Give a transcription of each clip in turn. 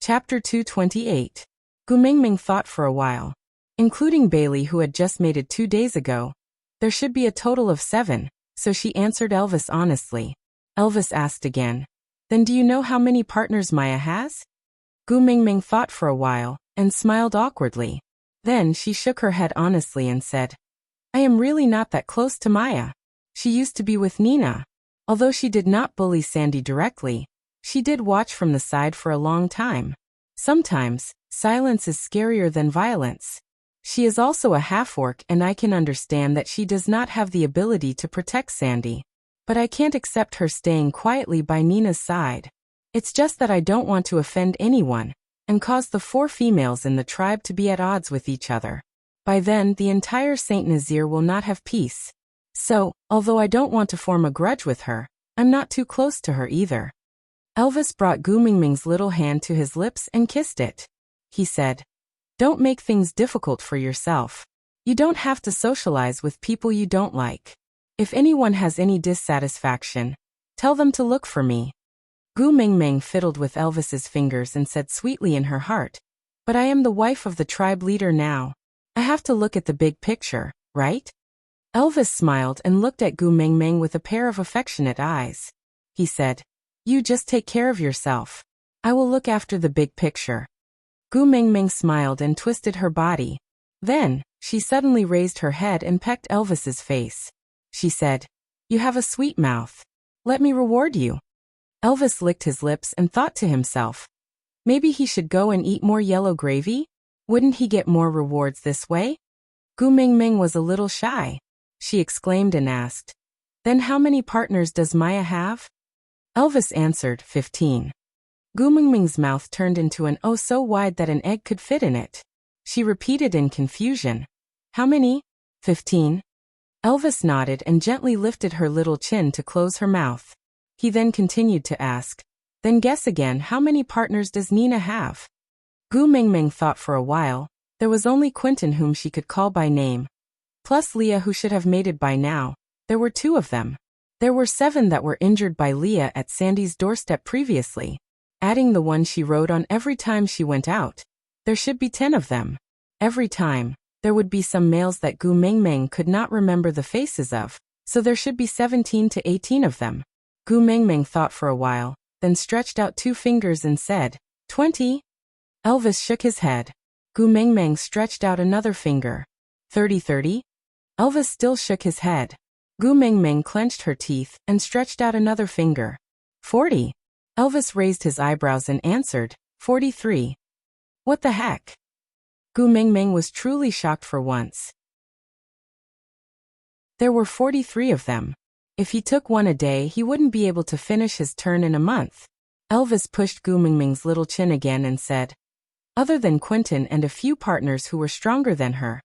Chapter 228. Gu Mingming thought for a while. Including Bailey, who had just made it 2 days ago, there should be a total of 7, so she answered Elvis honestly. Elvis asked again, "Then do you know how many partners Maya has?" Gu Mingming thought for a while, and smiled awkwardly. Then she shook her head honestly and said, "I am really not that close to Maya. She used to be with Nina. Although she did not bully Sandy directly, she did watch from the side for a long time. Sometimes, silence is scarier than violence. She is also a half-orc, and I can understand that she does not have the ability to protect Sandy. But I can't accept her staying quietly by Nina's side. It's just that I don't want to offend anyone, and cause the 4 females in the tribe to be at odds with each other. By then, the entire Saint Nazir will not have peace. So, although I don't want to form a grudge with her, I'm not too close to her either." Elvis brought Gu Mingming's little hand to his lips and kissed it. He said, "Don't make things difficult for yourself. You don't have to socialize with people you don't like. If anyone has any dissatisfaction, tell them to look for me." Gu Mingming fiddled with Elvis's fingers and said sweetly in her heart, "But I am the wife of the tribe leader now. I have to look at the big picture, right?" Elvis smiled and looked at Gu Mingming with a pair of affectionate eyes. He said, "You just take care of yourself. I will look after the big picture." Gu Mingming smiled and twisted her body. Then, she suddenly raised her head and pecked Elvis's face. She said, "You have a sweet mouth. Let me reward you." Elvis licked his lips and thought to himself, maybe he should go and eat more yellow gravy? Wouldn't he get more rewards this way? Gu Mingming was a little shy. She exclaimed and asked, "Then how many partners does Maya have?" Elvis answered, 15. Gu Mingming's mouth turned into an "oh" so wide that an egg could fit in it. She repeated in confusion, "How many?" 15. Elvis nodded and gently lifted her little chin to close her mouth. He then continued to ask, "Then guess again, how many partners does Nina have?" Gu Mingming thought for a while. There was only Quentin whom she could call by name. Plus Leah, who should have mated by now. There were 2 of them. There were 7 that were injured by Leah at Sandy's doorstep previously. Adding the one she rode on every time she went out, there should be 10 of them. Every time, there would be some males that Gu Mingming could not remember the faces of, so there should be 17 to 18 of them. Gu Mingming thought for a while, then stretched out 2 fingers and said, 20. Elvis shook his head. Gu Mingming stretched out another finger. 30. Elvis still shook his head. Gu Mingming clenched her teeth and stretched out another finger. 40. Elvis raised his eyebrows and answered, 43. What the heck? Gu Mingming was truly shocked for once. There were 43 of them. If he took one a day, he wouldn't be able to finish his turn in a month. Elvis pushed Gu Mingming's little chin again and said, "Other than Quentin and a few partners who were stronger than her,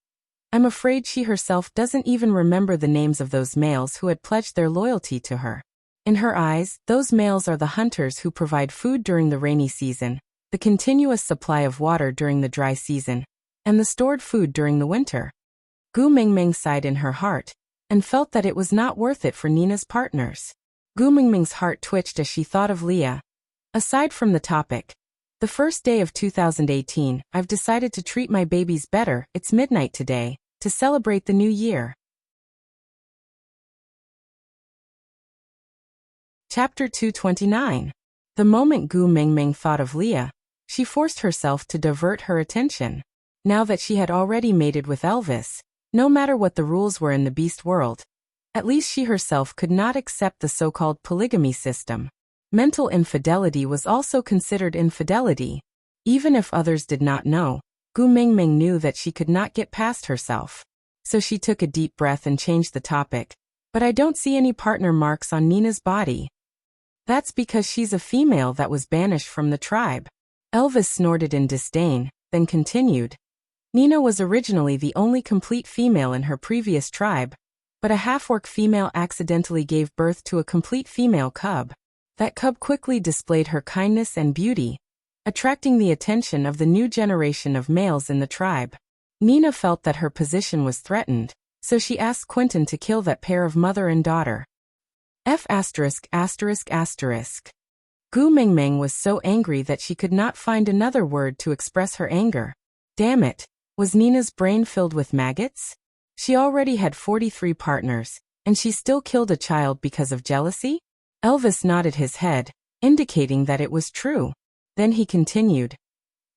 I'm afraid she herself doesn't even remember the names of those males who had pledged their loyalty to her. In her eyes, those males are the hunters who provide food during the rainy season, the continuous supply of water during the dry season, and the stored food during the winter." Gu Mingming sighed in her heart, and felt that it was not worth it for Nina's partners. Gu Mingming's heart twitched as she thought of Leah. Aside from the topic, the first day of 2018, I've decided to treat my babies better. It's midnight today, to celebrate the new year. Chapter 229. The moment Gu Mingming thought of Leah, she forced herself to divert her attention. Now that she had already mated with Elvis, no matter what the rules were in the beast world, at least she herself could not accept the so-called polygamy system. Mental infidelity was also considered infidelity. Even if others did not know, Gu Mingming knew that she could not get past herself. So she took a deep breath and changed the topic. "But I don't see any partner marks on Nina's body." "That's because she's a female that was banished from the tribe." Elvis snorted in disdain, then continued. "Nina was originally the only complete female in her previous tribe, but a half-orc female accidentally gave birth to a complete female cub. That cub quickly displayed her kindness and beauty, attracting the attention of the new generation of males in the tribe. Nina felt that her position was threatened, so she asked Quentin to kill that pair of mother and daughter. Gu Gu Mingming was so angry that she could not find another word to express her anger. Damn it, was Nina's brain filled with maggots? She already had 43 partners, and she still killed a child because of jealousy? Elvis nodded his head, indicating that it was true. Then he continued.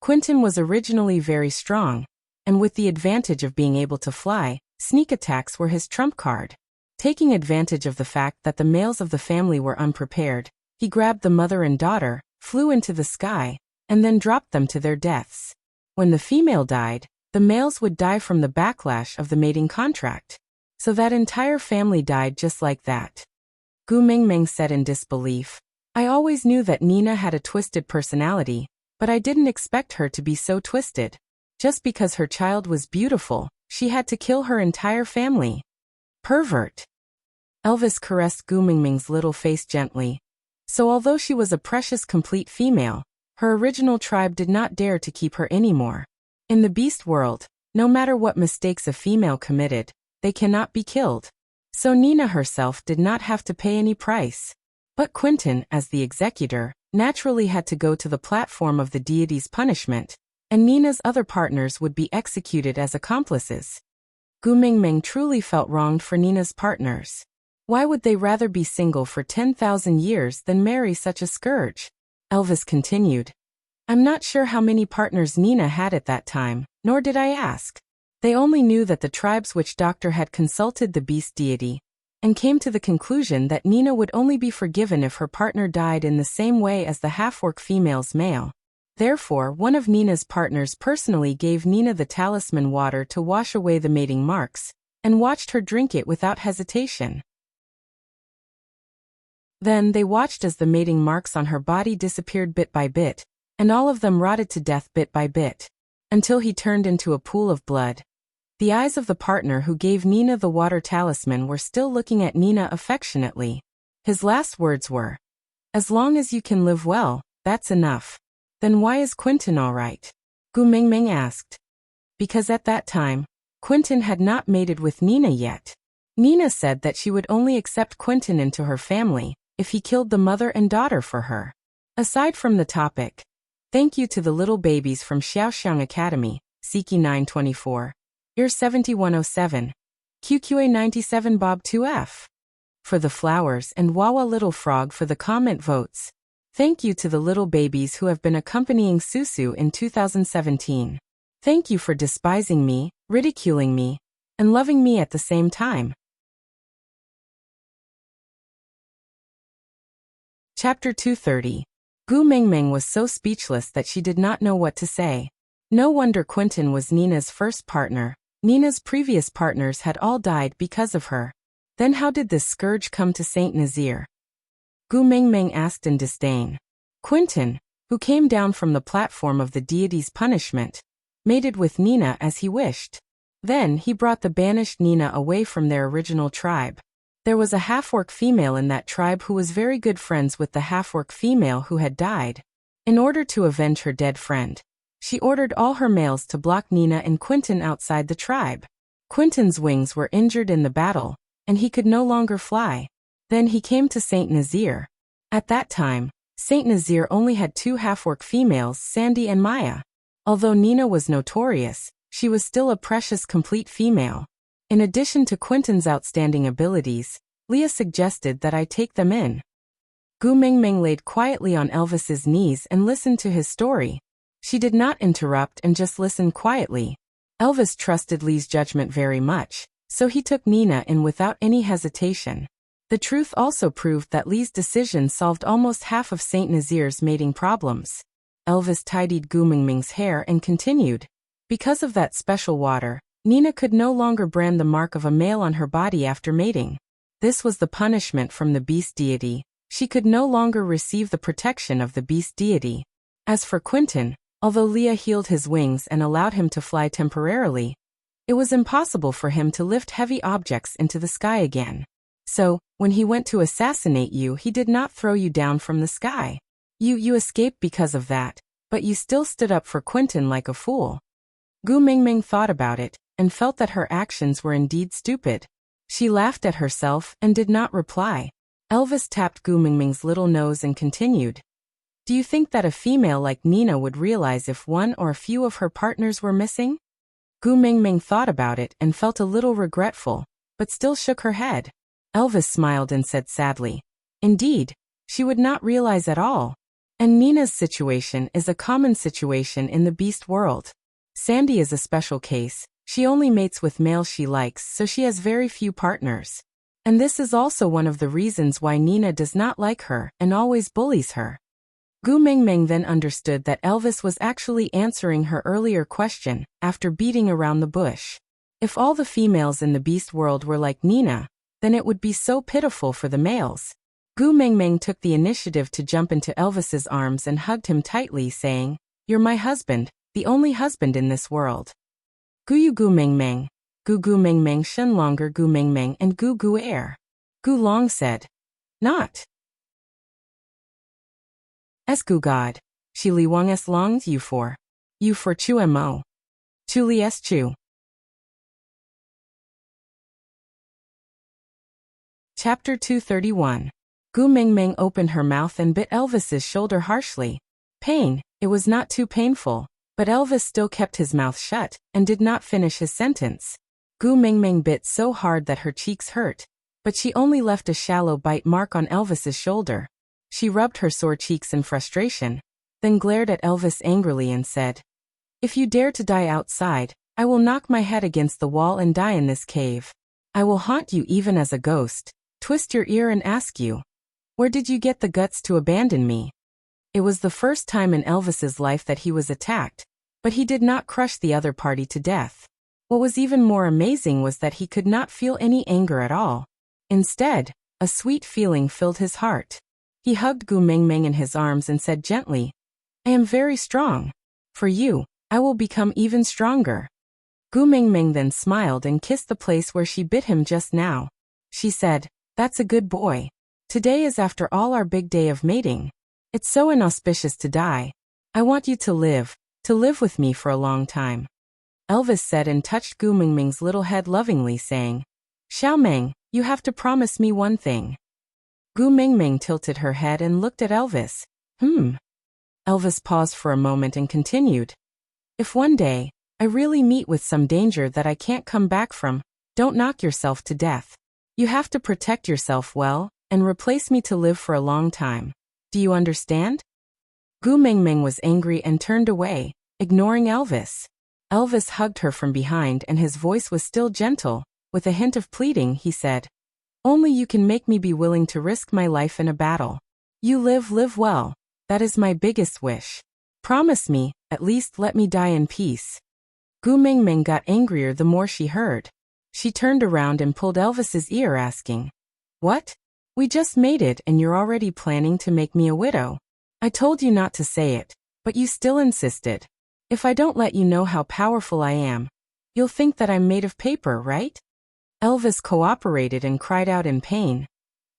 Quentin was originally very strong, and with the advantage of being able to fly, sneak attacks were his trump card. Taking advantage of the fact that the males of the family were unprepared, he grabbed the mother and daughter, flew into the sky, and then dropped them to their deaths. When the female died, the males would die from the backlash of the mating contract. So that entire family died just like that. Gu Mingming said in disbelief. I always knew that Nina had a twisted personality, but I didn't expect her to be so twisted. Just because her child was beautiful, she had to kill her entire family. Pervert. Elvis caressed Gu Mingming's little face gently. So although she was a precious complete female, her original tribe did not dare to keep her anymore. In the beast world, no matter what mistakes a female committed, they cannot be killed. So Nina herself did not have to pay any price. But Quentin, as the executor, naturally had to go to the platform of the deity's punishment, and Nina's other partners would be executed as accomplices. Gu Mingming truly felt wronged for Nina's partners. Why would they rather be single for 10,000 years than marry such a scourge? Elvis continued. I'm not sure how many partners Nina had at that time, nor did I ask. They only knew that the tribe's witch doctor had consulted the beast deity, and came to the conclusion that Nina would only be forgiven if her partner died in the same way as the half-orc female's male. Therefore, one of Nina's partners personally gave Nina the talisman water to wash away the mating marks, and watched her drink it without hesitation. Then they watched as the mating marks on her body disappeared bit by bit, and all of them rotted to death bit by bit, until he turned into a pool of blood. The eyes of the partner who gave Nina the water talisman were still looking at Nina affectionately. His last words were, as long as you can live well, that's enough. Then why is Quentin all right? Gu Mingming asked. Because at that time, Quentin had not mated with Nina yet. Nina said that she would only accept Quentin into her family if he killed the mother and daughter for her. Aside from the topic, thank you to the little babies from Xiaoxiang Academy, Siki 924. Ear 7107. QQA 97 Bob 2F. For the flowers and Wawa Little Frog for the comment votes. Thank you to the little babies who have been accompanying Susu in 2017. Thank you for despising me, ridiculing me, and loving me at the same time. Chapter 230. Gu Mingming was so speechless that she did not know what to say. No wonder Quentin was Nina's first partner. Nina's previous partners had all died because of her. Then how did this scourge come to Saint Nazir? Gu Mingming asked in disdain. Quentin, who came down from the platform of the deity's punishment, mated with Nina as he wished. Then he brought the banished Nina away from their original tribe. There was a half-orc female in that tribe who was very good friends with the half-orc female who had died. In order to avenge her dead friend, she ordered all her males to block Nina and Quentin outside the tribe. Quentin's wings were injured in the battle, and he could no longer fly. Then he came to Saint Nazir. At that time, Saint Nazir only had 2 half-orc females, Sandy and Maya. Although Nina was notorious, she was still a precious complete female. In addition to Quentin's outstanding abilities, Leah suggested that I take them in. Gu Mingming laid quietly on Elvis's knees and listened to his story. She did not interrupt and just listened quietly. Elvis trusted Lee's judgment very much, so he took Nina in without any hesitation. The truth also proved that Lee's decision solved almost half of Saint Nazir's mating problems. Elvis tidied Gu Mingming's hair and continued. Because of that special water, Nina could no longer brand the mark of a male on her body after mating. This was the punishment from the beast deity. She could no longer receive the protection of the beast deity. As for Quentin, although Leah healed his wings and allowed him to fly temporarily, it was impossible for him to lift heavy objects into the sky again. So, when he went to assassinate you, he did not throw you down from the sky. You escaped because of that, but you still stood up for Quentin like a fool. Gu Mingming thought about it, and felt that her actions were indeed stupid. She laughed at herself and did not reply. Elvis tapped Gu Mingming's little nose and continued. Do you think that a female like Nina would realize if one or a few of her partners were missing? Gu Mingming thought about it and felt a little regretful, but still shook her head. Elvis smiled and said sadly, "Indeed, she would not realize at all. And Nina's situation is a common situation in the beast world. Sandy is a special case. She only mates with males she likes, so she has very few partners. And this is also one of the reasons why Nina does not like her and always bullies her." Gu Mingming then understood that Elvis was actually answering her earlier question after beating around the bush. If all the females in the beast world were like Nina, then it would be so pitiful for the males. Gu Mingming took the initiative to jump into Elvis's arms and hugged him tightly, saying, "You're my husband, the only husband in this world." Guyu Gu Mingmeng, Gu Gu Mingmeng Shen Longer Gu Mingmeng and Gu Gu Air. Gu Long said, "Not. S Gu God. Shi Li Wang S Long U for. U for Chu Mo. Chu Li S Chu." Chapter 231. Gu Mingmeng opened her mouth and bit Elvis's shoulder harshly. Pain, it was not too painful, but Elvis still kept his mouth shut and did not finish his sentence. Gu Mingmeng bit so hard that her cheeks hurt, but she only left a shallow bite mark on Elvis's shoulder. She rubbed her sore cheeks in frustration, then glared at Elvis angrily and said, "If you dare to die outside, I will knock my head against the wall and die in this cave. I will haunt you even as a ghost, twist your ear and ask you, where did you get the guts to abandon me?" It was the first time in Elvis's life that he was attacked, but he did not crush the other party to death. What was even more amazing was that he could not feel any anger at all. Instead, a sweet feeling filled his heart. He hugged Gu Mingmeng in his arms and said gently, "I am very strong. For you, I will become even stronger." Gu Mingmeng then smiled and kissed the place where she bit him just now. She said, "That's a good boy. Today is after all our big day of mating. It's so inauspicious to die. I want you to live with me for a long time." Elvis said and touched Gu Mingmeng's little head lovingly, saying, "Xiaomeng, you have to promise me one thing." Gu Mingmeng tilted her head and looked at Elvis. Elvis paused for a moment and continued, "If one day I really meet with some danger that I can't come back from, don't knock yourself to death. You have to protect yourself well and replace me to live for a long time. Do you understand?" Gu Mingmeng was angry and turned away, ignoring Elvis. Elvis hugged her from behind and his voice was still gentle. With a hint of pleading, he said, "Only you can make me be willing to risk my life in a battle. You live well. That is my biggest wish. Promise me, at least let me die in peace." Gu Mingmeng got angrier the more she heard. She turned around and pulled Elvis's ear, asking, "What? We just mated and you're already planning to make me a widow? I told you not to say it, but you still insisted. If I don't let you know how powerful I am, you'll think that I'm made of paper, right?" Elvis cooperated and cried out in pain,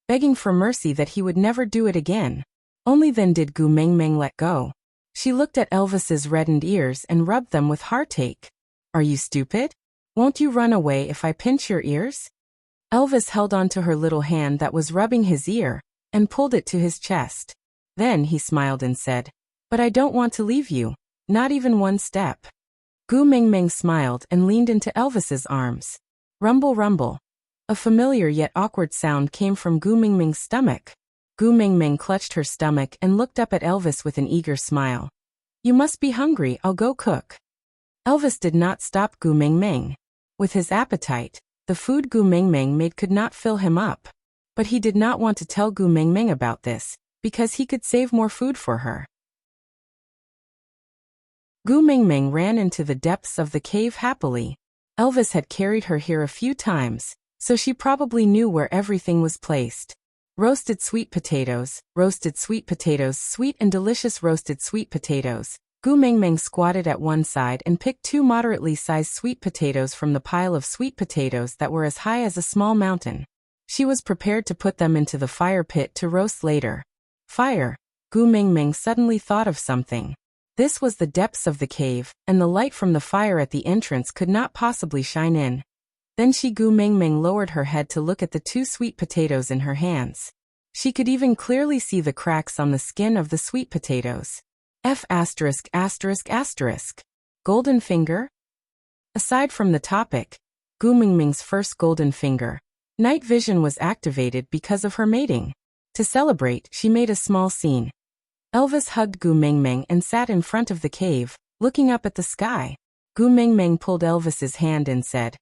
begging for mercy that he would never do it again. Only then did Gu Mingmeng let go. She looked at Elvis's reddened ears and rubbed them with heartache. "Are you stupid? Won't you run away if I pinch your ears?" Elvis held onto her little hand that was rubbing his ear and pulled it to his chest. Then he smiled and said, "But I don't want to leave you, not even one step." Gu Mingmeng smiled and leaned into Elvis's arms. Rumble, rumble. A familiar yet awkward sound came from Gu Mingmeng's stomach. Gu Mingmeng clutched her stomach and looked up at Elvis with an eager smile. "You must be hungry, I'll go cook." Elvis did not stop Gu Mingmeng. With his appetite, the food Gu Mingmeng made could not fill him up. But he did not want to tell Gu Mingmeng about this, because he could save more food for her. Gu Mingmeng ran into the depths of the cave happily. Elvis had carried her here a few times, so she probably knew where everything was placed. Roasted sweet potatoes, sweet and delicious roasted sweet potatoes. Gu Mingmeng squatted at one side and picked 2 moderately sized sweet potatoes from the pile of sweet potatoes that were as high as a small mountain. She was prepared to put them into the fire pit to roast later. Fire. Gu Mingmeng suddenly thought of something. This was the depths of the cave, and the light from the fire at the entrance could not possibly shine in. Then Gu Mingmeng lowered her head to look at the 2 sweet potatoes in her hands. She could even clearly see the cracks on the skin of the sweet potatoes. F*******. Golden finger? Aside from the topic, Gu Mingming's first golden finger, night vision was activated because of her mating. To celebrate, she made a small scene. Elvis hugged Gu Mingming and sat in front of the cave, looking up at the sky. Gu Mingming pulled Elvis's hand and said,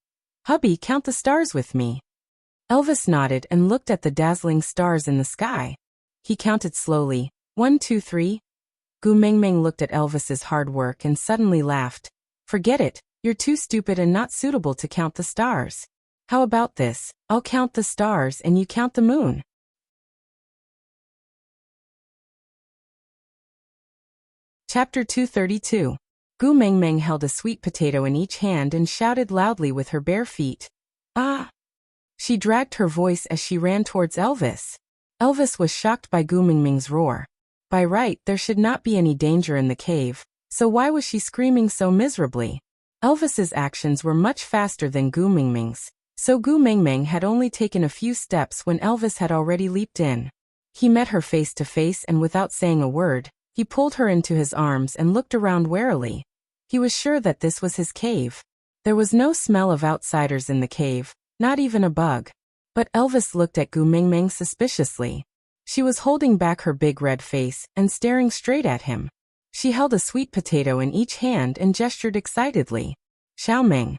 "Hubby, count the stars with me." Elvis nodded and looked at the dazzling stars in the sky. He counted slowly, 1, 2, 3. Gu Mingming looked at Elvis's hard work and suddenly laughed. "Forget it, you're too stupid and not suitable to count the stars. How about this, I'll count the stars and you count the moon." Chapter 232. Gu Mingming held a sweet potato in each hand and shouted loudly with her bare feet. "Ah!" She dragged her voice as she ran towards Elvis. Elvis was shocked by Gu Mingming's roar. By right, there should not be any danger in the cave, so why was she screaming so miserably? Elvis's actions were much faster than Gu Mingming's, so Gu Mingming had only taken a few steps when Elvis had already leaped in. He met her face to face and without saying a word, he pulled her into his arms and looked around warily. He was sure that this was his cave. There was no smell of outsiders in the cave, not even a bug. But Elvis looked at Gu Mingming suspiciously. She was holding back her big red face and staring straight at him. She held a sweet potato in each hand and gestured excitedly. "Xiaoming."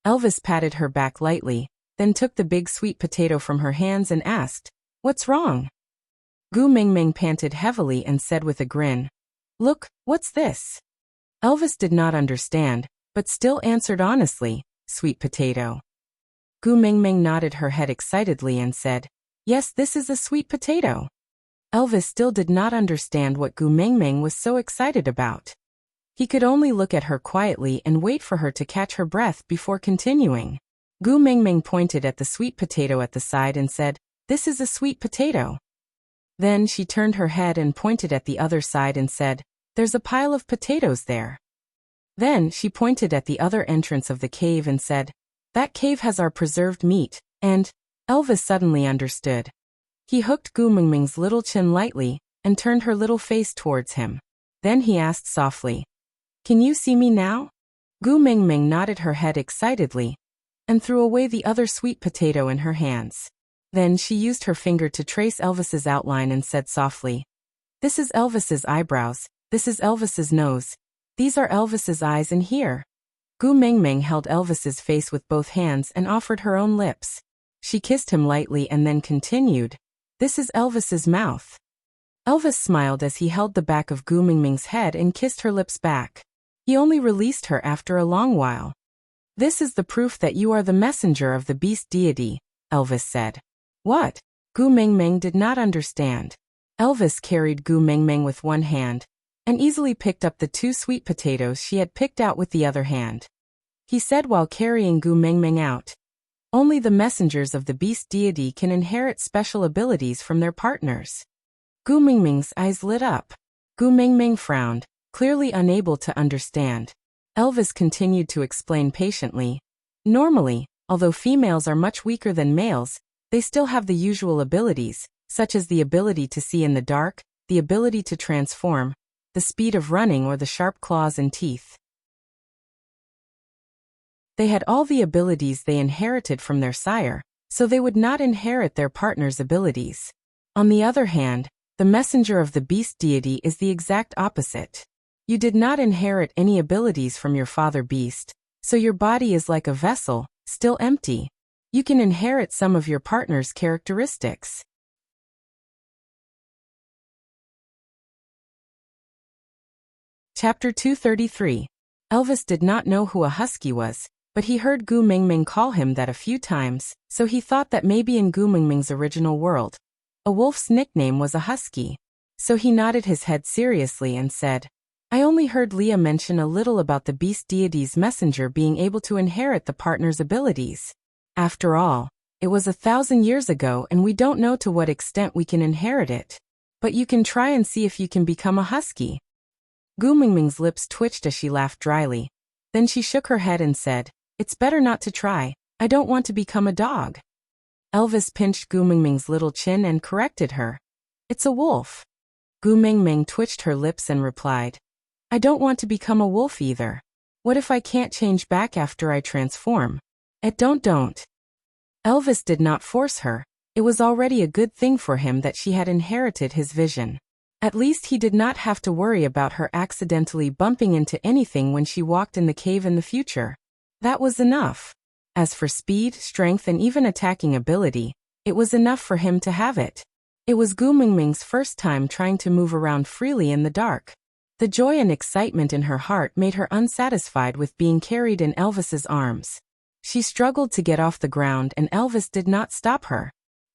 Elvis patted her back lightly, then took the big sweet potato from her hands and asked, "What's wrong?" Gu Mingming panted heavily and said with a grin, "Look, what's this?" Elvis did not understand, but still answered honestly, "Sweet potato." Gu Mingming nodded her head excitedly and said, "Yes, this is a sweet potato." Elvis still did not understand what Gu Mingming was so excited about. He could only look at her quietly and wait for her to catch her breath before continuing. Gu Mingming pointed at the sweet potato at the side and said, "This is a sweet potato." Then she turned her head and pointed at the other side and said, "There's a pile of potatoes there." Then she pointed at the other entrance of the cave and said, "That cave has our preserved meat," and Elvis suddenly understood. He hooked Gu Mingming's little chin lightly and turned her little face towards him. Then he asked softly, "Can you see me now?" Gu Mingming nodded her head excitedly and threw away the other sweet potato in her hands. Then she used her finger to trace Elvis's outline and said softly, "This is Elvis's eyebrows, this is Elvis's nose, these are Elvis's eyes and here." Gu Mingming held Elvis's face with both hands and offered her own lips. She kissed him lightly and then continued, "This is Elvis's mouth." Elvis smiled as he held the back of Gu Mingming's head and kissed her lips back. He only released her after a long while. "This is the proof that you are the messenger of the beast deity," Elvis said. "What?" Gu Mingming did not understand. Elvis carried Gu Mingming with one hand and easily picked up the 2 sweet potatoes she had picked out with the other hand. He said while carrying Gu Mingming out, "Only the messengers of the beast deity can inherit special abilities from their partners." Gu Mingming's eyes lit up. Gu Mingming frowned, clearly unable to understand. Elvis continued to explain patiently. "Normally, although females are much weaker than males, they still have the usual abilities, such as the ability to see in the dark, the ability to transform, the speed of running or the sharp claws and teeth. They had all the abilities they inherited from their sire, so they would not inherit their partner's abilities. On the other hand, the messenger of the beast deity is the exact opposite. You did not inherit any abilities from your father beast, so your body is like a vessel, still empty. You can inherit some of your partner's characteristics. Chapter 233. Elvis did not know who a husky was, but he heard Gu Mingming call him that a few times, so he thought that maybe in Gu Mingming's original world, a wolf's nickname was a husky. So he nodded his head seriously and said, "I only heard Leah mention a little about the beast deity's messenger being able to inherit the partner's abilities. After all, it was 1,000 years ago and we don't know to what extent we can inherit it. But you can try and see if you can become a husky." Gu Mingming's lips twitched as she laughed dryly. Then she shook her head and said, "It's better not to try. I don't want to become a dog." Elvis pinched Gu Mingming's little chin and corrected her. It's a wolf. Gu Mingming twitched her lips and replied, I don't want to become a wolf either. What if I can't change back after I transform? Don't. Elvis did not force her. It was already a good thing for him that she had inherited his vision. At least he did not have to worry about her accidentally bumping into anything when she walked in the cave in the future. That was enough. As for speed, strength, and even attacking ability, it was enough for him to have it. It was Gu Mingming's first time trying to move around freely in the dark. The joy and excitement in her heart made her unsatisfied with being carried in Elvis's arms. She struggled to get off the ground and Elvis did not stop her.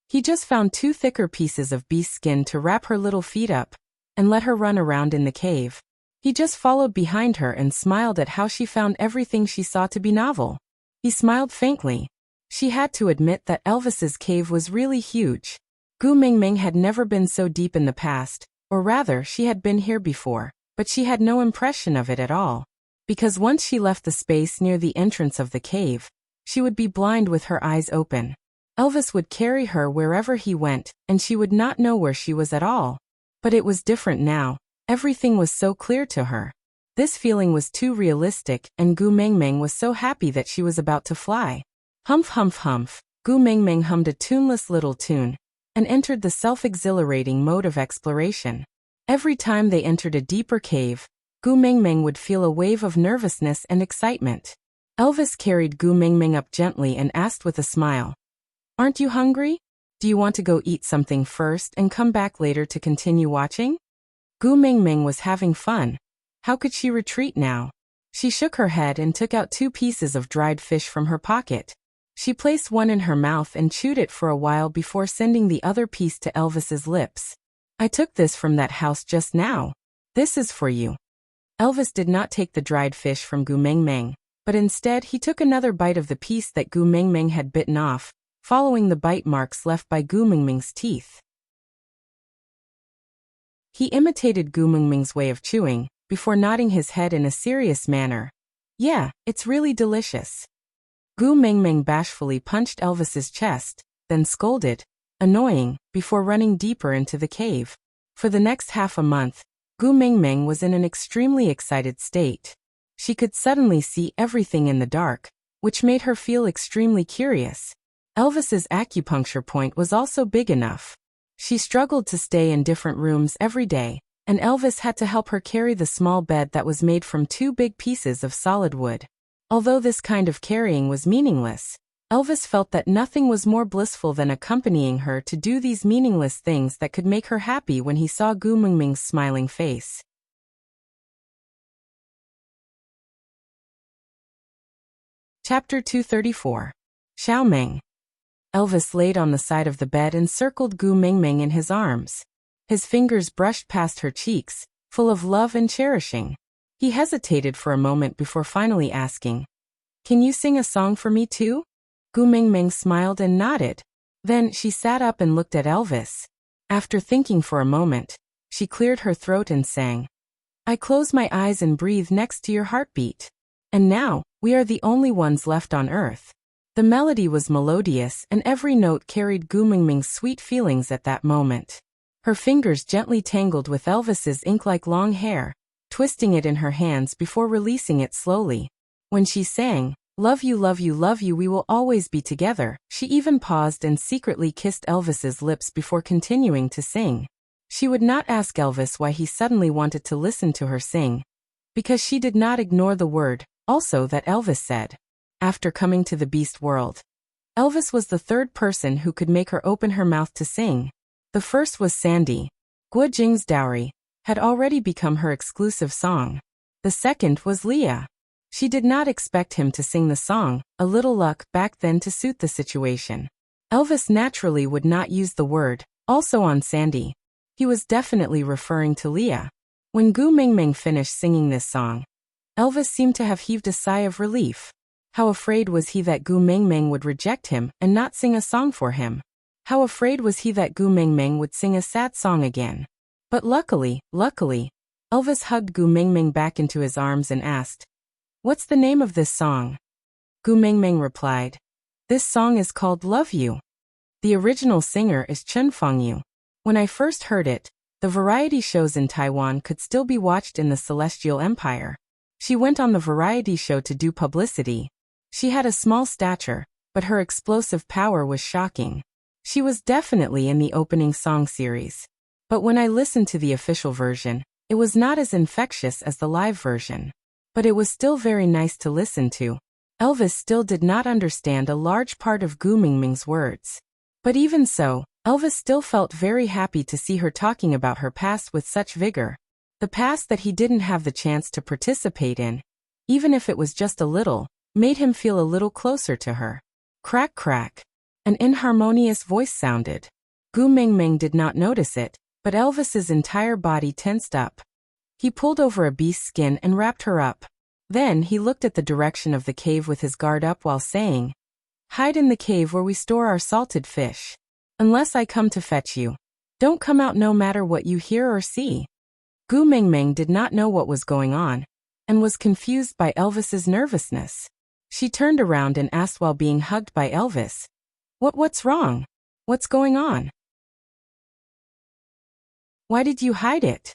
He just found 2 thicker pieces of beast skin to wrap her little feet up and let her run around in the cave. He just followed behind her and smiled at how she found everything she saw to be novel. He smiled faintly. She had to admit that Elvis's cave was really huge. Gu Mingming had never been so deep in the past, or rather she had been here before, but she had no impression of it at all. Because once she left the space near the entrance of the cave, she would be blind with her eyes open. Elvis would carry her wherever he went, and she would not know where she was at all. But it was different now. Everything was so clear to her. This feeling was too realistic, and Gu Mingming was so happy that she was about to fly. Humph humph humph, Gu Mingming hummed a tuneless little tune, and entered the self-exhilarating mode of exploration. Every time they entered a deeper cave, Gu Mingming would feel a wave of nervousness and excitement. Elvis carried Gu Mingming up gently and asked with a smile, Aren't you hungry? Do you want to go eat something first and come back later to continue watching? Gu Mingming was having fun. How could she retreat now? She shook her head and took out 2 pieces of dried fish from her pocket. She placed one in her mouth and chewed it for a while before sending the other piece to Elvis's lips. I took this from that house just now. This is for you. Elvis did not take the dried fish from Gu Mingming, but instead he took another bite of the piece that Gu Mingming had bitten off, following the bite marks left by Gu Mingming's teeth. He imitated Gu Mingming's way of chewing, before nodding his head in a serious manner. Yeah, it's really delicious. Gu Mingming bashfully punched Elvis's chest, then scolded, annoying, before running deeper into the cave. For the next half a month, Gu Mingming was in an extremely excited state. She could suddenly see everything in the dark, which made her feel extremely curious. Elvis's acupuncture point was also big enough. She struggled to stay in different rooms every day, and Elvis had to help her carry the small bed that was made from 2 big pieces of solid wood. Although this kind of carrying was meaningless, Elvis felt that nothing was more blissful than accompanying her to do these meaningless things that could make her happy when he saw Gu Mingming's smiling face. Chapter 234. Xiaoming. Elvis laid on the side of the bed and circled Gu Mingming in his arms. His fingers brushed past her cheeks, full of love and cherishing. He hesitated for a moment before finally asking, Can you sing a song for me too? Gu Mingming smiled and nodded. Then she sat up and looked at Elvis. After thinking for a moment, she cleared her throat and sang, I close my eyes and breathe next to your heartbeat. And now, we are the only ones left on earth. The melody was melodious and every note carried Gu Mingming's sweet feelings at that moment. Her fingers gently tangled with Elvis's ink-like long hair, twisting it in her hands before releasing it slowly. When she sang, Love you, love you, love you, we will always be together, she even paused and secretly kissed Elvis's lips before continuing to sing. She would not ask Elvis why he suddenly wanted to listen to her sing, because she did not ignore the word, also that Elvis said. After coming to the beast world, Elvis was the 3rd person who could make her open her mouth to sing. The first was Sandy. Guo Jing's Dowry had already become her exclusive song. The second was Leah. She did not expect him to sing the song, A Little Luck, back then to suit the situation. Elvis naturally would not use the word, also on Sandy. He was definitely referring to Leah. When Gu Mingming finished singing this song, Elvis seemed to have heaved a sigh of relief. How afraid was he that Gu Mingming would reject him and not sing a song for him? How afraid was he that Gu Mingming would sing a sad song again? But luckily, Elvis hugged Gu Mingming back into his arms and asked, What's the name of this song? Gu Mingming replied, This song is called Love You. The original singer is Chen Fengyu. When I first heard it, the variety shows in Taiwan could still be watched in the Celestial Empire. She went on the variety show to do publicity. She had a small stature, but her explosive power was shocking. She was definitely in the opening song series. But when I listened to the official version, it was not as infectious as the live version. But it was still very nice to listen to. Elvis still did not understand a large part of Gu Mingming's words. But even so, Elvis still felt very happy to see her talking about her past with such vigor. The past that he didn't have the chance to participate in, even if it was just a little, made him feel a little closer to her. Crack crack. An inharmonious voice sounded. Gu Mingming did not notice it, but Elvis's entire body tensed up. He pulled over a beast's skin and wrapped her up. Then he looked at the direction of the cave with his guard up while saying, "Hide in the cave where we store our salted fish. Unless I come to fetch you. Don't come out no matter what you hear or see." Gu Mingming did not know what was going on, and was confused by Elvis's nervousness. She turned around and asked while being hugged by Elvis, What's wrong? What's going on? Why did you hide it?"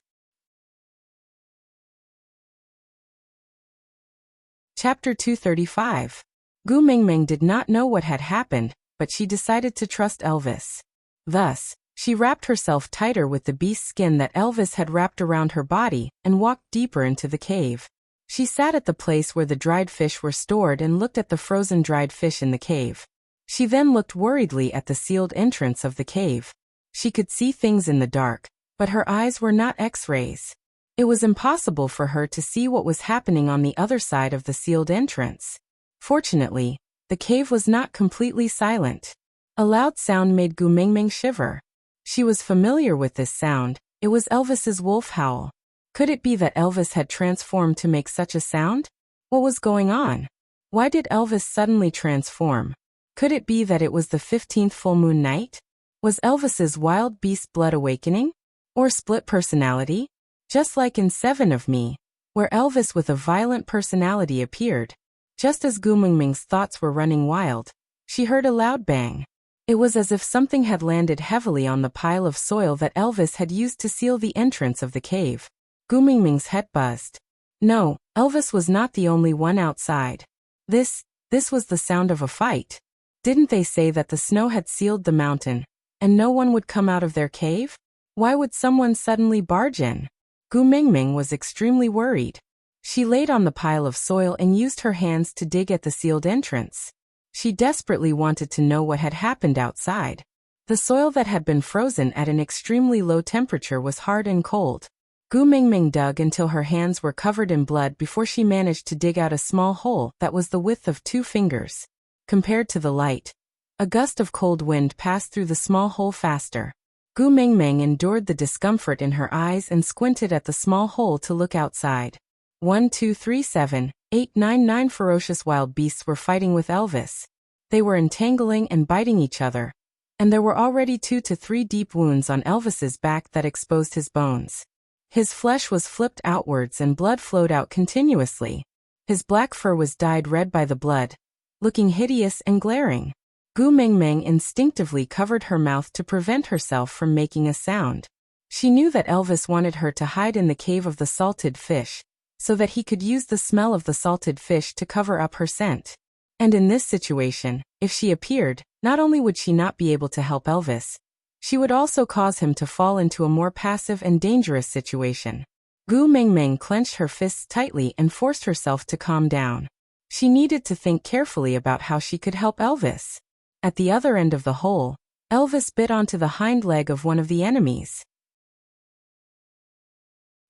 Chapter 235. Gu Mingming did not know what had happened, but she decided to trust Elvis. Thus, she wrapped herself tighter with the beast skin that Elvis had wrapped around her body and walked deeper into the cave. She sat at the place where the dried fish were stored and looked at the frozen dried fish in the cave. She then looked worriedly at the sealed entrance of the cave. She could see things in the dark, but her eyes were not X-rays. It was impossible for her to see what was happening on the other side of the sealed entrance. Fortunately, the cave was not completely silent. A loud sound made Gu Mingming shiver. She was familiar with this sound. It was Elvis's wolf howl. Could it be that Elvis had transformed to make such a sound? What was going on? Why did Elvis suddenly transform? Could it be that it was the 15th full moon night? Was Elvis's wild beast blood awakening? Or split personality? Just like in Seven of Me, where Elvis with a violent personality appeared. Just as Gu Mingming's thoughts were running wild, she heard a loud bang. It was as if something had landed heavily on the pile of soil that Elvis had used to seal the entrance of the cave. Gu Mingming's head buzzed. No, Elvis was not the only one outside. This was the sound of a fight. Didn't they say that the snow had sealed the mountain, and no one would come out of their cave? Why would someone suddenly barge in? Gu Mingming was extremely worried. She laid on the pile of soil and used her hands to dig at the sealed entrance. She desperately wanted to know what had happened outside. The soil that had been frozen at an extremely low temperature was hard and cold. Gu Mingming dug until her hands were covered in blood before she managed to dig out a small hole that was the width of 2 fingers. Compared to the light, a gust of cold wind passed through the small hole faster. Gu Mingming endured the discomfort in her eyes and squinted at the small hole to look outside. 1, 2, 3, 7, 8, 9, 9 ferocious wild beasts were fighting with Elvis. They were entangling and biting each other, and there were already 2 to 3 deep wounds on Elvis's back that exposed his bones. His flesh was flipped outwards and blood flowed out continuously. His black fur was dyed red by the blood, looking hideous and glaring. Gu Mingming instinctively covered her mouth to prevent herself from making a sound. She knew that Elvis wanted her to hide in the cave of the salted fish, so that he could use the smell of the salted fish to cover up her scent. And in this situation, if she appeared, not only would she not be able to help Elvis, she would also cause him to fall into a more passive and dangerous situation. Gu Mingming clenched her fists tightly and forced herself to calm down. She needed to think carefully about how she could help Elvis. At the other end of the hole, Elvis bit onto the hind leg of one of the enemies.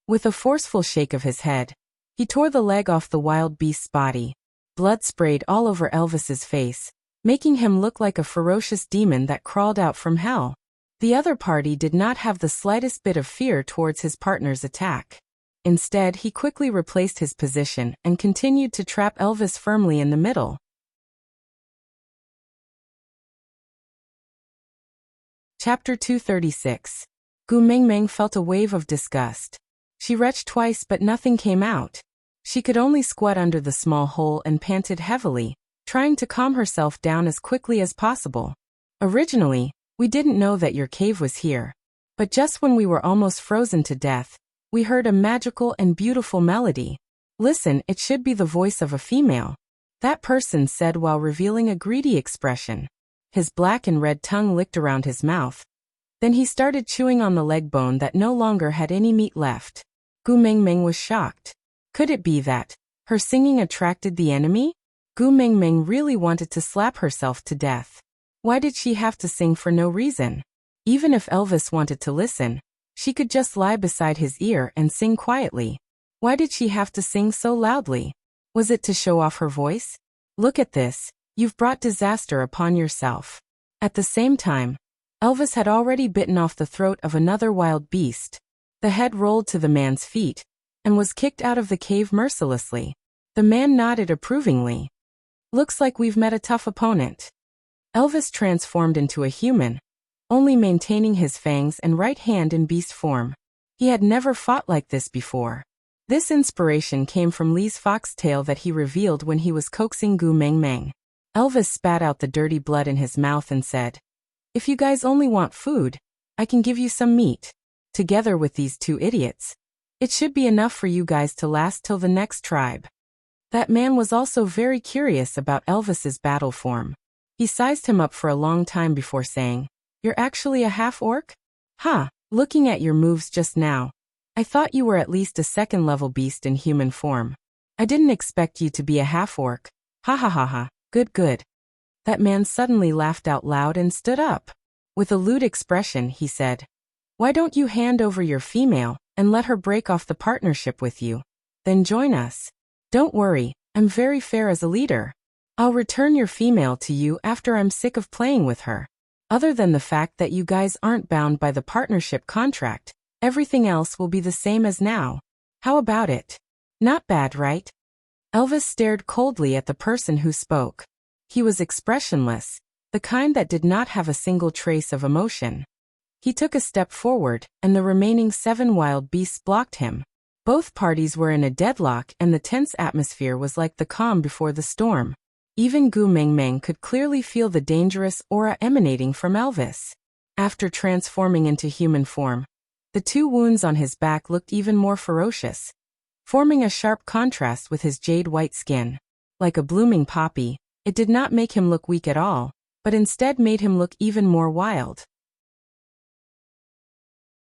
With a forceful shake of his head, he tore the leg off the wild beast's body. Blood sprayed all over Elvis's face, making him look like a ferocious demon that crawled out from hell. The other party did not have the slightest bit of fear towards his partner's attack. Instead, he quickly replaced his position and continued to trap Elvis firmly in the middle. Chapter 236. Gu Mingming felt a wave of disgust. She retched twice but nothing came out. She could only squat under the small hole and panted heavily, trying to calm herself down as quickly as possible. Originally, we didn't know that your cave was here. But just when we were almost frozen to death, we heard a magical and beautiful melody. Listen, it should be the voice of a female. That person said while revealing a greedy expression. His black and red tongue licked around his mouth. Then he started chewing on the leg bone that no longer had any meat left. Gu Mengmeng was shocked. Could it be that her singing attracted the enemy? Gu Mengmeng really wanted to slap herself to death. Why did she have to sing for no reason? Even if Elvis wanted to listen, she could just lie beside his ear and sing quietly. Why did she have to sing so loudly? Was it to show off her voice? Look at this, you've brought disaster upon yourself. At the same time, Elvis had already bitten off the throat of another wild beast. The head rolled to the man's feet and was kicked out of the cave mercilessly. The man nodded approvingly. Looks like we've met a tough opponent. Elvis transformed into a human, only maintaining his fangs and right hand in beast form. He had never fought like this before. This inspiration came from Li's foxtail that he revealed when he was coaxing Gu Mengmeng. Elvis spat out the dirty blood in his mouth and said, "If you guys only want food, I can give you some meat. Together with these two idiots, it should be enough for you guys to last till the next tribe." That man was also very curious about Elvis's battle form. He sized him up for a long time before saying, "You're actually a half-orc? Huh, looking at your moves just now, I thought you were at least a second-level beast in human form. I didn't expect you to be a half-orc. Ha ha ha ha, good. That man suddenly laughed out loud and stood up. With a lewd expression, he said, "Why don't you hand over your female and let her break off the partnership with you? Then join us. Don't worry, I'm very fair as a leader. I'll return your female to you after I'm sick of playing with her. Other than the fact that you guys aren't bound by the partnership contract, everything else will be the same as now. How about it? Not bad, right?" Elvis stared coldly at the person who spoke. He was expressionless, the kind that did not have a single trace of emotion. He took a step forward, and the remaining 7 wild beasts blocked him. Both parties were in a deadlock and the tense atmosphere was like the calm before the storm. Even Gu Mengmeng could clearly feel the dangerous aura emanating from Elvis. After transforming into human form, the 2 wounds on his back looked even more ferocious, forming a sharp contrast with his jade-white skin. Like a blooming poppy, it did not make him look weak at all, but instead made him look even more wild.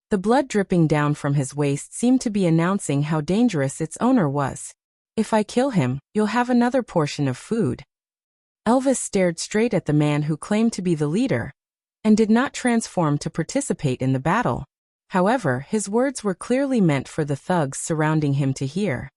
The blood dripping down from his waist seemed to be announcing how dangerous its owner was. "If I kill him, you'll have another portion of food." Elvis stared straight at the man who claimed to be the leader, and did not transform to participate in the battle. However, his words were clearly meant for the thugs surrounding him to hear.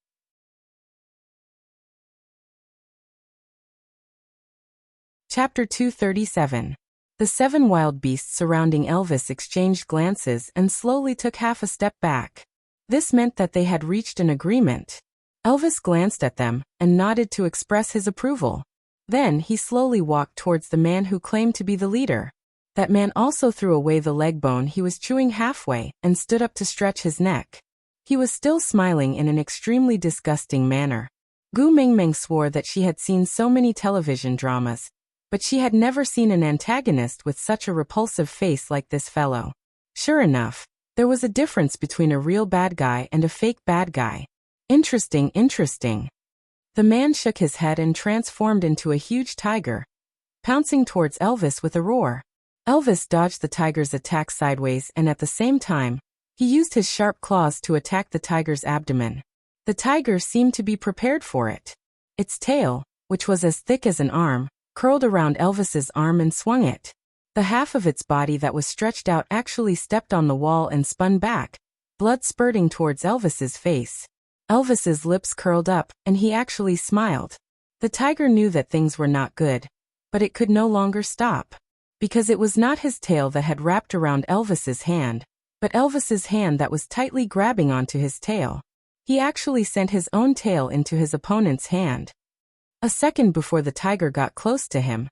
Chapter 237. The 7 wild beasts surrounding Elvis exchanged glances and slowly took half a step back. This meant that they had reached an agreement. Elvis glanced at them and nodded to express his approval. Then he slowly walked towards the man who claimed to be the leader. That man also threw away the leg bone he was chewing halfway and stood up to stretch his neck. He was still smiling in an extremely disgusting manner. Gu Mengmeng swore that she had seen so many television dramas, but she had never seen an antagonist with such a repulsive face like this fellow. Sure enough, there was a difference between a real bad guy and a fake bad guy. Interesting. The man shook his head and transformed into a huge tiger, pouncing towards Elvis with a roar. Elvis dodged the tiger's attack sideways and at the same time, he used his sharp claws to attack the tiger's abdomen. The tiger seemed to be prepared for it. Its tail, which was as thick as an arm, curled around Elvis's arm and swung it. The half of its body that was stretched out actually stepped on the wall and spun back, blood spurting towards Elvis's face. Elvis's lips curled up, and he actually smiled. The tiger knew that things were not good, but it could no longer stop. Because it was not his tail that had wrapped around Elvis's hand, but Elvis's hand that was tightly grabbing onto his tail. He actually sent his own tail into his opponent's hand. A second before the tiger got close to him,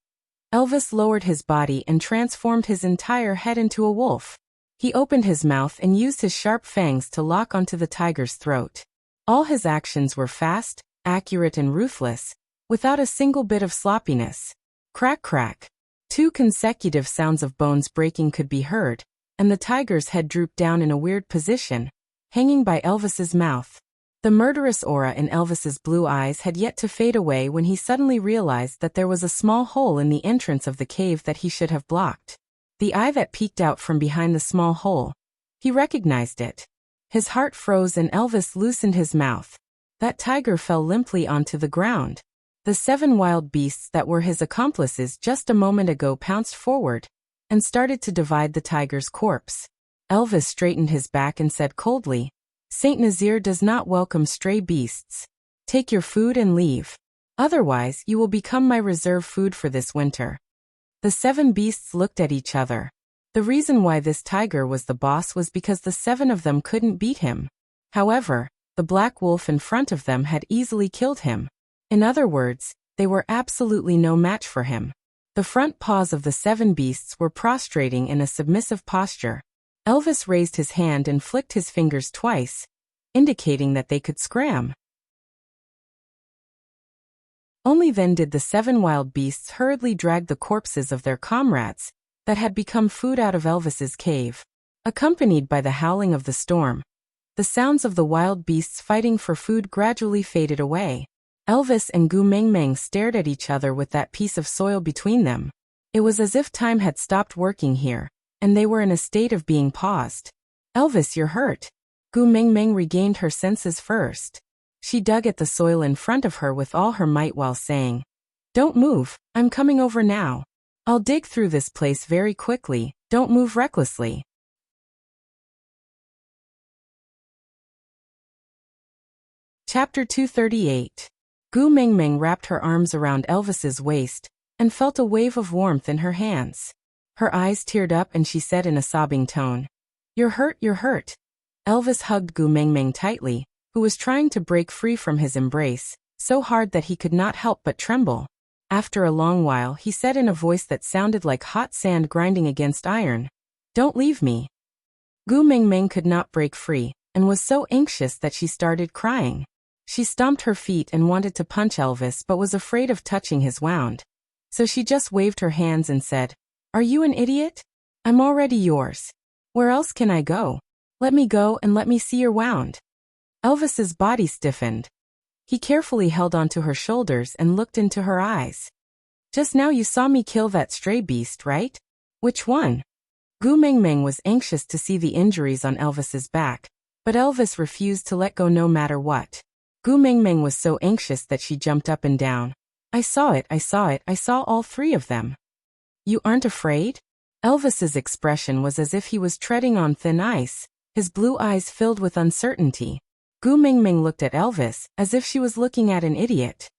Elvis lowered his body and transformed his entire head into a wolf. He opened his mouth and used his sharp fangs to lock onto the tiger's throat. All his actions were fast, accurate and ruthless, without a single bit of sloppiness. Crack crack. 2 consecutive sounds of bones breaking could be heard, and the tiger's head drooped down in a weird position, hanging by Elvis's mouth. The murderous aura in Elvis's blue eyes had yet to fade away when he suddenly realized that there was a small hole in the entrance of the cave that he should have blocked. The eye that peeked out from behind the small hole. He recognized it. His heart froze and Elvis loosened his mouth. That tiger fell limply onto the ground. The 7 wild beasts that were his accomplices just a moment ago pounced forward and started to divide the tiger's corpse. Elvis straightened his back and said coldly, "Saint Nazir does not welcome stray beasts. Take your food and leave. Otherwise, you will become my reserve food for this winter." The 7 beasts looked at each other. The reason why this tiger was the boss was because the 7 of them couldn't beat him. However, the black wolf in front of them had easily killed him. In other words, they were absolutely no match for him. The front paws of the 7 beasts were prostrating in a submissive posture. Elvis raised his hand and flicked his fingers twice, indicating that they could scram. Only then did the 7 wild beasts hurriedly drag the corpses of their comrades that had become food out of Elvis's cave. Accompanied by the howling of the storm, the sounds of the wild beasts fighting for food gradually faded away. Elvis and Gu Mengmeng stared at each other with that piece of soil between them. It was as if time had stopped working here, and they were in a state of being paused. "Elvis, you're hurt." Gu Mengmeng regained her senses first. She dug at the soil in front of her with all her might while saying, "Don't move, I'm coming over now. I'll dig through this place very quickly, don't move recklessly." Chapter 238. Gu Mengmeng wrapped her arms around Elvis's waist and felt a wave of warmth in her hands. Her eyes teared up and she said in a sobbing tone, "You're hurt, you're hurt." Elvis hugged Gu Mengmeng tightly, who was trying to break free from his embrace, so hard that he could not help but tremble. After a long while he said in a voice that sounded like hot sand grinding against iron, "Don't leave me." Gu Mengmeng could not break free, and was so anxious that she started crying. She stomped her feet and wanted to punch Elvis but was afraid of touching his wound. So she just waved her hands and said, "Are you an idiot? I'm already yours. Where else can I go? Let me go and let me see your wound." Elvis's body stiffened. He carefully held onto her shoulders and looked into her eyes. "Just now you saw me kill that stray beast, right? Which one?" Gu Mengmeng was anxious to see the injuries on Elvis's back, but Elvis refused to let go no matter what. Gu Mengmeng was so anxious that she jumped up and down. I saw it, I saw all 3 of them." "You aren't afraid?" Elvis's expression was as if he was treading on thin ice, his blue eyes filled with uncertainty. Gu Mengmeng looked at Elvis as if she was looking at an idiot.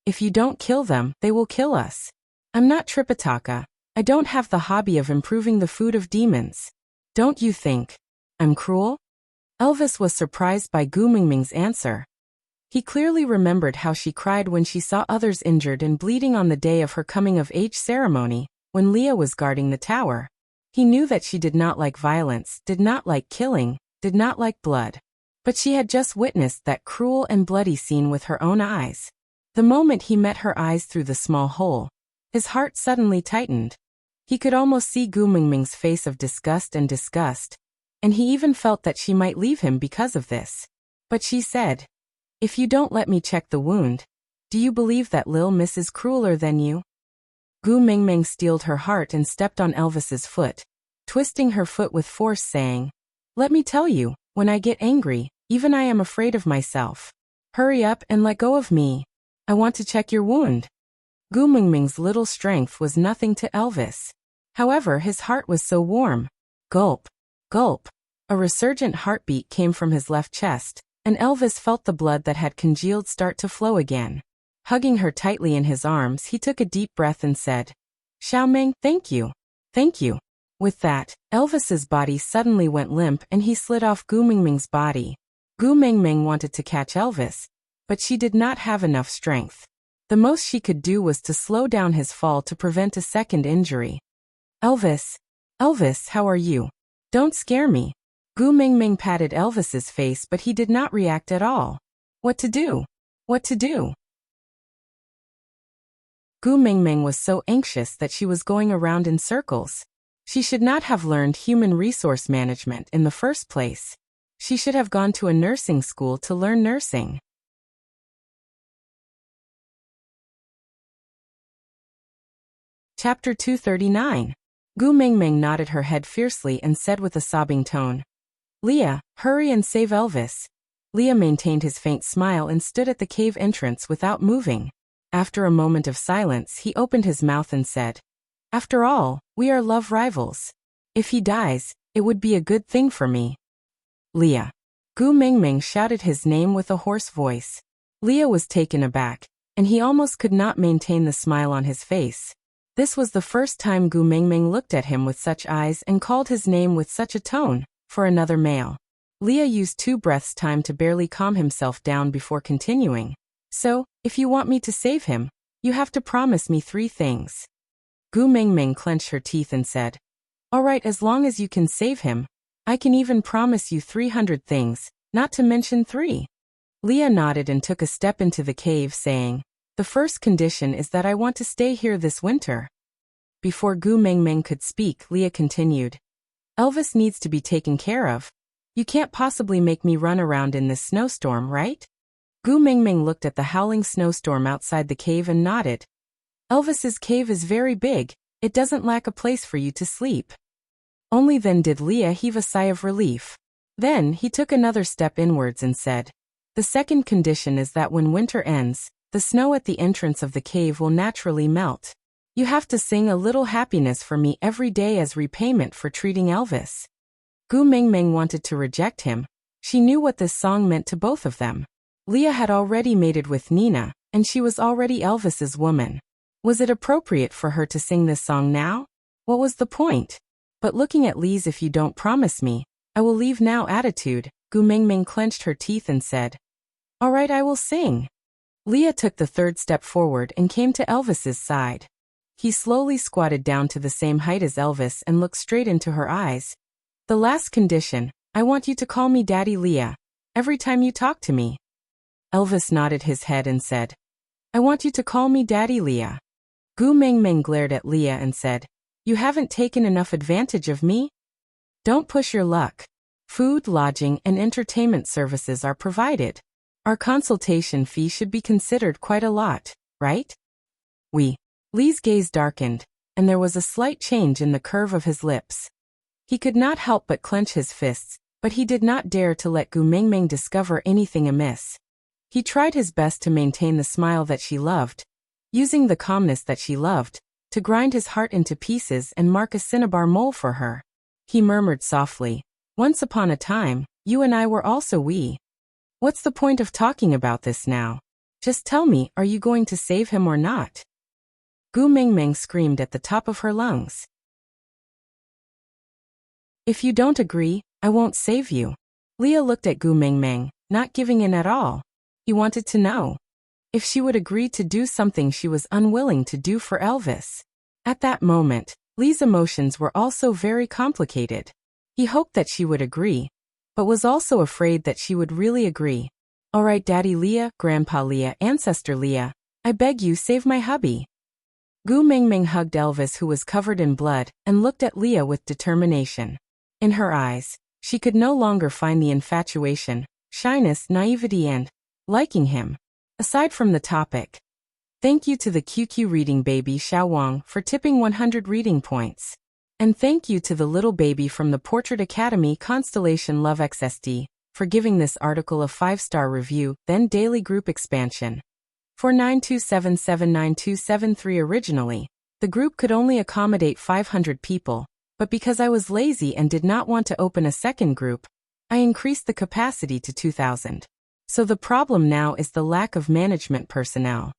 "If you don't kill them, they will kill us. I'm not Tripitaka. I don't have the hobby of improving the food of demons. Don't you think I'm cruel?" Elvis was surprised by Gu Mengmeng's answer. He clearly remembered how she cried when she saw others injured and bleeding on the day of her coming-of-age ceremony, when Leah was guarding the tower. He knew that she did not like violence, did not like killing, did not like blood. But she had just witnessed that cruel and bloody scene with her own eyes. The moment he met her eyes through the small hole, his heart suddenly tightened. He could almost see Gu Mengmeng's face of disgust, and he even felt that she might leave him because of this. But she said, "If you don't let me check the wound, do you believe that Lil Miss is crueler than you?" Gu Mengmeng steeled her heart and stepped on Elvis's foot, twisting her foot with force saying, "Let me tell you, when I get angry, even I am afraid of myself. Hurry up and let go of me. I want to check your wound." Gu Mengmeng's little strength was nothing to Elvis. However, his heart was so warm. Gulp, gulp. A resurgent heartbeat came from his left chest, and Elvis felt the blood that had congealed start to flow again. Hugging her tightly in his arms, he took a deep breath and said, "Xiaomeng, thank you. Thank you." With that, Elvis's body suddenly went limp and he slid off Gu Mengmeng's body. Gu Mengmeng wanted to catch Elvis, but she did not have enough strength. The most she could do was to slow down his fall to prevent a second injury. "Elvis, Elvis, how are you? Don't scare me." Gu Mengmeng patted Elvis's face but he did not react at all. What to do? What to do? Gu Mingming was so anxious that she was going around in circles. She should not have learned human resource management in the first place. She should have gone to a nursing school to learn nursing. Chapter 239. Gu Mingming nodded her head fiercely and said with a sobbing tone, "Leah, hurry and save Elvis." Leah maintained his faint smile and stood at the cave entrance without moving. After a moment of silence, he opened his mouth and said, "After all, we are love rivals. If he dies, it would be a good thing for me." Leah. Gu Mingming shouted his name with a hoarse voice. Leah was taken aback, and he almost could not maintain the smile on his face. This was the first time Gu Mingming looked at him with such eyes and called his name with such a tone, for another male. Leah used 2 breaths' time to barely calm himself down before continuing. "So, if you want me to save him, you have to promise me 3 things. Gu Mingming clenched her teeth and said, "All right, as long as you can save him, I can even promise you 300 things, not to mention 3. Leah nodded and took a step into the cave, saying, "The first condition is that I want to stay here this winter." Before Gu Mingming could speak, Leah continued, "Elvis needs to be taken care of. You can't possibly make me run around in this snowstorm, right?" Gu Mingming looked at the howling snowstorm outside the cave and nodded. "Elvis's cave is very big, it doesn't lack a place for you to sleep." Only then did Leah heave a sigh of relief. Then he took another step inwards and said, "The second condition is that when winter ends, the snow at the entrance of the cave will naturally melt. You have to sing a little happiness for me every day as repayment for treating Elvis." Gu Mingming wanted to reject him. She knew what this song meant to both of them. Leah had already mated with Nina, and she was already Elvis's woman. Was it appropriate for her to sing this song now? What was the point? But looking at Lee's "if you don't promise me, I will leave now" attitude, Gu Mingming clenched her teeth and said, "All right, I will sing." Leah took the 3rd step forward and came to Elvis's side. He slowly squatted down to the same height as Elvis and looked straight into her eyes. "The last condition, I want you to call me Daddy Leah, every time you talk to me." Elvis nodded his head and said, "I want you to call me Daddy Leah." Gu Mingming glared at Leah and said, "You haven't taken enough advantage of me? Don't push your luck. Food, lodging, and entertainment services are provided. Our consultation fee should be considered quite a lot, right?" Lee's gaze darkened, and there was a slight change in the curve of his lips. He could not help but clench his fists, but he did not dare to let Gu Mingming discover anything amiss. He tried his best to maintain the smile that she loved, using the calmness that she loved, to grind his heart into pieces and mark a cinnabar mole for her. He murmured softly, "Once upon a time, you and I were also we. What's the point of talking about this now? Just tell me, are you going to save him or not?" Gu Mingming screamed at the top of her lungs. "If you don't agree, I won't save you." Leah looked at Gu Mingming, not giving in at all. He wanted to know if she would agree to do something she was unwilling to do for Elvis. At that moment, Lee's emotions were also very complicated. He hoped that she would agree, but was also afraid that she would really agree. "All right, Daddy Leah, Grandpa Leah, Ancestor Leah, I beg you, save my hubby." Gu Mingming hugged Elvis, who was covered in blood, and looked at Leah with determination. In her eyes, she could no longer find the infatuation, shyness, naivety, and liking him. Aside from the topic. Thank you to the QQ Reading Baby Xiao Wang for tipping 100 reading points. And thank you to the little baby from the Portrait Academy Constellation Love XSD for giving this article a 5-star review, then daily group expansion. For 92779273 originally, the group could only accommodate 500 people, but because I was lazy and did not want to open a second group, I increased the capacity to 2,000. So the problem now is the lack of management personnel.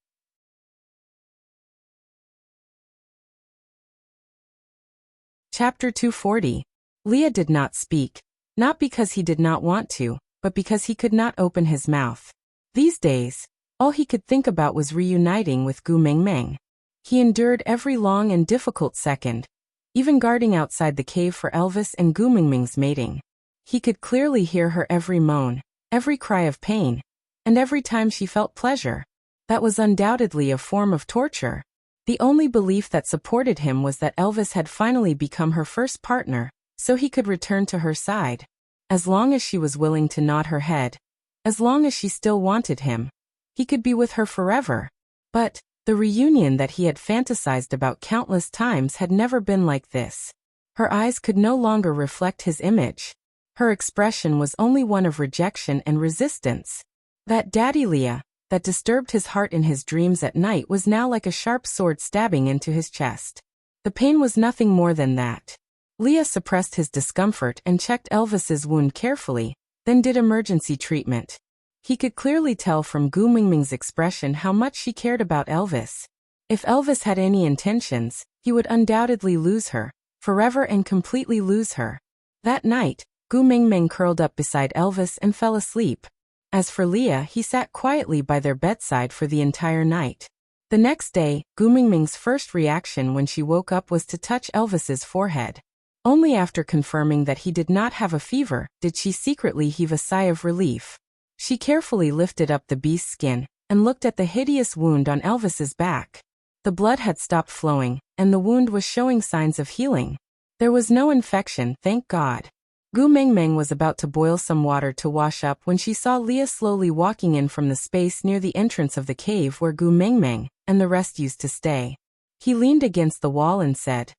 Chapter 240. Leah did not speak, not because he did not want to, but because he could not open his mouth. These days, all he could think about was reuniting with Gu Mingming. He endured every long and difficult second, even guarding outside the cave for Elvis and Gu Mingming's mating. He could clearly hear her every moan, every cry of pain, and every time she felt pleasure. That was undoubtedly a form of torture. The only belief that supported him was that Elvis had finally become her first partner, so he could return to her side. As long as she was willing to nod her head, as long as she still wanted him, he could be with her forever. But the reunion that he had fantasized about countless times had never been like this. Her eyes could no longer reflect his image. Her expression was only one of rejection and resistance. That Daddy Leah, that disturbed his heart in his dreams at night, was now like a sharp sword stabbing into his chest. The pain was nothing more than that. Leah suppressed his discomfort and checked Elvis's wound carefully, then did emergency treatment. He could clearly tell from Gu Mingming's expression how much she cared about Elvis. If Elvis had any intentions, he would undoubtedly lose her, forever and completely lose her. That night, Gu Mingming curled up beside Elvis and fell asleep. As for Leah, he sat quietly by their bedside for the entire night. The next day, Gu Mingming's first reaction when she woke up was to touch Elvis's forehead. Only after confirming that he did not have a fever did she secretly heave a sigh of relief. She carefully lifted up the beast's skin and looked at the hideous wound on Elvis's back. The blood had stopped flowing, and the wound was showing signs of healing. There was no infection, thank God. Gu Mingming was about to boil some water to wash up when she saw Leah slowly walking in from the space near the entrance of the cave where Gu Mingming and the rest used to stay. He leaned against the wall and said,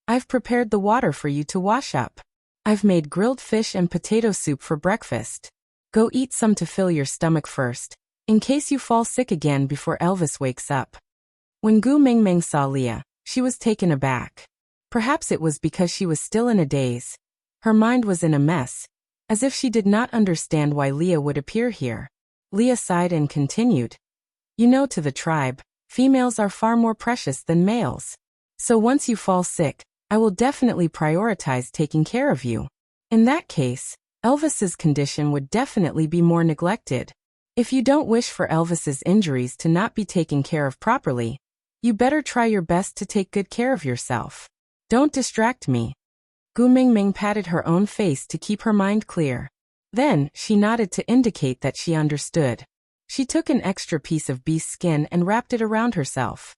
"I've prepared the water for you to wash up. I've made grilled fish and potato soup for breakfast. Go eat some to fill your stomach first, in case you fall sick again before Elvis wakes up." When Gu Mingming saw Leah, she was taken aback. Perhaps it was because she was still in a daze. Her mind was in a mess, as if she did not understand why Leah would appear here. Leah sighed and continued, "You know, to the tribe, females are far more precious than males. So once you fall sick, I will definitely prioritize taking care of you. In that case, Elvis's condition would definitely be more neglected. If you don't wish for Elvis's injuries to not be taken care of properly, you better try your best to take good care of yourself. Don't distract me." Gu Mingming patted her own face to keep her mind clear. Then, she nodded to indicate that she understood. She took an extra piece of beast skin and wrapped it around herself.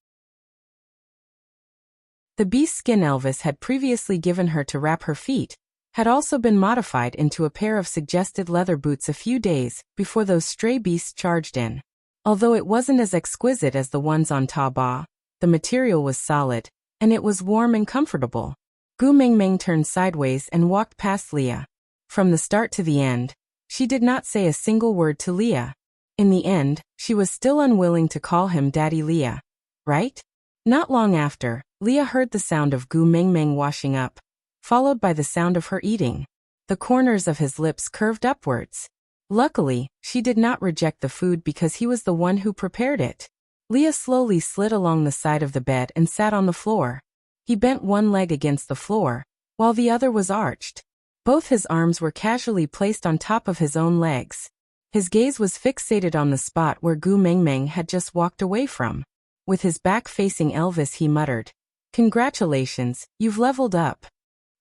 The beast skin Elvis had previously given her to wrap her feet had also been modified into a pair of suggested leather boots a few days before those stray beasts charged in. Although it wasn't as exquisite as the ones on Ta Ba, the material was solid, and it was warm and comfortable. Gu Mingming turned sideways and walked past Leah. From the start to the end, she did not say a single word to Leah. In the end, she was still unwilling to call him Daddy Leah. Right? Not long after, Leah heard the sound of Gu Mingming washing up, followed by the sound of her eating. The corners of his lips curved upwards. Luckily, she did not reject the food because he was the one who prepared it. Leah slowly slid along the side of the bed and sat on the floor. He bent one leg against the floor, while the other was arched. Both his arms were casually placed on top of his own legs. His gaze was fixated on the spot where Gu Mingming had just walked away from. With his back facing Elvis, he muttered, "Congratulations, you've leveled up."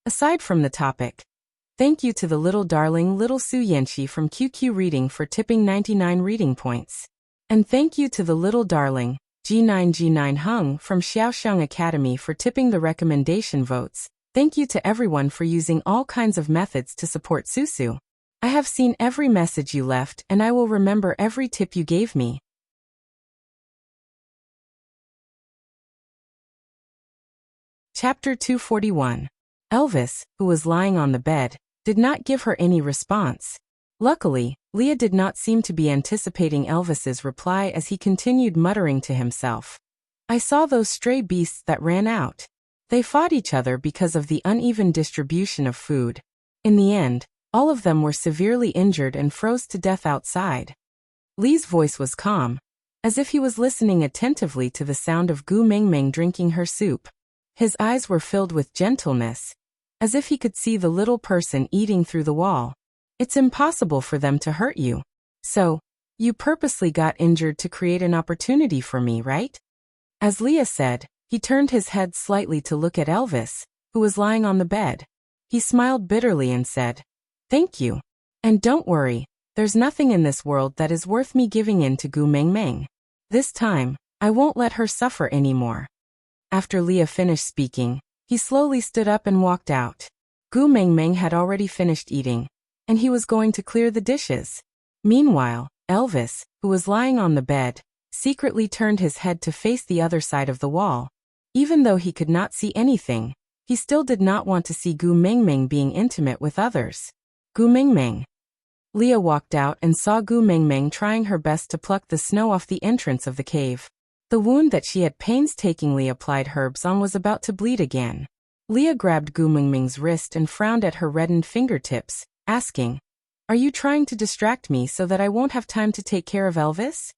Aside from the topic, thank you to the little darling Little Su Yanxi from QQ Reading for tipping 99 reading points. And thank you to the little darling G9 Hung from Xiaoxiang Academy for tipping the recommendation votes. Thank you to everyone for using all kinds of methods to support Susu. I have seen every message you left and I will remember every tip you gave me. Chapter 241. Elvis, who was lying on the bed, did not give her any response. Luckily, Leah did not seem to be anticipating Elvis's reply as he continued muttering to himself. "I saw those stray beasts that ran out. They fought each other because of the uneven distribution of food. In the end, all of them were severely injured and froze to death outside." Lee's voice was calm, as if he was listening attentively to the sound of Gu Mingming drinking her soup. His eyes were filled with gentleness, as if he could see the little person eating through the wall. "It's impossible for them to hurt you. So, you purposely got injured to create an opportunity for me, right?" As Leah said, he turned his head slightly to look at Elvis, who was lying on the bed. He smiled bitterly and said, "Thank you. And don't worry, there's nothing in this world that is worth me giving in to Gu Mingming. This time, I won't let her suffer anymore." After Leah finished speaking, he slowly stood up and walked out. Gu Mengmeng had already finished eating, and he was going to clear the dishes. Meanwhile, Elvis, who was lying on the bed, secretly turned his head to face the other side of the wall. Even though he could not see anything, he still did not want to see Gu Mengmeng being intimate with others. Gu Mengmeng. Leah walked out and saw Gu Mengmeng trying her best to pluck the snow off the entrance of the cave. The wound that she had painstakingly applied herbs on was about to bleed again. Leah grabbed Gu Mengmeng's wrist and frowned at her reddened fingertips, asking, "Are you trying to distract me so that I won't have time to take care of Elvis?"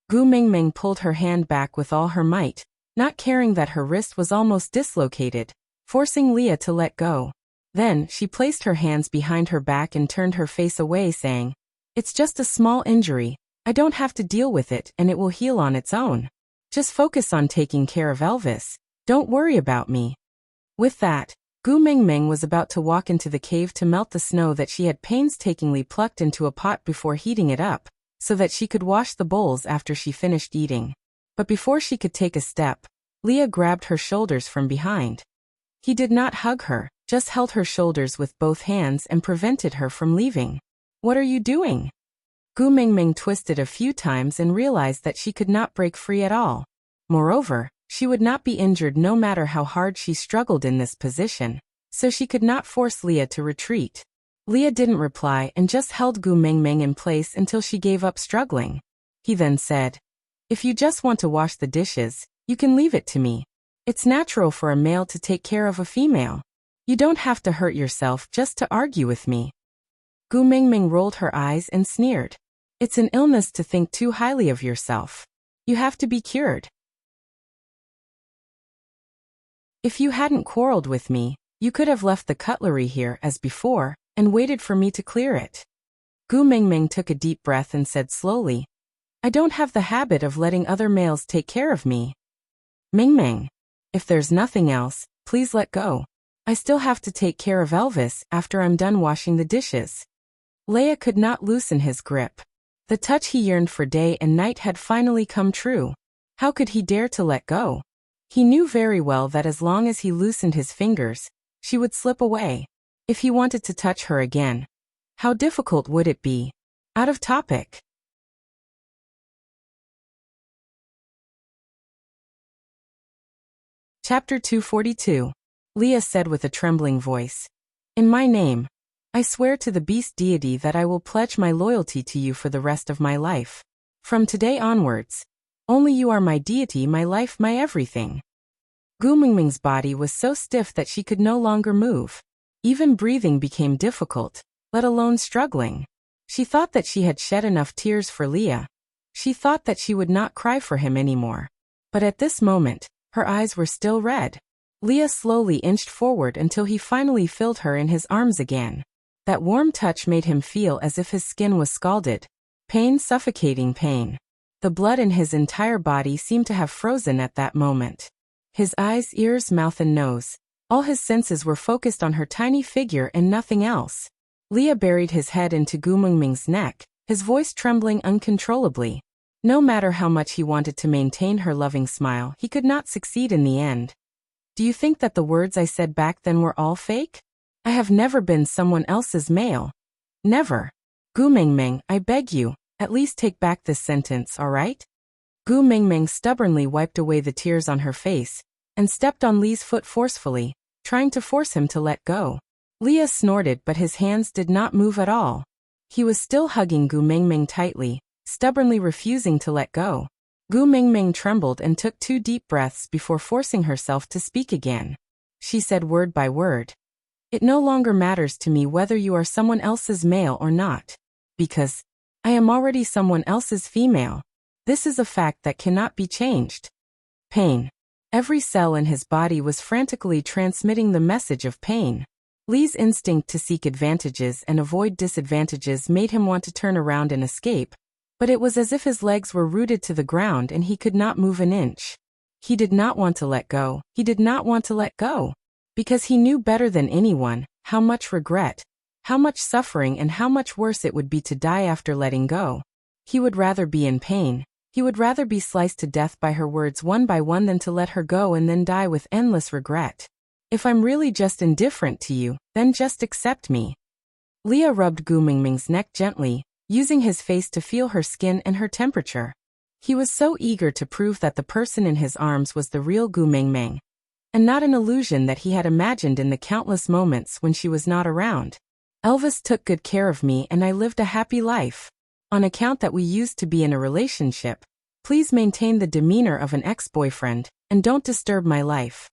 Gu Mengmeng pulled her hand back with all her might, not caring that her wrist was almost dislocated, forcing Leah to let go. Then, she placed her hands behind her back and turned her face away, saying, "It's just a small injury. I don't have to deal with it and it will heal on its own. Just focus on taking care of Elvis. Don't worry about me." With that, Gu Mengmeng was about to walk into the cave to melt the snow that she had painstakingly plucked into a pot before heating it up, so that she could wash the bowls after she finished eating. But before she could take a step, Leah grabbed her shoulders from behind. He did not hug her, just held her shoulders with both hands and prevented her from leaving. "What are you doing?" Gu Mengmeng twisted a few times and realized that she could not break free at all. Moreover, she would not be injured no matter how hard she struggled in this position, so she could not force Leah to retreat. Leah didn't reply and just held Gu Mengmeng in place until she gave up struggling. He then said, "If you just want to wash the dishes, you can leave it to me. It's natural for a male to take care of a female. You don't have to hurt yourself just to argue with me." Gu Mengmeng rolled her eyes and sneered. "It's an illness to think too highly of yourself. You have to be cured. If you hadn't quarreled with me, you could have left the cutlery here as before and waited for me to clear it." Gu Mengmeng took a deep breath and said slowly, "I don't have the habit of letting other males take care of me. Mengmeng, if there's nothing else, please let go. I still have to take care of Elvis after I'm done washing the dishes." Leah could not loosen his grip. The touch he yearned for day and night had finally come true. How could he dare to let go? He knew very well that as long as he loosened his fingers, she would slip away. If he wanted to touch her again, how difficult would it be? Out of topic. Chapter 242. Leah said with a trembling voice, "In my name, I swear to the beast deity that I will pledge my loyalty to you for the rest of my life. From today onwards, only you are my deity, my life, my everything." Gu Mengmeng's body was so stiff that she could no longer move. Even breathing became difficult, let alone struggling. She thought that she had shed enough tears for Leah. She thought that she would not cry for him anymore. But at this moment, her eyes were still red. Leah slowly inched forward until he finally filled her in his arms again. That warm touch made him feel as if his skin was scalded. Pain, suffocating pain. The blood in his entire body seemed to have frozen at that moment. His eyes, ears, mouth and nose. All his senses were focused on her tiny figure and nothing else. Leah buried his head into Gu Mengmeng's neck, his voice trembling uncontrollably. No matter how much he wanted to maintain her loving smile, he could not succeed in the end. "Do you think that the words I said back then were all fake? I have never been someone else's male. Never. Gu Mengmeng, I beg you, at least take back this sentence, all right?" Gu Mengmeng stubbornly wiped away the tears on her face and stepped on Lee's foot forcefully, trying to force him to let go. Leah snorted, but his hands did not move at all. He was still hugging Gu Mengmeng tightly, stubbornly refusing to let go. Gu Mengmeng trembled and took 2 deep breaths before forcing herself to speak again. She said word by word, "It no longer matters to me whether you are someone else's male or not. Because I am already someone else's female. This is a fact that cannot be changed." Pain. Every cell in his body was frantically transmitting the message of pain. Lee's instinct to seek advantages and avoid disadvantages made him want to turn around and escape, but it was as if his legs were rooted to the ground and he could not move an inch. He did not want to let go. He did not want to let go. Because he knew better than anyone how much regret, how much suffering and how much worse it would be to die after letting go. He would rather be in pain, He would rather be sliced to death by her words one by one than to let her go and then die with endless regret. If I'm really just indifferent to you, then just accept me. Leah rubbed Gu Mingming's neck gently, using his face to feel her skin and her temperature. He was so eager to prove that the person in his arms was the real Gu Mingming, and not an illusion that he had imagined in the countless moments when she was not around. Elvis took good care of me and I lived a happy life. On account that we used to be in a relationship, please maintain the demeanor of an ex-boyfriend, and don't disturb my life.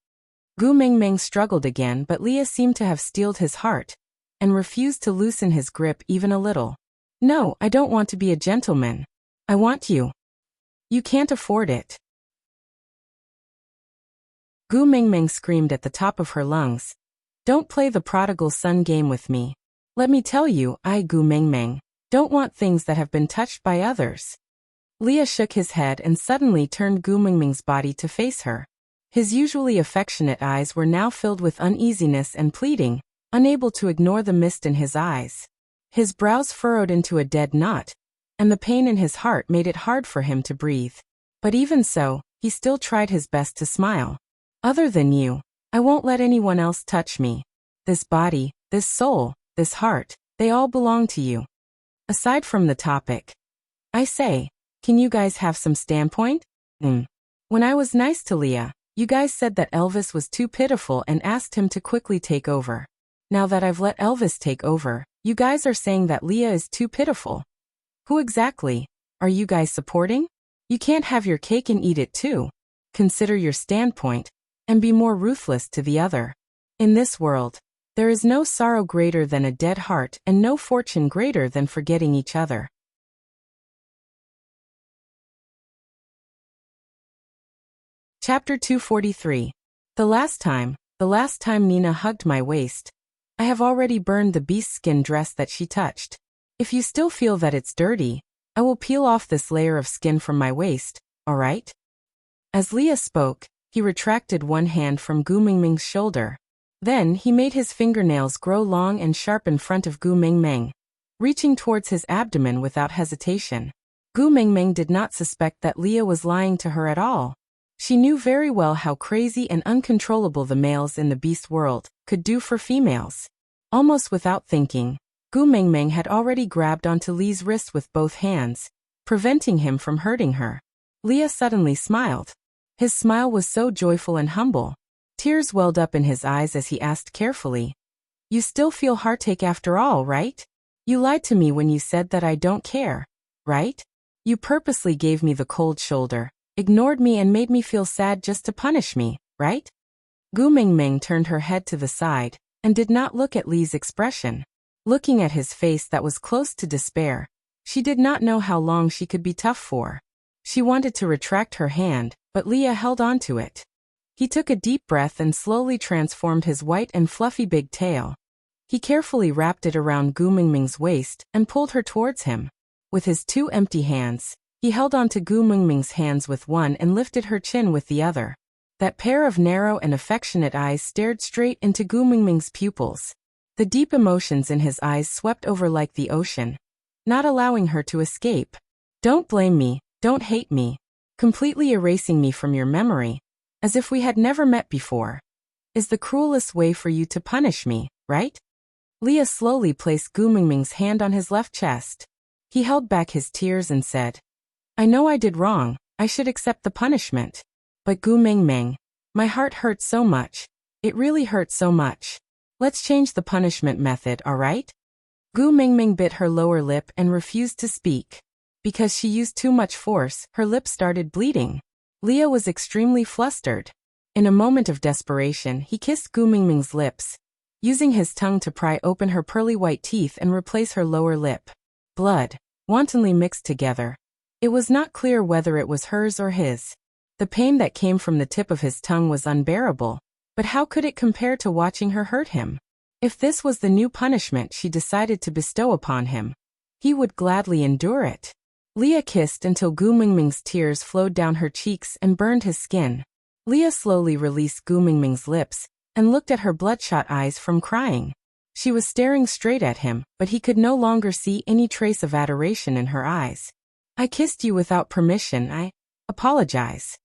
Gu Mingming struggled again, but Leah seemed to have steeled his heart, and refused to loosen his grip even a little. No, I don't want to be a gentleman. I want you. You can't afford it. Gu Mingming screamed at the top of her lungs. Don't play the prodigal son game with me. Let me tell you, I, Gu Mingming, don't want things that have been touched by others. Leah shook his head and suddenly turned Gu Mingming's body to face her. His usually affectionate eyes were now filled with uneasiness and pleading, unable to ignore the mist in his eyes. His brows furrowed into a dead knot, and the pain in his heart made it hard for him to breathe. But even so, he still tried his best to smile. Other than you, I won't let anyone else touch me. This body, this soul, this heart, they all belong to you. Aside from the topic, I say, can you guys have some standpoint? When I was nice to Leah, you guys said that Elvis was too pitiful and asked him to quickly take over. Now that I've let Elvis take over, you guys are saying that Leah is too pitiful. Who exactly are you guys supporting? You can't have your cake and eat it too. Consider your standpoint, and be more ruthless to the other. In this world, there is no sorrow greater than a dead heart and no fortune greater than forgetting each other. Chapter 243. The last time Nina hugged my waist, I have already burned the beast skin dress that she touched. If you still feel that it's dirty, I will peel off this layer of skin from my waist, alright? As Leah spoke, he retracted one hand from Gu Mingming's shoulder. Then he made his fingernails grow long and sharp in front of Gu Mingming, reaching towards his abdomen without hesitation. Gu Mingming did not suspect that Leah was lying to her at all. She knew very well how crazy and uncontrollable the males in the beast world could do for females. Almost without thinking, Gu Mingming had already grabbed onto Lee's wrist with both hands, preventing him from hurting her. Leah suddenly smiled. His smile was so joyful and humble. Tears welled up in his eyes as he asked carefully, "You still feel heartache after all, right? You lied to me when you said that I don't care, right? You purposely gave me the cold shoulder, ignored me and made me feel sad just to punish me, right?" Gu Mingming turned her head to the side and did not look at Lee's expression. Looking at his face that was close to despair, she did not know how long she could be tough for. She wanted to retract her hand, but Leah held on to it. He took a deep breath and slowly transformed his white and fluffy big tail. He carefully wrapped it around Gu Mingming's waist and pulled her towards him. With his two empty hands, he held onto Gu Mingming's hands with one and lifted her chin with the other. That pair of narrow and affectionate eyes stared straight into Gu Mingming's pupils. The deep emotions in his eyes swept over like the ocean, not allowing her to escape. "Don't blame me, don't hate me, completely erasing me from your memory, as if we had never met before, is the cruelest way for you to punish me, right?" Leah slowly placed Gu Mingming's hand on his left chest. He held back his tears and said, "I know I did wrong, I should accept the punishment. But Gu Mingming, my heart hurts so much, it really hurts so much. Let's change the punishment method, alright?" Gu Mingming bit her lower lip and refused to speak. Because she used too much force, her lips started bleeding. Leah was extremely flustered. In a moment of desperation, he kissed Gu Mingming's lips, using his tongue to pry open her pearly white teeth and replace her lower lip. Blood, wantonly mixed together. It was not clear whether it was hers or his. The pain that came from the tip of his tongue was unbearable, but how could it compare to watching her hurt him? If this was the new punishment she decided to bestow upon him, he would gladly endure it. Leah kissed until Gu Mingming's tears flowed down her cheeks and burned his skin. Leah slowly released Gu Mingming's lips and looked at her bloodshot eyes from crying. She was staring straight at him, but he could no longer see any trace of adoration in her eyes. I kissed you without permission. I apologize.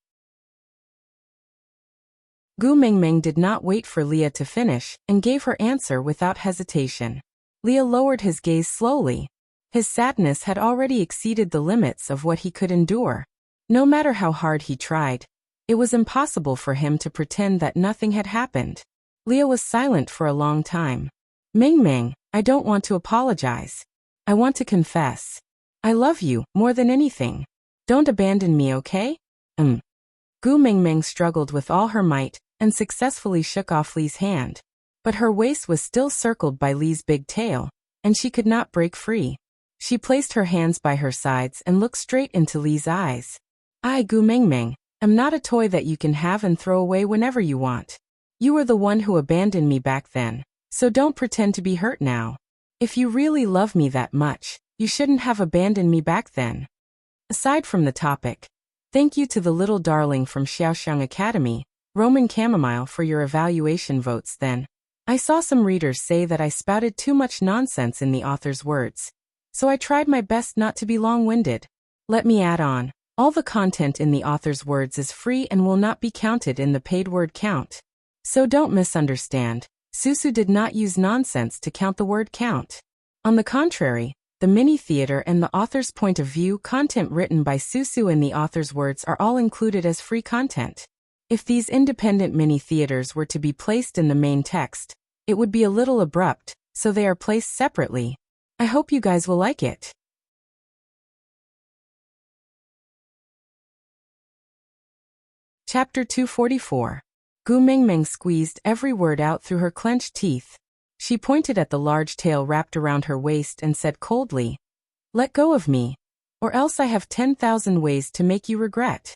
Gu Mingming did not wait for Leah to finish and gave her answer without hesitation. Leah lowered his gaze slowly. His sadness had already exceeded the limits of what he could endure. No matter how hard he tried, it was impossible for him to pretend that nothing had happened. Leah was silent for a long time. Mingming, I don't want to apologize. I want to confess. I love you more than anything. Don't abandon me, okay? Gu Mingming struggled with all her might and successfully shook off Li's hand. But her waist was still circled by Li's big tail, and she could not break free. She placed her hands by her sides and looked straight into Li's eyes. I, Gu Mingming, am not a toy that you can have and throw away whenever you want. You were the one who abandoned me back then, so don't pretend to be hurt now. If you really love me that much, you shouldn't have abandoned me back then. Aside from the topic, thank you to the little darling from Xiaoxiang Academy, Roman Chamomile, for your evaluation votes then. I saw some readers say that I spouted too much nonsense in the author's words, so I tried my best not to be long-winded. Let me add on, all the content in the author's words is free and will not be counted in the paid word count. So don't misunderstand, Susu did not use nonsense to count the word count. On the contrary, the mini-theater and the author's point of view content written by Susu and the author's words are all included as free content. If these independent mini-theaters were to be placed in the main text, it would be a little abrupt, so they are placed separately. I hope you guys will like it. Chapter 244. Gu Mingming squeezed every word out through her clenched teeth. She pointed at the large tail wrapped around her waist and said coldly, "Let go of me, or else I have 10,000 ways to make you regret."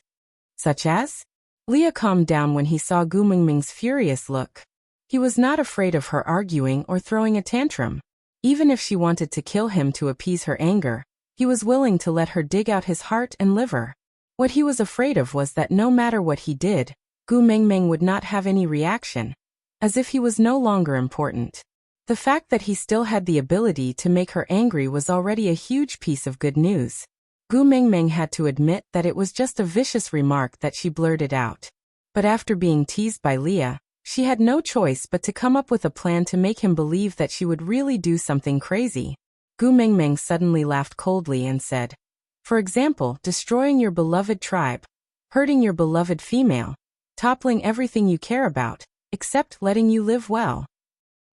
Such as? Leah calmed down when he saw Gu Mingming's furious look. He was not afraid of her arguing or throwing a tantrum. Even if she wanted to kill him to appease her anger, he was willing to let her dig out his heart and liver. What he was afraid of was that no matter what he did, Gu Mingming would not have any reaction, as if he was no longer important. The fact that he still had the ability to make her angry was already a huge piece of good news. Gu Mingming had to admit that it was just a vicious remark that she blurted out. But after being teased by Leah, she had no choice but to come up with a plan to make him believe that she would really do something crazy. Gu Mingming suddenly laughed coldly and said, "For example, destroying your beloved tribe, hurting your beloved female, toppling everything you care about, except letting you live well.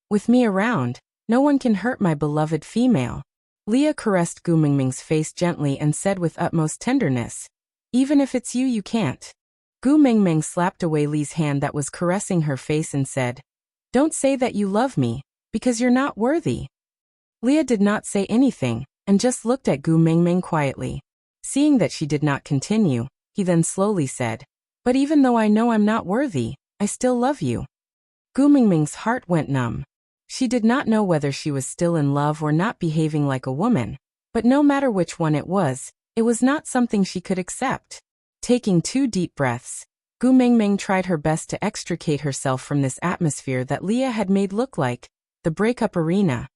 With me around, no one can hurt my beloved female." Leah caressed Gu Mingming's face gently and said with utmost tenderness, "Even if it's you, you can't." Gu Mingming slapped away Li's hand that was caressing her face and said, "Don't say that you love me, because you're not worthy." Leah did not say anything, and just looked at Gu Mingming quietly. Seeing that she did not continue, he then slowly said, "But even though I know I'm not worthy, I still love you." Gu Mingming's heart went numb. She did not know whether she was still in love or not behaving like a woman, but no matter which one it was not something she could accept. Taking 2 deep breaths, Gu Mingming tried her best to extricate herself from this atmosphere that Leah had made look like the breakup arena.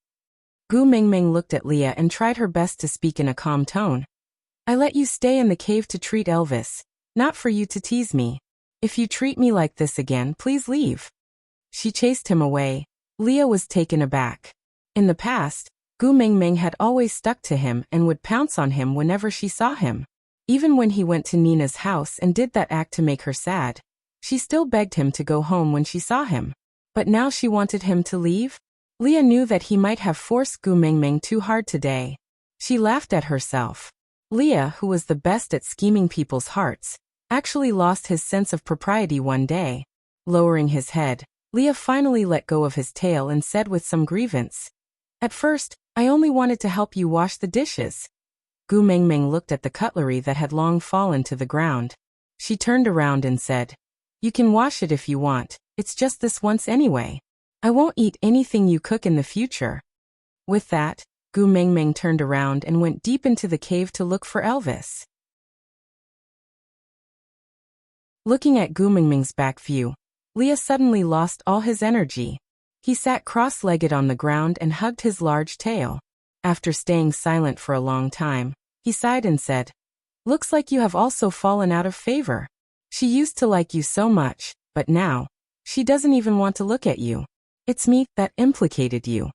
Gu Mingming looked at Leah and tried her best to speak in a calm tone. "I let you stay in the cave to treat Elvis, not for you to tease me. If you treat me like this again, please leave." She chased him away. Leah was taken aback. In the past, Gu Mingming had always stuck to him and would pounce on him whenever she saw him. Even when he went to Nina's house and did that act to make her sad, she still begged him to go home when she saw him. But now she wanted him to leave? Leah knew that he might have forced Gu Mingming too hard today. She laughed at herself. Leah, who was the best at scheming people's hearts, actually lost his sense of propriety one day. Lowering his head, Leah finally let go of his tail and said with some grievance, "At first, I only wanted to help you wash the dishes." Gu Mingming looked at the cutlery that had long fallen to the ground. She turned around and said, "You can wash it if you want, it's just this once anyway. I won't eat anything you cook in the future." With that, Gu Mingming turned around and went deep into the cave to look for Elvis. Looking at Gu Mingming's back view, Leah suddenly lost all his energy. He sat cross-legged on the ground and hugged his large tail. After staying silent for a long time, he sighed and said, Looks like you have also fallen out of favor. She used to like you so much, but now, she doesn't even want to look at you. It's me that implicated you.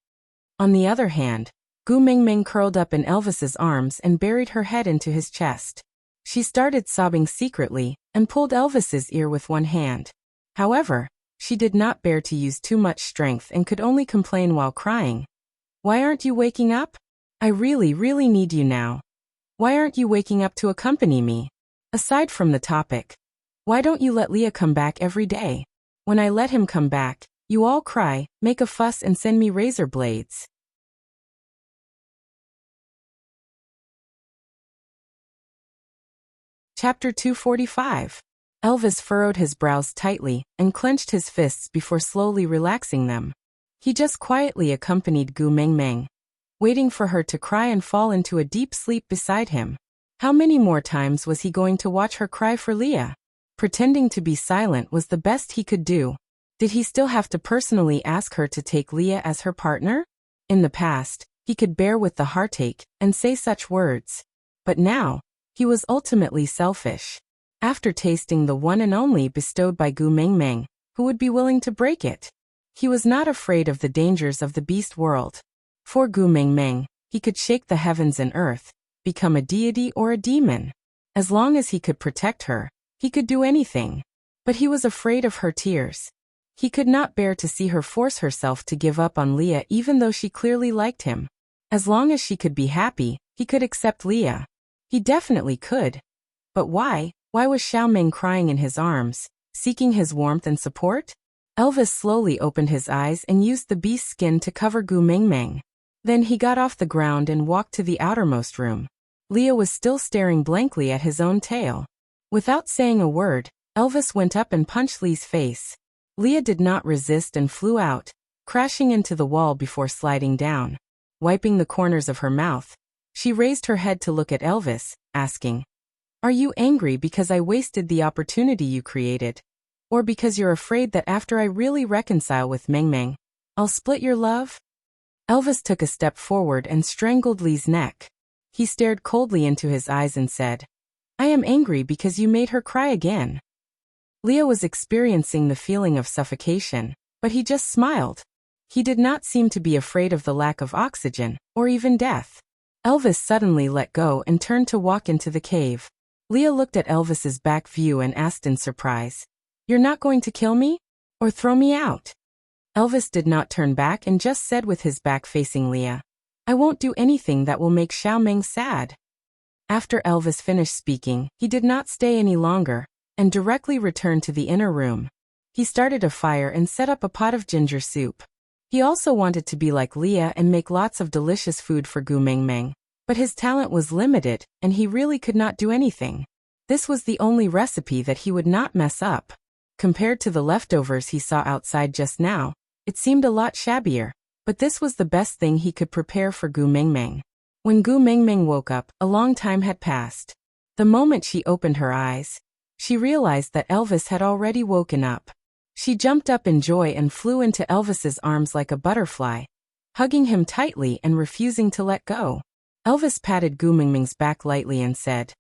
On the other hand, Gu Mingming curled up in Elvis's arms and buried her head into his chest. She started sobbing secretly and pulled Elvis's ear with one hand. However, she did not bear to use too much strength and could only complain while crying. Why aren't you waking up? I really need you now. Why aren't you waking up to accompany me? Aside from the topic, why don't you let Leah come back every day? When I let him come back, you all cry, make a fuss and send me razor blades. Chapter 245. Elvis furrowed his brows tightly and clenched his fists before slowly relaxing them. He just quietly accompanied Gu Mingming, waiting for her to cry and fall into a deep sleep beside him. How many more times was he going to watch her cry for Leah? Pretending to be silent was the best he could do. Did he still have to personally ask her to take Leah as her partner? In the past, he could bear with the heartache and say such words. But now, he was ultimately selfish. After tasting the one and only bestowed by Gu Mingming, who would be willing to break it? He was not afraid of the dangers of the beast world. For Gu Mingming, he could shake the heavens and earth, become a deity or a demon. As long as he could protect her, he could do anything. But he was afraid of her tears. He could not bear to see her force herself to give up on Leah even though she clearly liked him. As long as she could be happy, he could accept Leah. He definitely could. But why? Why was Xiaoming crying in his arms, seeking his warmth and support? Elvis slowly opened his eyes and used the beast's skin to cover Gu Mingming. Then he got off the ground and walked to the outermost room. Leah was still staring blankly at his own tail. Without saying a word, Elvis went up and punched Lee's face. Leah did not resist and flew out, crashing into the wall before sliding down. Wiping the corners of her mouth, she raised her head to look at Elvis, asking, "Are you angry because I wasted the opportunity you created? Or because you're afraid that after I really reconcile with Mingming, I'll split your love?" Elvis took a step forward and strangled Lee's neck. He stared coldly into his eyes and said, "I am angry because you made her cry again." Leah was experiencing the feeling of suffocation, but he just smiled. He did not seem to be afraid of the lack of oxygen, or even death. Elvis suddenly let go and turned to walk into the cave. Leah looked at Elvis's back view and asked in surprise, "You're not going to kill me? Or throw me out?" Elvis did not turn back and just said with his back facing Leah, "I won't do anything that will make Xiaoming sad." After Elvis finished speaking, he did not stay any longer, and directly returned to the inner room. He started a fire and set up a pot of ginger soup. He also wanted to be like Leah and make lots of delicious food for Gu Mingming, but his talent was limited, and he really could not do anything. This was the only recipe that he would not mess up. Compared to the leftovers he saw outside just now, it seemed a lot shabbier, but this was the best thing he could prepare for Gu Mingming. When Gu Mingming woke up, a long time had passed. The moment she opened her eyes, she realized that Elvis had already woken up. She jumped up in joy and flew into Elvis's arms like a butterfly, hugging him tightly and refusing to let go. Elvis patted Gu Mingming's back lightly and said,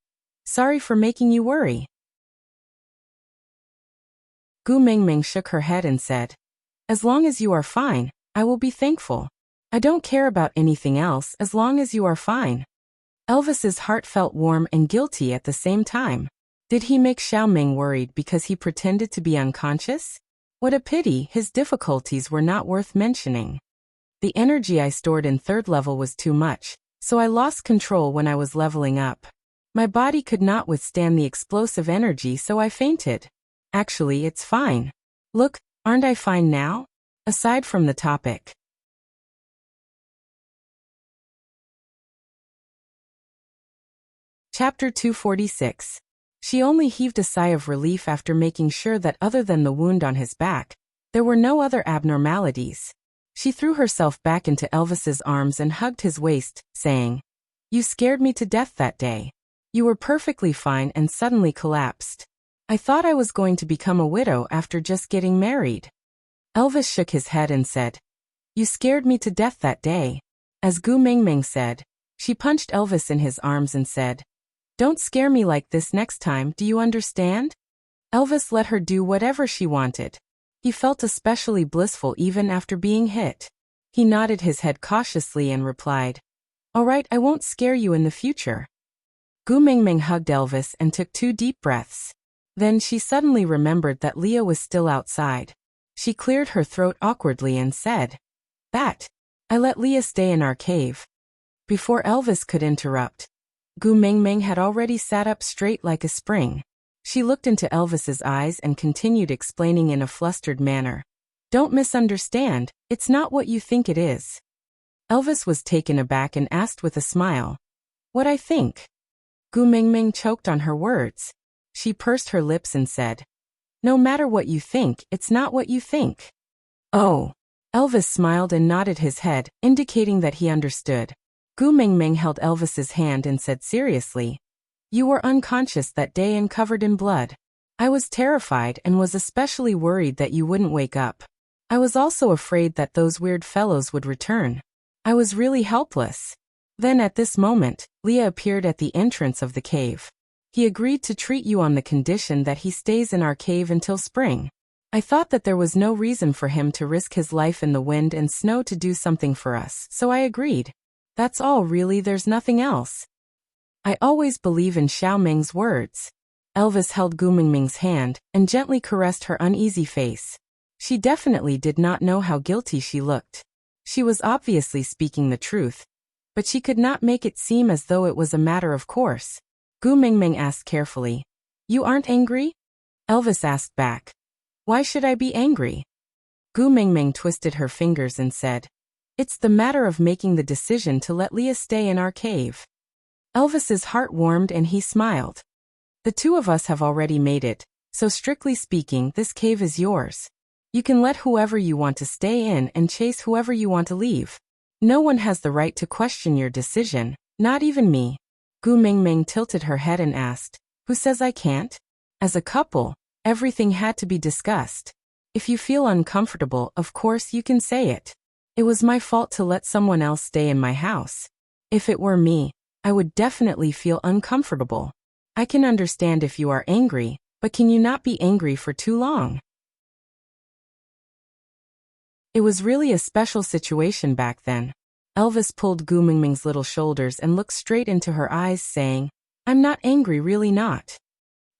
"Sorry for making you worry." Gu Mingming shook her head and said, "As long as you are fine, I will be thankful. I don't care about anything else as long as you are fine." Elvis's heart felt warm and guilty at the same time. Did he make Xiaoming worried because he pretended to be unconscious? What a pity, his difficulties were not worth mentioning. The energy I stored in third level was too much, so I lost control when I was leveling up. My body could not withstand the explosive energy, so I fainted. Actually, it's fine. Look, aren't I fine now? Aside from the topic. Chapter 246. She only heaved a sigh of relief after making sure that other than the wound on his back, there were no other abnormalities. She threw herself back into Elvis's arms and hugged his waist, saying, "You scared me to death that day. You were perfectly fine and suddenly collapsed. I thought I was going to become a widow after just getting married." Elvis shook his head and said, "You scared me to death that day." As Gu Mingming said, she punched Elvis in his arms and said, Don't scare me like this next time, do you understand? Elvis let her do whatever she wanted. He felt especially blissful even after being hit. He nodded his head cautiously and replied, "All right, I won't scare you in the future." Gu Mingming hugged Elvis and took 2 deep breaths. Then she suddenly remembered that Leah was still outside. She cleared her throat awkwardly and said, "That. I let Leah stay in our cave." Before Elvis could interrupt, Gu Mingming had already sat up straight like a spring. She looked into Elvis's eyes and continued explaining in a flustered manner. "Don't misunderstand, it's not what you think it is." Elvis was taken aback and asked with a smile, "What I think?" Gu Mingming choked on her words. She pursed her lips and said, "No matter what you think, it's not what you think." "Oh." Elvis smiled and nodded his head, indicating that he understood. Gu Mingming held Elvis's hand and said seriously, "You were unconscious that day and covered in blood. I was terrified and was especially worried that you wouldn't wake up. I was also afraid that those weird fellows would return. I was really helpless." Then at this moment, Leah appeared at the entrance of the cave. "He agreed to treat you on the condition that he stays in our cave until spring. I thought that there was no reason for him to risk his life in the wind and snow to do something for us, so I agreed. That's all really, there's nothing else. I always believe in Xiao Ming's words." Elvis held Gu Mingming's hand and gently caressed her uneasy face. She definitely did not know how guilty she looked. She was obviously speaking the truth, but she could not make it seem as though it was a matter of course. Gu Mingming asked carefully, "You aren't angry?" Elvis asked back, "Why should I be angry?" Gu Mingming twisted her fingers and said, "It's the matter of making the decision to let Leah stay in our cave." Elvis's heart warmed and he smiled. "The 2 of us have already made it, so strictly speaking, this cave is yours. You can let whoever you want to stay in and chase whoever you want to leave. No one has the right to question your decision, not even me." Gu Mingming tilted her head and asked, "Who says I can't? As a couple, everything had to be discussed. If you feel uncomfortable, of course you can say it. It was my fault to let someone else stay in my house. If it were me, I would definitely feel uncomfortable. I can understand if you are angry, but can you not be angry for too long?" It was really a special situation back then. Elvis pulled Gu Mingming's little shoulders and looked straight into her eyes, saying, "I'm not angry, really not."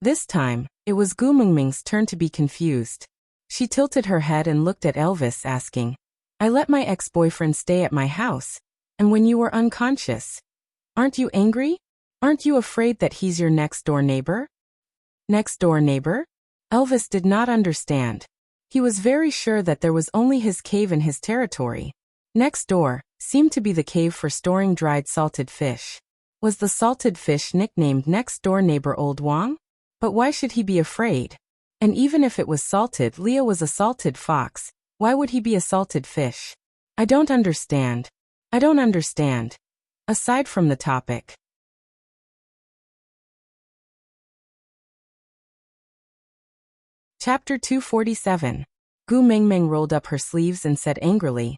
This time, it was Gu Mingming's turn to be confused. She tilted her head and looked at Elvis, asking, "I let my ex-boyfriend stay at my house, and when you were unconscious. Aren't you angry? Aren't you afraid that he's your next-door neighbor?" Next-door neighbor? Elvis did not understand. He was very sure that there was only his cave in his territory. Next door seemed to be the cave for storing dried salted fish. Was the salted fish nicknamed next-door neighbor Old Wang? But why should he be afraid? And even if it was salted, Leah was a salted fox. Why would he be a salted fish? I don't understand. I don't understand. Aside from the topic. Chapter 247. Gu Mingming rolled up her sleeves and said angrily,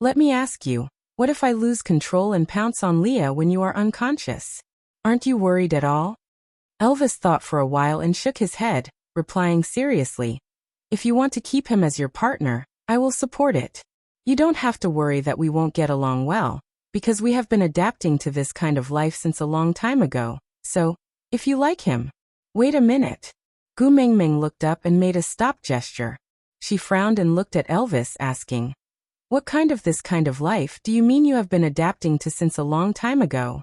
"Let me ask you, what if I lose control and pounce on Leah when you are unconscious? Aren't you worried at all?" Elvis thought for a while and shook his head, replying seriously, "If you want to keep him as your partner, I will support it. You don't have to worry that we won't get along well, because we have been adapting to this kind of life since a long time ago, so, if you like him." "Wait a minute." Gu Mingming looked up and made a stop gesture. She frowned and looked at Elvis, asking, "What kind of life do you mean you have been adapting to since a long time ago?"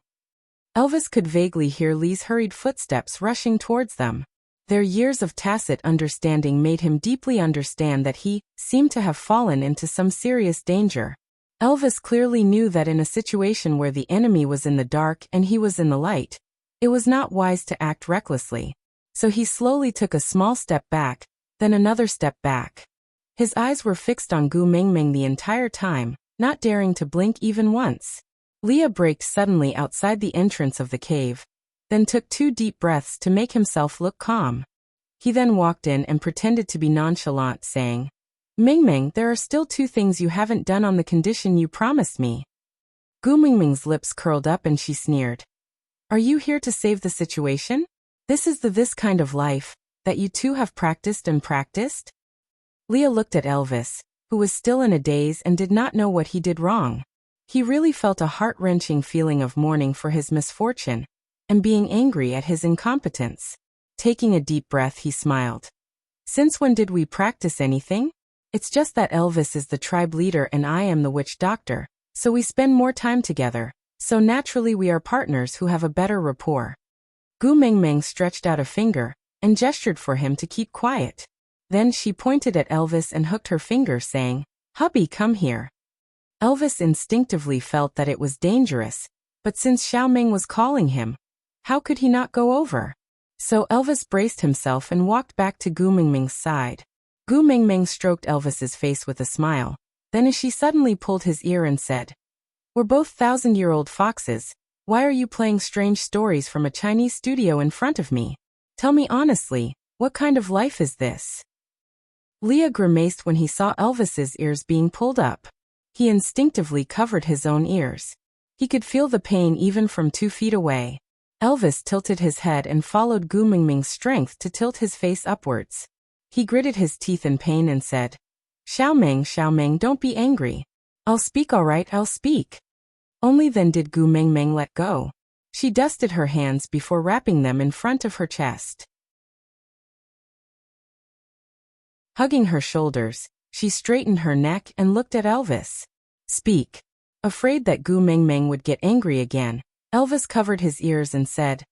Elvis could vaguely hear Lee's hurried footsteps rushing towards them. Their years of tacit understanding made him deeply understand that he seemed to have fallen into some serious danger. Elvis clearly knew that in a situation where the enemy was in the dark and he was in the light, it was not wise to act recklessly. So he slowly took a small step back, then another step back. His eyes were fixed on Gu Mingming the entire time, not daring to blink even once. Leah braked suddenly outside the entrance of the cave, then took 2 deep breaths to make himself look calm. He then walked in and pretended to be nonchalant, saying, "Mingming, there are still 2 things you haven't done on the condition you promised me." Gu Mingming's lips curled up and she sneered. Are you here to save the situation? This is this kind of life that you two have practiced and practiced? Leah looked at Elvis, who was still in a daze and did not know what he did wrong. He really felt a heart-wrenching feeling of mourning for his misfortune and being angry at his incompetence. Taking a deep breath, he smiled. Since when did we practice anything? It's just that Elvis is the tribe leader and I am the witch doctor, so we spend more time together, so naturally we are partners who have a better rapport. Gu Mengmeng stretched out a finger and gestured for him to keep quiet. Then she pointed at Elvis and hooked her finger, saying, "Hubby, come here." Elvis instinctively felt that it was dangerous, but since Xiaoming was calling him, how could he not go over? So Elvis braced himself and walked back to Gu Mengmeng's side. Gu Mengmeng stroked Elvis's face with a smile, then as she suddenly pulled his ear and said, "We're both thousand-year-old foxes. Why are you playing strange stories from a Chinese studio in front of me? Tell me honestly, what kind of life is this?" Leah grimaced when he saw Elvis's ears being pulled up. He instinctively covered his own ears. He could feel the pain even from 2 feet away. Elvis tilted his head and followed Gu Mengmeng's strength to tilt his face upwards. He gritted his teeth in pain and said, Xiaoming, don't be angry. I'll speak, all right, I'll speak." Only then did Gu Mengmeng let go. She dusted her hands before wrapping them in front of her chest. Hugging her shoulders, she straightened her neck and looked at Elvis. "Speak." Afraid that Gu Mengmeng would get angry again, Elvis covered his ears and said,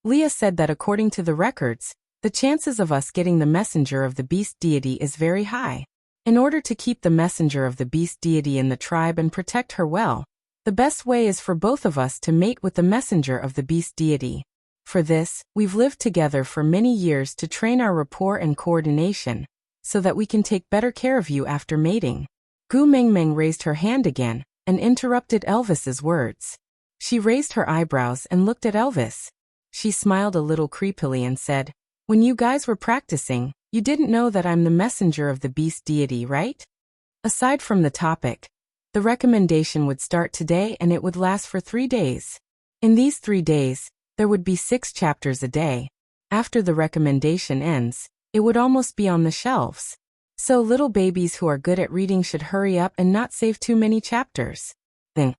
"Leah said that according to the records, the chances of us getting the messenger of the beast deity is very high. In order to keep the messenger of the beast deity in the tribe and protect her well, the best way is for both of us to mate with the messenger of the beast deity. For this, we've lived together for many years to train our rapport and coordination, so that we can take better care of you after mating." Gu Mengmeng raised her hand again and interrupted Elvis's words. She raised her eyebrows and looked at Elvis. She smiled a little creepily and said, "When you guys were practicing, you didn't know that I'm the messenger of the beast deity, right?" Aside from the topic, the recommendation would start today and it would last for 3 days. In these 3 days, there would be 6 chapters a day. After the recommendation ends, it would almost be on the shelves. So little babies who are good at reading should hurry up and not save too many chapters. Then,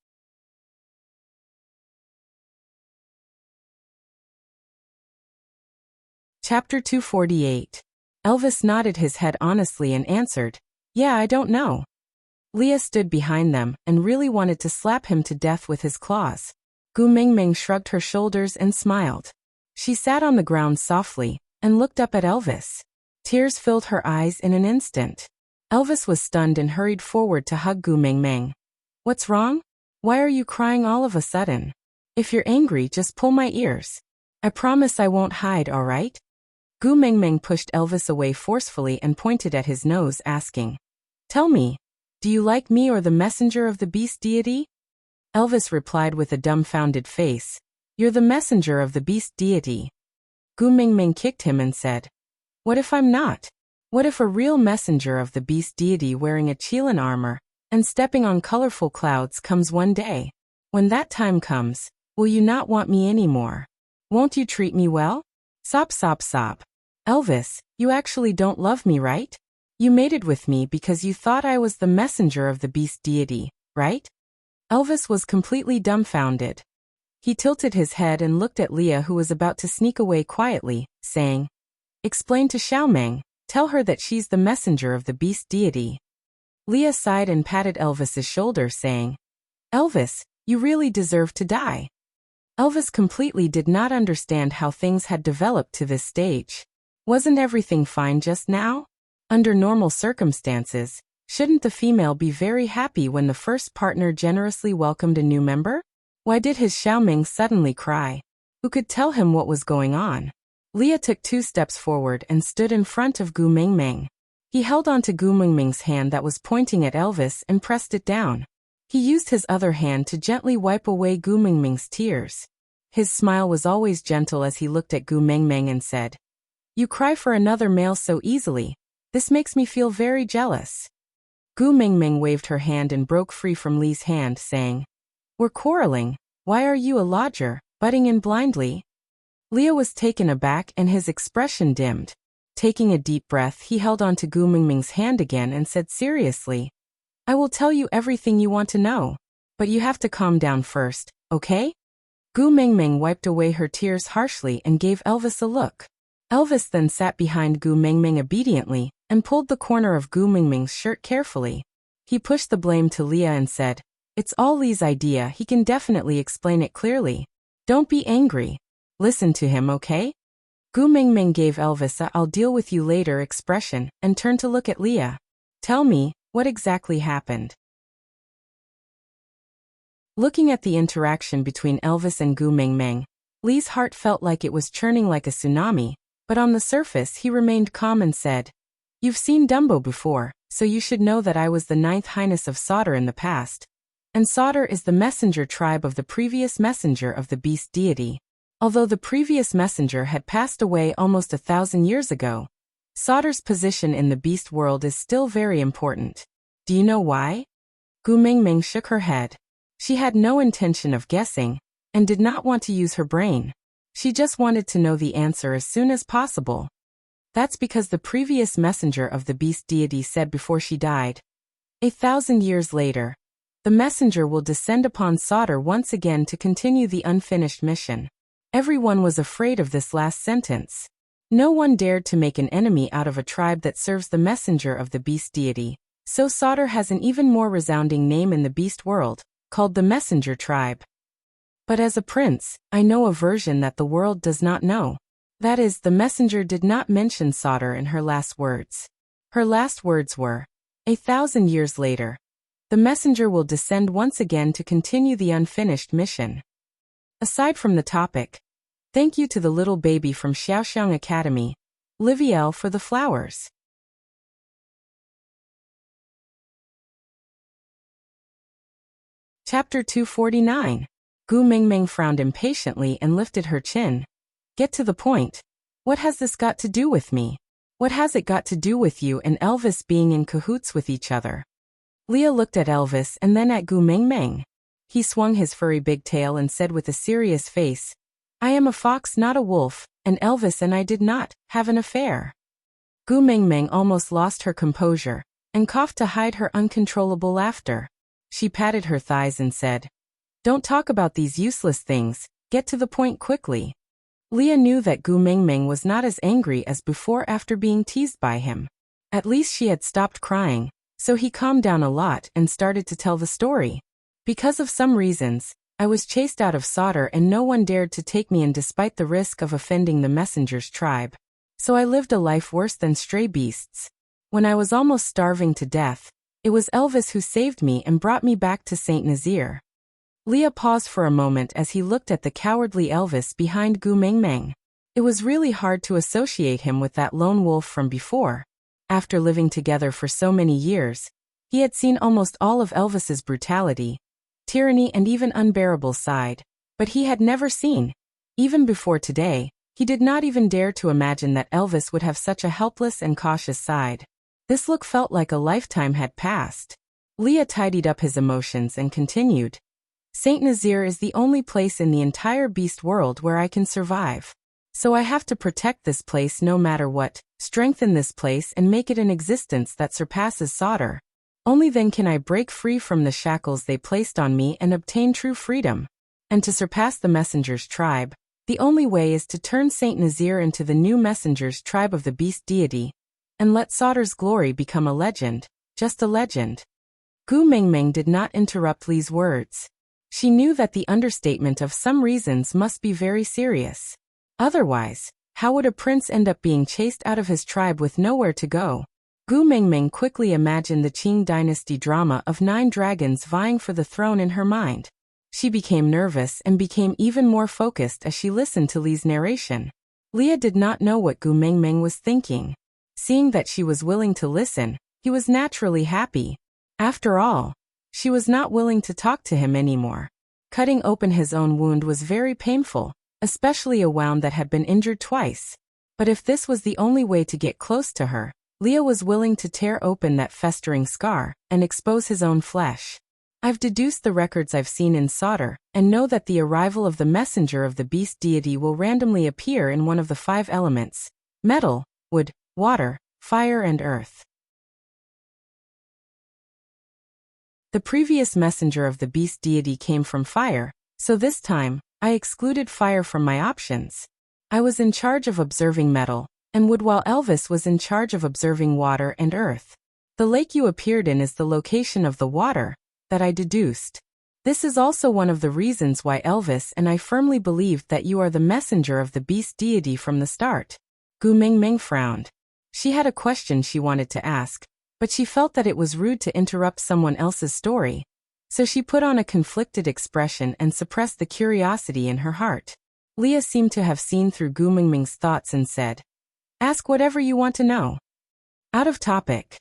Chapter 248. Elvis nodded his head honestly and answered, "Yeah, I don't know." Leah stood behind them and really wanted to slap him to death with his claws. Gu Mengmeng shrugged her shoulders and smiled. She sat on the ground softly and looked up at Elvis. Tears filled her eyes in an instant. Elvis was stunned and hurried forward to hug Gu Mengmeng. "What's wrong? Why are you crying all of a sudden? If you're angry, just pull my ears. I promise I won't hide, all right?" Gu Mengmeng pushed Elvis away forcefully and pointed at his nose, asking, "Tell me, do you like me or the messenger of the beast deity?" Elvis replied with a dumbfounded face, "You're the messenger of the beast deity." Gu Mengmeng kicked him and said, "What if I'm not? What if a real messenger of the beast deity wearing a Qilin armor and stepping on colorful clouds comes one day? When that time comes, will you not want me anymore? Won't you treat me well?" Sop, sop, sop. "Elvis, you actually don't love me, right? You mated with me because you thought I was the messenger of the beast deity, right?" Elvis was completely dumbfounded. He tilted his head and looked at Leah, who was about to sneak away quietly, saying, "Explain to Xiaoming, tell her that she's the messenger of the beast deity." Leah sighed and patted Elvis's shoulder, saying, "Elvis, you really deserve to die." Elvis completely did not understand how things had developed to this stage. Wasn't everything fine just now? Under normal circumstances, shouldn't the female be very happy when the first partner generously welcomed a new member? Why did his Xiaoming suddenly cry? Who could tell him what was going on? Leah took 2 steps forward and stood in front of Gu Mengmeng. He held onto Gu Mengmeng's hand that was pointing at Elvis and pressed it down. He used his other hand to gently wipe away Gu Mengmeng's tears. His smile was always gentle as he looked at Gu Mengmeng and said, "You cry for another male so easily. This makes me feel very jealous." Gu Mengmeng waved her hand and broke free from Li's hand, saying, "We're quarreling. Why are you a lodger? butting in blindly? Leah was taken aback and his expression dimmed. Taking a deep breath, he held on to Gu Mingming's hand again and said seriously, I will tell you everything you want to know. But you have to calm down first, okay? Gu Mingming wiped away her tears harshly and gave Elvis a look. Elvis then sat behind Gu Mingming obediently and pulled the corner of Gu Mingming's shirt carefully. He pushed the blame to Leah and said, It's all Lee's idea, he can definitely explain it clearly. Don't be angry. Listen to him, okay? Gu Mingming gave Elvis a I'll deal with you later expression and turned to look at Leah. Tell me, what exactly happened? Looking at the interaction between Elvis and Gu Mingming, Lee's heart felt like it was churning like a tsunami, but on the surface he remained calm and said, You've seen Dumbo before, so you should know that I was the 9th Highness of Sauter in the past. And Sauter is the messenger tribe of the previous messenger of the beast deity. Although the previous messenger had passed away almost 1,000 years ago, Sauter's position in the beast world is still very important. Do you know why? Gu Mingming shook her head. She had no intention of guessing, and did not want to use her brain. She just wanted to know the answer as soon as possible. That's because the previous messenger of the beast deity said before she died, 1,000 years later, the messenger will descend upon Sauter once again to continue the unfinished mission. Everyone was afraid of this last sentence. No one dared to make an enemy out of a tribe that serves the messenger of the beast deity, so Sauter has an even more resounding name in the beast world, called the messenger tribe. But as a prince, I know a version that the world does not know. That is, the messenger did not mention Sauter in her last words. Her last words were, 1,000 years later, the messenger will descend once again to continue the unfinished mission. Aside from the topic, thank you to the little baby from Xiaoxiang Academy, Liviel, for the flowers. Chapter 249. Gu Mingming frowned impatiently and lifted her chin. Get to the point. What has this got to do with me? What has it got to do with you and Elvis being in cahoots with each other? Leah looked at Elvis and then at Gu Mingming. He swung his furry big tail and said with a serious face, I am a fox, not a wolf, and Elvis and I did not have an affair. Gu Mingming almost lost her composure and coughed to hide her uncontrollable laughter. She patted her thighs and said, Don't talk about these useless things, get to the point quickly. Leah knew that Gu Mingming was not as angry as before after being teased by him. At least she had stopped crying, so he calmed down a lot and started to tell the story. Because of some reasons, I was chased out of Sauter and no one dared to take me in despite the risk of offending the messenger's tribe. So I lived a life worse than stray beasts. When I was almost starving to death, it was Elvis who saved me and brought me back to Saint Nazaire. Leah paused for a moment as he looked at the cowardly Elvis behind Gu Mingming. It was really hard to associate him with that lone wolf from before. After living together for so many years, he had seen almost all of Elvis's brutality, tyranny and even unbearable side, but he had never seen, even before today, he did not even dare to imagine that Elvis would have such a helpless and cautious side. This look felt like a lifetime had passed. Leah tidied up his emotions and continued, Saint Nazaire is the only place in the entire beast world where I can survive. So I have to protect this place no matter what, strengthen this place and make it an existence that surpasses Sauter. Only then can I break free from the shackles they placed on me and obtain true freedom. And to surpass the messenger's tribe, the only way is to turn Saint Nazaire into the new messenger's tribe of the beast deity, and let Sauter's glory become a legend, just a legend. Gu Mingming did not interrupt Li's words. She knew that the understatement of some reasons must be very serious. Otherwise, how would a prince end up being chased out of his tribe with nowhere to go? Gu Mingming quickly imagined the Qing dynasty drama of 9 dragons vying for the throne in her mind. She became nervous and became even more focused as she listened to Li's narration. Leah did not know what Gu Mingming was thinking. Seeing that she was willing to listen, he was naturally happy. After all, she was not willing to talk to him anymore. Cutting open his own wound was very painful, especially a wound that had been injured twice. But if this was the only way to get close to her, Leah was willing to tear open that festering scar and expose his own flesh. I've deduced the records I've seen in Sauter, and know that the arrival of the messenger of the beast deity will randomly appear in one of the 5 elements: metal, wood, water, fire and earth. The previous messenger of the beast deity came from fire, so this time, I excluded fire from my options. I was in charge of observing metal and wood, while Elvis was in charge of observing water and earth. The lake you appeared in is the location of the water that I deduced. This is also one of the reasons why Elvis and I firmly believed that you are the messenger of the beast deity from the start. Gu Mingming frowned. She had a question she wanted to ask, but she felt that it was rude to interrupt someone else's story, so she put on a conflicted expression and suppressed the curiosity in her heart. Leah seemed to have seen through Gu Mingming's thoughts and said, "Ask whatever you want to know." Out of topic.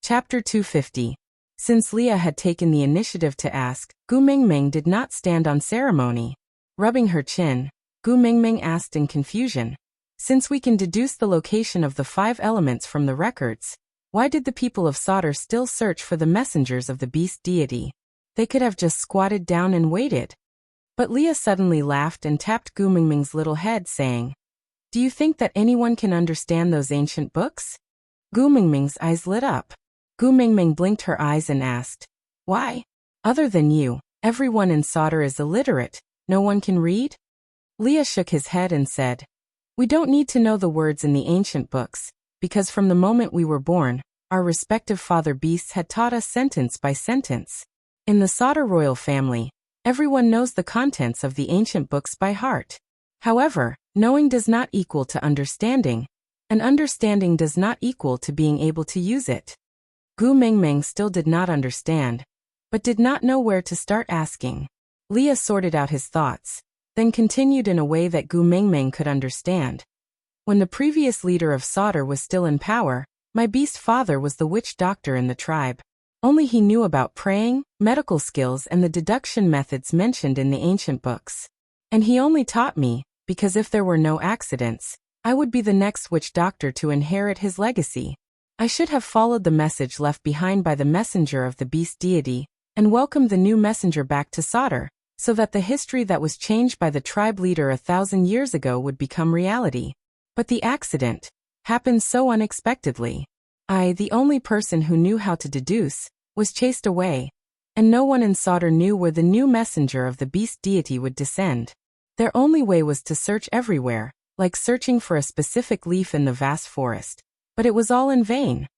Chapter 250. Since Leah had taken the initiative to ask, Gu Mingming did not stand on ceremony. Rubbing her chin, Gu Mingming asked in confusion, "Since we can deduce the location of the 5 elements from the records, why did the people of Sauter still search for the messengers of the beast deity? They could have just squatted down and waited." But Leah suddenly laughed and tapped Gu Mingming's little head, saying, "Do you think that anyone can understand those ancient books?" Gu Mingming's eyes lit up. Gu Mingming blinked her eyes and asked, "Why? Other than you, everyone in Sauter is illiterate. No one can read?" Leah shook his head and said, "We don't need to know the words in the ancient books, because from the moment we were born, our respective father beasts had taught us sentence by sentence. In the Sauter royal family, everyone knows the contents of the ancient books by heart. However, knowing does not equal to understanding, and understanding does not equal to being able to use it." Gu Mingming still did not understand, but did not know where to start asking. Leah sorted out his thoughts, then continued in a way that Gu Mingming could understand. "When the previous leader of Sauter was still in power, my beast father was the witch doctor in the tribe. Only he knew about praying, medical skills and the deduction methods mentioned in the ancient books. And he only taught me, because if there were no accidents, I would be the next witch doctor to inherit his legacy. I should have followed the message left behind by the messenger of the beast deity, and welcomed the new messenger back to Sauter, so that the history that was changed by the tribe leader 1,000 years ago would become reality. But the accident happened so unexpectedly. I, the only person who knew how to deduce, was chased away, and no one in Sauter knew where the new messenger of the beast deity would descend. Their only way was to search everywhere, like searching for a specific leaf in the vast forest. But it was all in vain."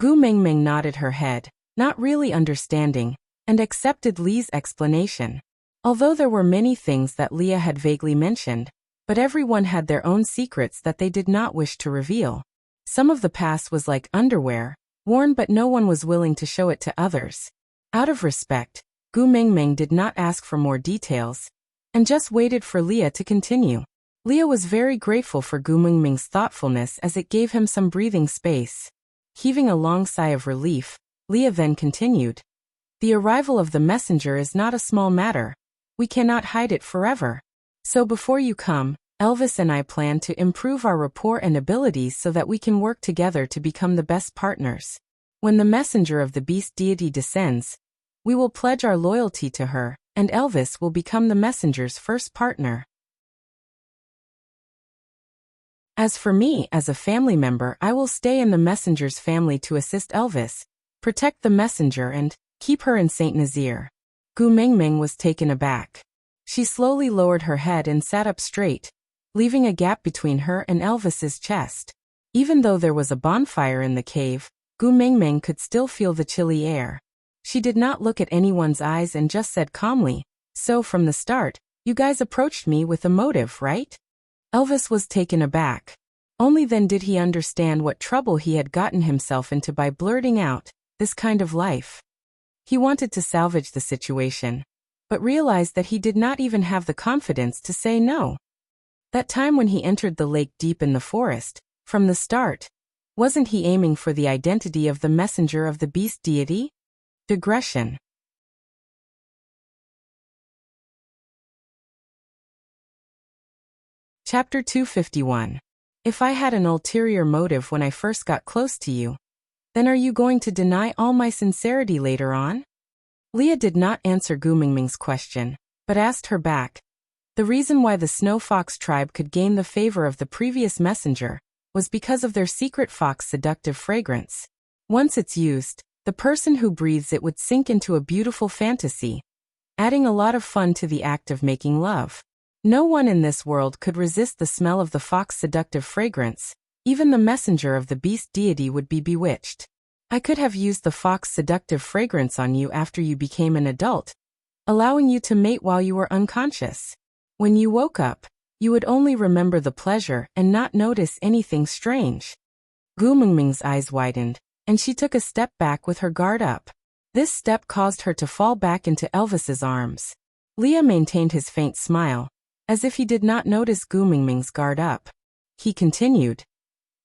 Gu Mingming nodded her head, not really understanding, and accepted Li's explanation. Although there were many things that Leah had vaguely mentioned, but everyone had their own secrets that they did not wish to reveal. Some of the past was like underwear, worn but no one was willing to show it to others. Out of respect, Gu Mingming did not ask for more details, and just waited for Leah to continue. Leah was very grateful for Gu Mingming's thoughtfulness as it gave him some breathing space. Heaving a long sigh of relief, Leah then continued, "The arrival of the messenger is not a small matter. We cannot hide it forever. So before you come, Elvis and I plan to improve our rapport and abilities so that we can work together to become the best partners. When the messenger of the beast deity descends, we will pledge our loyalty to her, and Elvis will become the messenger's first partner. As for me, as a family member, I will stay in the messenger's family to assist Elvis, protect the messenger and keep her in Saint Nazaire." Gu Mingming was taken aback. She slowly lowered her head and sat up straight, leaving a gap between her and Elvis's chest. Even though there was a bonfire in the cave, Gu Mingming could still feel the chilly air. She did not look at anyone's eyes and just said calmly, "So from the start, you guys approached me with a motive, right?" Elvis was taken aback. Only then did he understand what trouble he had gotten himself into by blurting out this kind of life. He wanted to salvage the situation, but realized that he did not even have the confidence to say no. That time when he entered the lake deep in the forest, from the start, wasn't he aiming for the identity of the messenger of the beast deity? Digression. Chapter 251. If I had an ulterior motive when I first got close to you, then are you going to deny all my sincerity later on? Leah did not answer Gu Mingming's question, but asked her back. The reason why the Snow Fox tribe could gain the favor of the previous messenger was because of their secret fox seductive fragrance. Once it's used, the person who breathes it would sink into a beautiful fantasy, adding a lot of fun to the act of making love. No one in this world could resist the smell of the fox seductive fragrance. Even the messenger of the beast deity would be bewitched. I could have used the fox seductive fragrance on you after you became an adult, allowing you to mate while you were unconscious. When you woke up, you would only remember the pleasure and not notice anything strange. Gu Mingming's eyes widened, and she took a step back with her guard up. This step caused her to fall back into Elvis's arms. Leah maintained his faint smile, as if he did not notice Gu Mingming's guard up. He continued.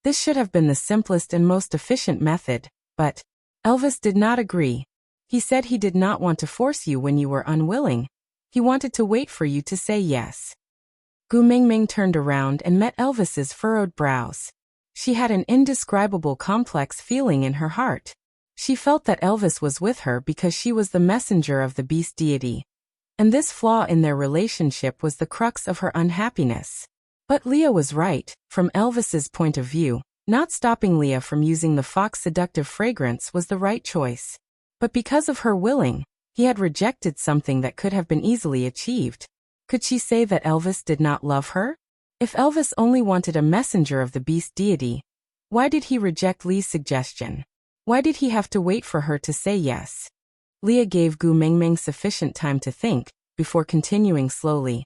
This should have been the simplest and most efficient method, but Elvis did not agree. He said he did not want to force you when you were unwilling. He wanted to wait for you to say yes. Gu Mingming turned around and met Elvis's furrowed brows. She had an indescribable complex feeling in her heart. She felt that Elvis was with her because she was the messenger of the beast deity. And this flaw in their relationship was the crux of her unhappiness. But Leah was right. From Elvis's point of view, not stopping Leah from using the fox seductive fragrance was the right choice. But because of her willing, he had rejected something that could have been easily achieved. Could she say that Elvis did not love her? If Elvis only wanted a messenger of the beast deity, why did he reject Leah's suggestion? Why did he have to wait for her to say yes? Leah gave Gu Mingming sufficient time to think, before continuing slowly.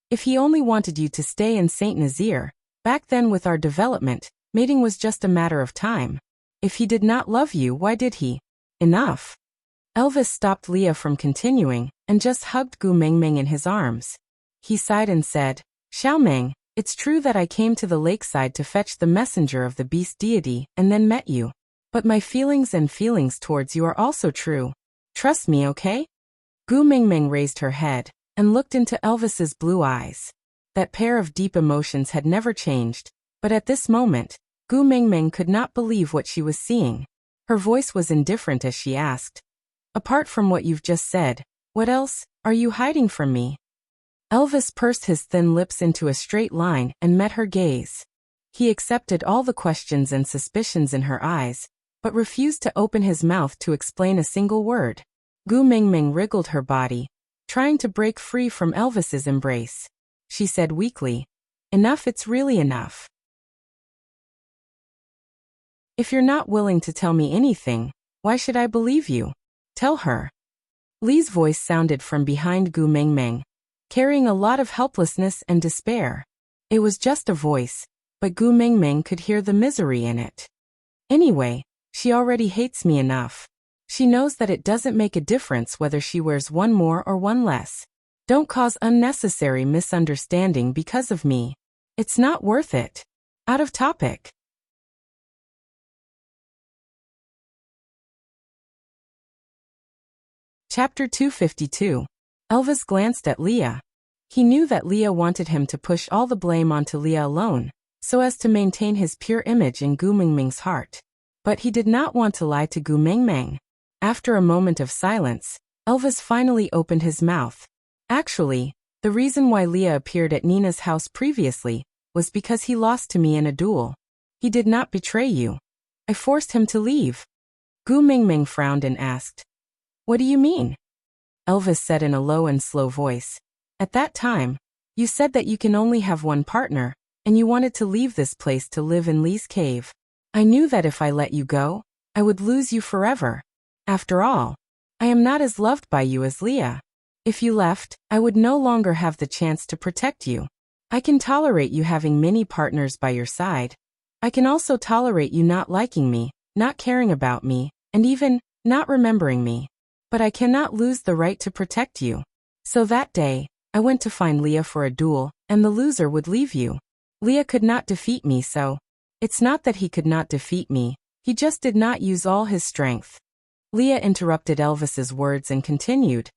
If he only wanted you to stay in Saint Nazaire, back then with our development, mating was just a matter of time. If he did not love you, why did he? Enough. Elvis stopped Leah from continuing, and just hugged Gu Mingming in his arms. He sighed and said, Xiaoming, it's true that I came to the lakeside to fetch the messenger of the beast deity and then met you. But my feelings towards you are also true. Trust me, okay? Gu Mingming raised her head and looked into Elvis's blue eyes. That pair of deep emotions had never changed, but at this moment, Gu Mingming could not believe what she was seeing. Her voice was indifferent as she asked, Apart from what you've just said, what else are you hiding from me? Elvis pursed his thin lips into a straight line and met her gaze. He accepted all the questions and suspicions in her eyes, but refused to open his mouth to explain a single word. Gu Mingming wriggled her body, trying to break free from Elvis's embrace. She said weakly, Enough, it's really enough. If you're not willing to tell me anything, why should I believe you? Tell her. Li's voice sounded from behind Gu Mingming, carrying a lot of helplessness and despair. It was just a voice, but Gu Mingming could hear the misery in it. Anyway, she already hates me enough. She knows that it doesn't make a difference whether she wears one more or one less. Don't cause unnecessary misunderstanding because of me. It's not worth it. Out of topic. Chapter 252. Elvis glanced at Leah. He knew that Leah wanted him to push all the blame onto Leah alone, so as to maintain his pure image in Gu Mingming's heart. But he did not want to lie to Gu Mingming. After a moment of silence, Elvis finally opened his mouth. Actually, the reason why Leah appeared at Nina's house previously was because he lost to me in a duel. He did not betray you. I forced him to leave. Gu Mingming frowned and asked, What do you mean? Elvis said in a low and slow voice. At that time, you said that you can only have one partner, and you wanted to leave this place to live in Li's cave. I knew that if I let you go, I would lose you forever. After all, I am not as loved by you as Leah. If you left, I would no longer have the chance to protect you. I can tolerate you having many partners by your side. I can also tolerate you not liking me, not caring about me, and even not remembering me. But I cannot lose the right to protect you. So that day, I went to find Leah for a duel, and the loser would leave you. Leah could not defeat me, so it's not that he could not defeat me, he just did not use all his strength. Leah interrupted Elvis's words and continued.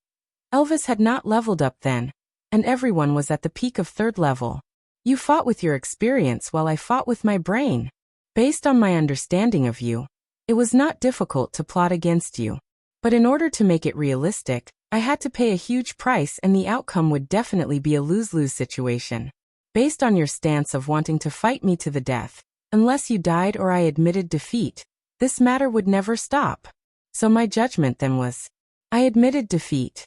Elvis had not leveled up then, and everyone was at the peak of 3rd level. You fought with your experience while I fought with my brain. Based on my understanding of you, it was not difficult to plot against you. But in order to make it realistic, I had to pay a huge price and the outcome would definitely be a lose-lose situation. Based on your stance of wanting to fight me to the death, unless you died or I admitted defeat, this matter would never stop. So my judgment then was, I admitted defeat.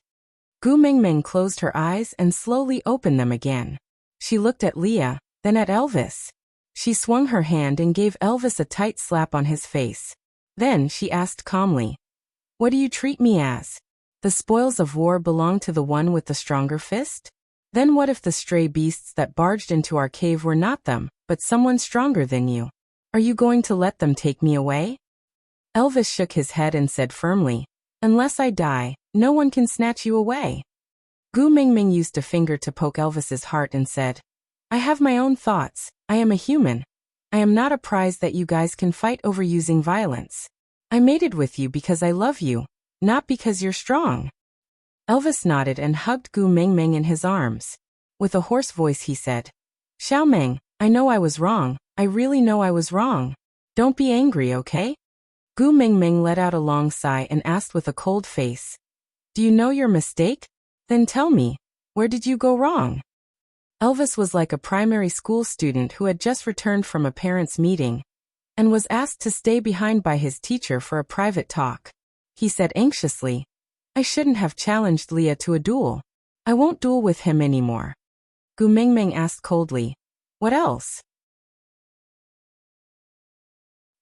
Gu Mingming closed her eyes and slowly opened them again. She looked at Leah, then at Elvis. She swung her hand and gave Elvis a tight slap on his face. Then she asked calmly, "What do you treat me as? The spoils of war belong to the one with the stronger fist? Then what if the stray beasts that barged into our cave were not them, but someone stronger than you? Are you going to let them take me away?" Elvis shook his head and said firmly, "Unless I die, no one can snatch you away." Gu Mingming used a finger to poke Elvis's heart and said, "I have my own thoughts. I am a human. I am not a prize that you guys can fight over using violence. I mated with you because I love you, not because you're strong." Elvis nodded and hugged Gu Mingming in his arms. With a hoarse voice he said, "Xiaomeng, I know I was wrong. I really know I was wrong. Don't be angry, okay?" Gu Mingming let out a long sigh and asked with a cold face, "Do you know your mistake? Then tell me, where did you go wrong?" Elvis was like a primary school student who had just returned from a parents' meeting and was asked to stay behind by his teacher for a private talk. He said anxiously, "I shouldn't have challenged Leah to a duel. I won't duel with him anymore." Gu Mingming asked coldly, "What else?"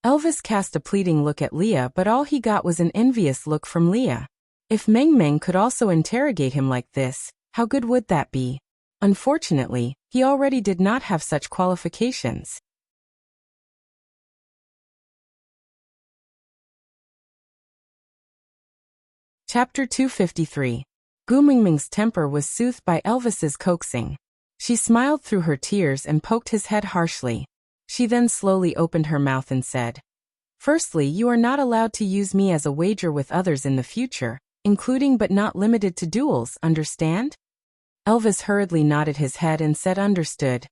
Elvis cast a pleading look at Leah, but all he got was an envious look from Leah. If Mingming could also interrogate him like this, how good would that be? Unfortunately, he already did not have such qualifications. Chapter 253. Gu Mingming's temper was soothed by Elvis's coaxing. She smiled through her tears and poked his head harshly. She then slowly opened her mouth and said, "Firstly, you are not allowed to use me as a wager with others in the future, including but not limited to duels, understand?" Elvis hurriedly nodded his head and said understood,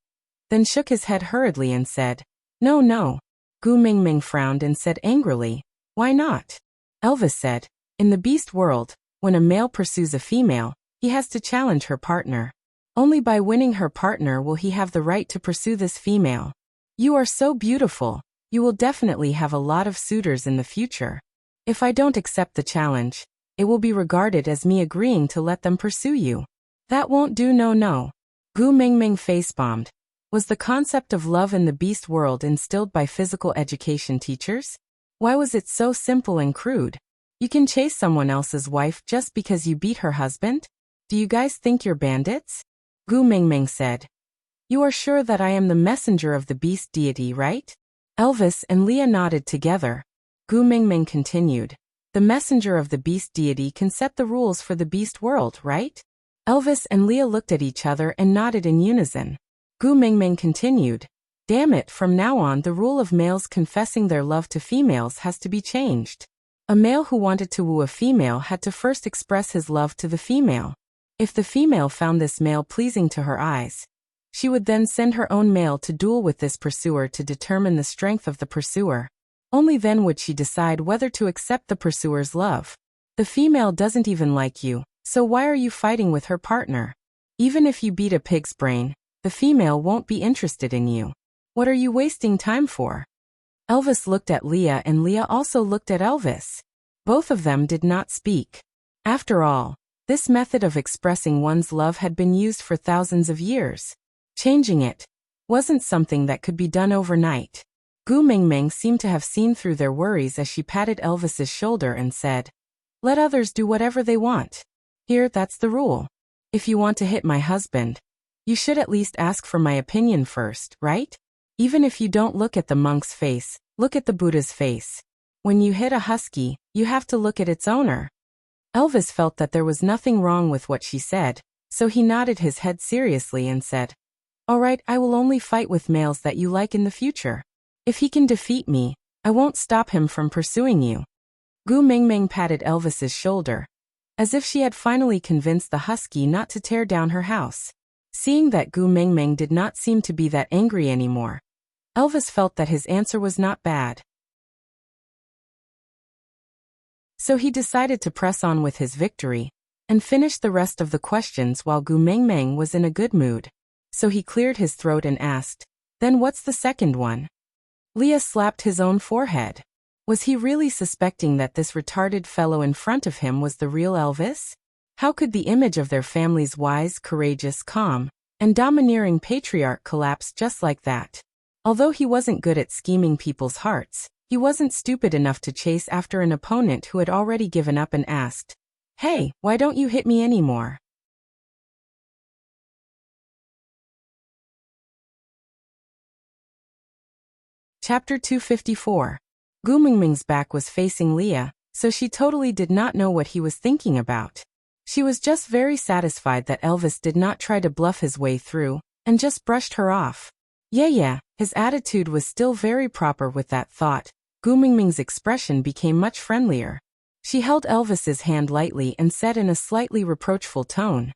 then shook his head hurriedly and said, "No, no." Gu Mingming frowned and said angrily, "Why not?" Elvis said, "In the beast world, when a male pursues a female, he has to challenge her partner. Only by winning her partner will he have the right to pursue this female. You are so beautiful, you will definitely have a lot of suitors in the future. If I don't accept the challenge, it will be regarded as me agreeing to let them pursue you. That won't do, no, no." Gu Mingming face-bombed. Was the concept of love in the beast world instilled by physical education teachers? Why was it so simple and crude? You can chase someone else's wife just because you beat her husband? Do you guys think you're bandits? Gu Mingming said, "You are sure that I am the messenger of the beast deity, right?" Elvis and Leah nodded together. Gu Mingming continued, "The messenger of the beast deity can set the rules for the beast world, right?" Elvis and Leah looked at each other and nodded in unison. Gu Mingming continued, "Damn it, from now on the rule of males confessing their love to females has to be changed. A male who wanted to woo a female had to first express his love to the female. If the female found this male pleasing to her eyes, she would then send her own male to duel with this pursuer to determine the strength of the pursuer. Only then would she decide whether to accept the pursuer's love. The female doesn't even like you, so why are you fighting with her partner? Even if you beat a pig's brain, the female won't be interested in you. What are you wasting time for?" Elvis looked at Leah and Leah also looked at Elvis. Both of them did not speak. After all, this method of expressing one's love had been used for thousands of years. Changing it wasn't something that could be done overnight. Gu Mingming seemed to have seen through their worries as she patted Elvis's shoulder and said, "Let others do whatever they want. Here, that's the rule. If you want to hit my husband, you should at least ask for my opinion first, right? Even if you don't look at the monk's face, look at the Buddha's face. When you hit a husky, you have to look at its owner." Elvis felt that there was nothing wrong with what she said, so he nodded his head seriously and said, "All right, I will only fight with males that you like in the future. If he can defeat me, I won't stop him from pursuing you." Gu Mingming patted Elvis's shoulder, as if she had finally convinced the husky not to tear down her house. Seeing that Gu Mengmeng did not seem to be that angry anymore, Elvis felt that his answer was not bad. So he decided to press on with his victory and finish the rest of the questions while Gu Mengmeng was in a good mood. So he cleared his throat and asked, "Then what's the second one?" Leah slapped his own forehead. Was he really suspecting that this retarded fellow in front of him was the real Elvis? How could the image of their family's wise, courageous, calm, and domineering patriarch collapse just like that? Although he wasn't good at scheming people's hearts, he wasn't stupid enough to chase after an opponent who had already given up and asked, "Hey, why don't you hit me anymore?" Chapter 254. Gu Mingming's back was facing Leah, so she totally did not know what he was thinking about. She was just very satisfied that Elvis did not try to bluff his way through, and just brushed her off. Yeah, his attitude was still very proper with that thought. Gu Mingming's expression became much friendlier. She held Elvis's hand lightly and said in a slightly reproachful tone,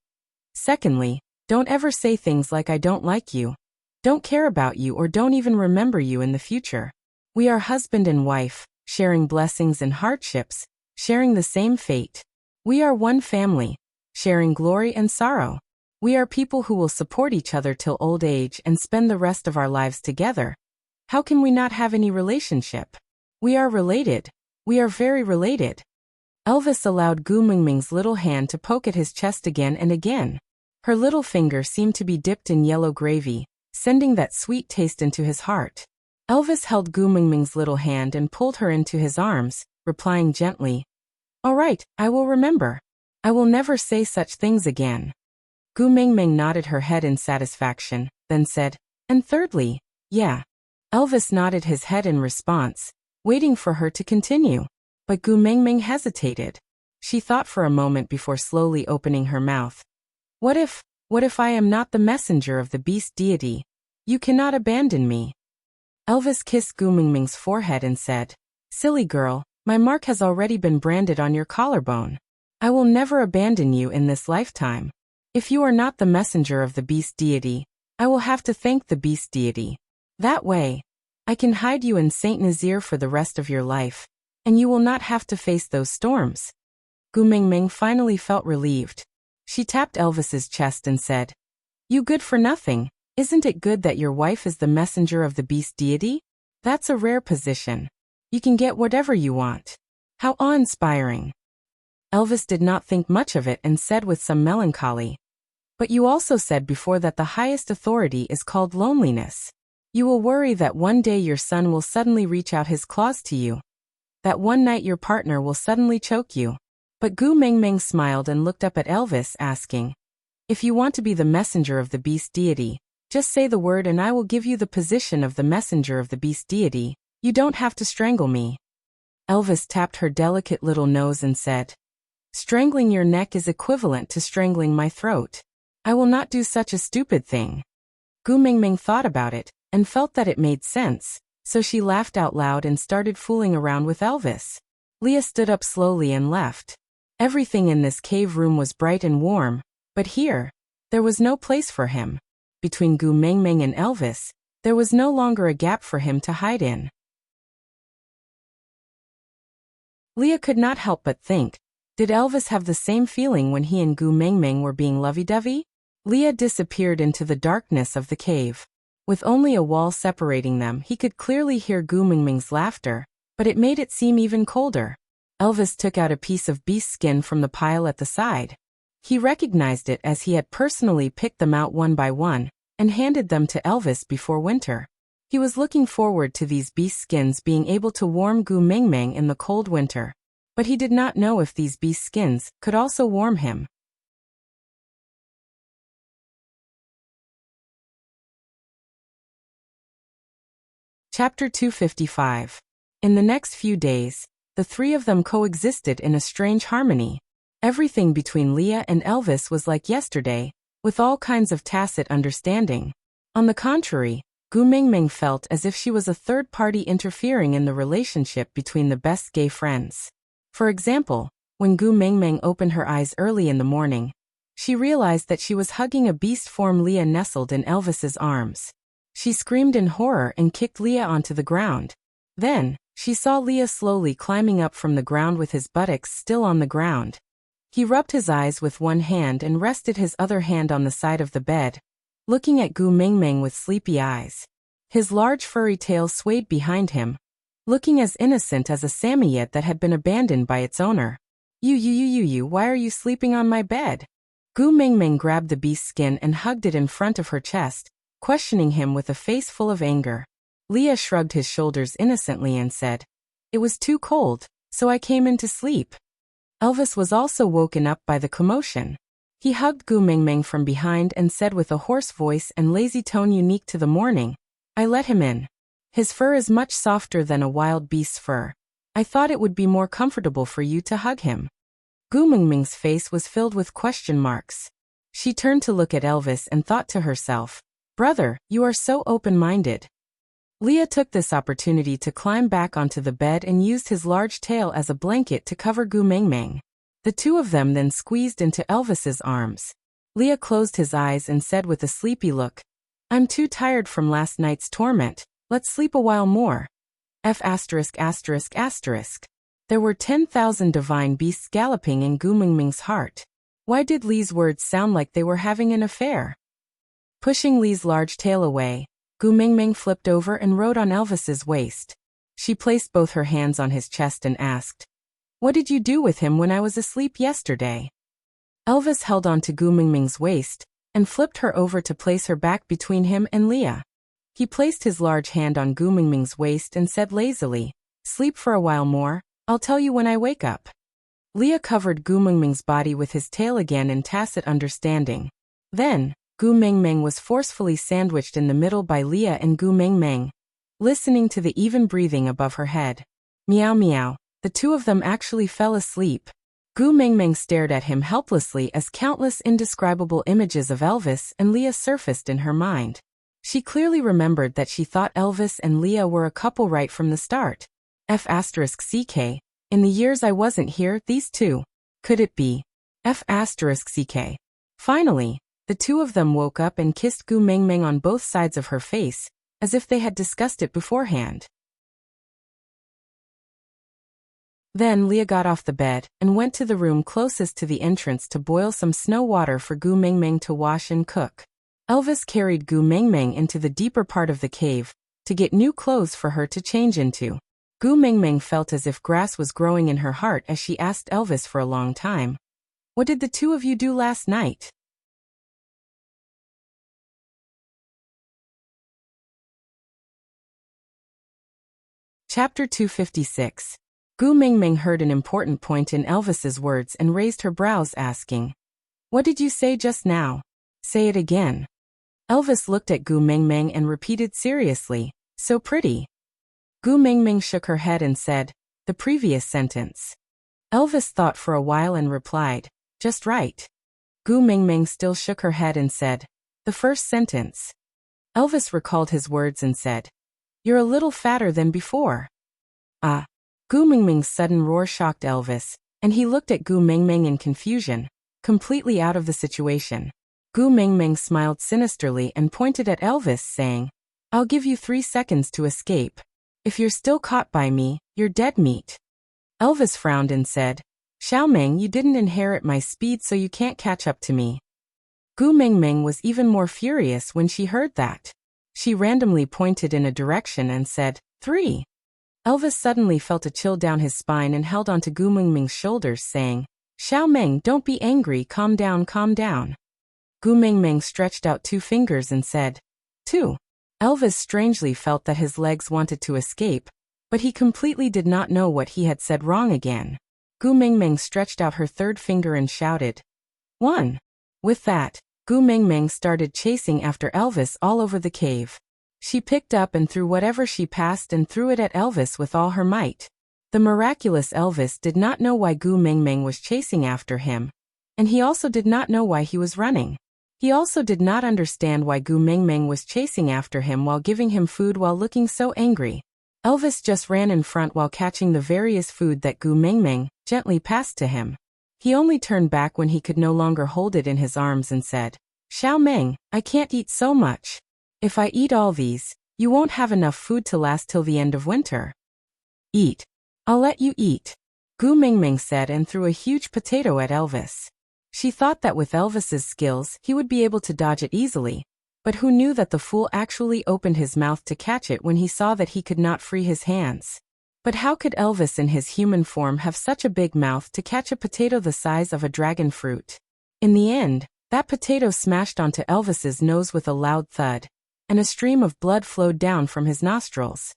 "Secondly, don't ever say things like I don't like you, don't care about you, or don't even remember you in the future. We are husband and wife, sharing blessings and hardships, sharing the same fate. We are one family, sharing glory and sorrow. We are people who will support each other till old age and spend the rest of our lives together. How can we not have any relationship? We are related. We are very related." Elvis allowed Gu Mingming's little hand to poke at his chest again and again. Her little finger seemed to be dipped in yellow gravy, sending that sweet taste into his heart. Elvis held Gu Mingming's little hand and pulled her into his arms, replying gently, "All right, I will remember. I will never say such things again." Gu Mingming nodded her head in satisfaction, then said, "And thirdly, yeah." Elvis nodded his head in response, waiting for her to continue. But Gu Mingming hesitated. She thought for a moment before slowly opening her mouth. What if I am not the messenger of the beast deity? You cannot abandon me." Elvis kissed Gu Mingming's forehead and said, "Silly girl, my mark has already been branded on your collarbone. I will never abandon you in this lifetime. If you are not the messenger of the beast deity, I will have to thank the beast deity. That way, I can hide you in Saint Nazir for the rest of your life, and you will not have to face those storms." Gu Mingming finally felt relieved. She tapped Elvis's chest and said, "You good for nothing. Isn't it good that your wife is the messenger of the beast deity? That's a rare position. You can get whatever you want. How awe-inspiring." Elvis did not think much of it and said with some melancholy, "But you also said before that the highest authority is called loneliness. You will worry that one day your son will suddenly reach out his claws to you, that one night your partner will suddenly choke you." But Gu Mingming smiled and looked up at Elvis, asking, "If you want to be the messenger of the beast deity, just say the word and I will give you the position of the messenger of the beast deity. You don't have to strangle me." Elvis tapped her delicate little nose and said, "Strangling your neck is equivalent to strangling my throat. I will not do such a stupid thing." Gu Mingming thought about it and felt that it made sense, so she laughed out loud and started fooling around with Elvis. Leah stood up slowly and left. Everything in this cave room was bright and warm, but here, there was no place for him. Between Gu Mingming and Elvis, there was no longer a gap for him to hide in. Leah could not help but think, did Elvis have the same feeling when he and Gu Mingming were being lovey-dovey? Leah disappeared into the darkness of the cave. With only a wall separating them, he could clearly hear Gu Mingming's laughter, but it made it seem even colder. Elvis took out a piece of beast skin from the pile at the side. He recognized it as he had personally picked them out one by one and handed them to Elvis before winter. He was looking forward to these beast skins being able to warm Gu Mingming in the cold winter, but he did not know if these beast skins could also warm him. Chapter 255. In the next few days, the three of them coexisted in a strange harmony. Everything between Leah and Elvis was like yesterday, with all kinds of tacit understanding. On the contrary, Gu Mingming felt as if she was a third party interfering in the relationship between the best gay friends. For example, when Gu Mingming opened her eyes early in the morning, she realized that she was hugging a beast form Leah nestled in Elvis's arms. She screamed in horror and kicked Leah onto the ground. Then, she saw Leah slowly climbing up from the ground with his buttocks still on the ground. He rubbed his eyes with one hand and rested his other hand on the side of the bed, looking at Gu Mingming with sleepy eyes. His large furry tail swayed behind him, looking as innocent as a Samoyed that had been abandoned by its owner. You, why are you sleeping on my bed? Gu Mingming grabbed the beast's skin and hugged it in front of her chest, questioning him with a face full of anger. Leah shrugged his shoulders innocently and said, "It was too cold, so I came in to sleep." Elvis was also woken up by the commotion. He hugged Gu Mingming from behind and said with a hoarse voice and lazy tone unique to the morning, "I let him in. His fur is much softer than a wild beast's fur. I thought it would be more comfortable for you to hug him." Gu Mingming's face was filled with question marks. She turned to look at Elvis and thought to herself, "Brother, you are so open-minded." Leah took this opportunity to climb back onto the bed and used his large tail as a blanket to cover Gu Mingming. The two of them then squeezed into Elvis's arms. Leah closed his eyes and said with a sleepy look, "I'm too tired from last night's torment. Let's sleep a while more." There were 10,000 divine beasts galloping in Gu Mingming's heart. Why did Li's words sound like they were having an affair? Pushing Li's large tail away, Gu Mingming flipped over and rode on Elvis's waist. She placed both her hands on his chest and asked, "What did you do with him when I was asleep yesterday?" Elvis held on to Gu Mingming's waist and flipped her over to place her back between him and Leah. He placed his large hand on Gu Mingming's waist and said lazily, "Sleep for a while more, I'll tell you when I wake up." Leah covered Gu Mingming's body with his tail again in tacit understanding. Then, Gu Mingming was forcefully sandwiched in the middle by Leah and Gu Mingming, listening to the even breathing above her head. Meow meow, the two of them actually fell asleep. Gu Mingming stared at him helplessly as countless indescribable images of Elvis and Leah surfaced in her mind. She clearly remembered that she thought Elvis and Leah were a couple right from the start. F***ck, in the years I wasn't here, these two. Could it be? F***ck. Finally, the two of them woke up and kissed Gu Mingming on both sides of her face, as if they had discussed it beforehand. Then Leah got off the bed and went to the room closest to the entrance to boil some snow water for Gu Mingming to wash and cook. Elvis carried Gu Mingming into the deeper part of the cave to get new clothes for her to change into. Gu Mingming felt as if grass was growing in her heart as she asked Elvis for a long time, "What did the two of you do last night?" Chapter 256. Gu Mingming heard an important point in Elvis's words and raised her brows asking, "What did you say just now? Say it again." Elvis looked at Gu Mingming and repeated seriously, "So pretty." Gu Mingming shook her head and said, "The previous sentence." Elvis thought for a while and replied, "Just right." Gu Mingming still shook her head and said, "The first sentence." Elvis recalled his words and said, "You're a little fatter than before." Ah. Gu Mingming's sudden roar shocked Elvis, and he looked at Gu Mingming in confusion, completely out of the situation. Gu Mingming smiled sinisterly and pointed at Elvis, saying, "I'll give you 3 seconds to escape. If you're still caught by me, you're dead meat." Elvis frowned and said, "Xiaoming, you didn't inherit my speed, so you can't catch up to me." Gu Mingming was even more furious when she heard that. She randomly pointed in a direction and said, 3. Elvis suddenly felt a chill down his spine and held onto Gu Mingming's shoulders, saying, "Xiaoming, don't be angry, calm down, calm down." Gu Mingming stretched out 2 fingers and said, 2. Elvis strangely felt that his legs wanted to escape, but he completely did not know what he had said wrong again. Gu Mingming stretched out her 3rd finger and shouted, 1. With that, Gu Mingming started chasing after Elvis all over the cave. She picked up and threw whatever she passed and threw it at Elvis with all her might. The miraculous Elvis did not know why Gu Mingming was chasing after him, and he also did not know why he was running. He also did not understand why Gu Mingming was chasing after him while giving him food while looking so angry. Elvis just ran in front while catching the various food that Gu Mingming gently passed to him. He only turned back when he could no longer hold it in his arms and said, Xiao Meng, I can't eat so much. If I eat all these, you won't have enough food to last till the end of winter. Eat. I'll let you eat, Gu Mingming said and threw a huge potato at Elvis. She thought that with Elvis's skills he would be able to dodge it easily, but who knew that the fool actually opened his mouth to catch it when he saw that he could not free his hands. But how could Elvis in his human form have such a big mouth to catch a potato the size of a dragon fruit? In the end, that potato smashed onto Elvis's nose with a loud thud, and a stream of blood flowed down from his nostrils.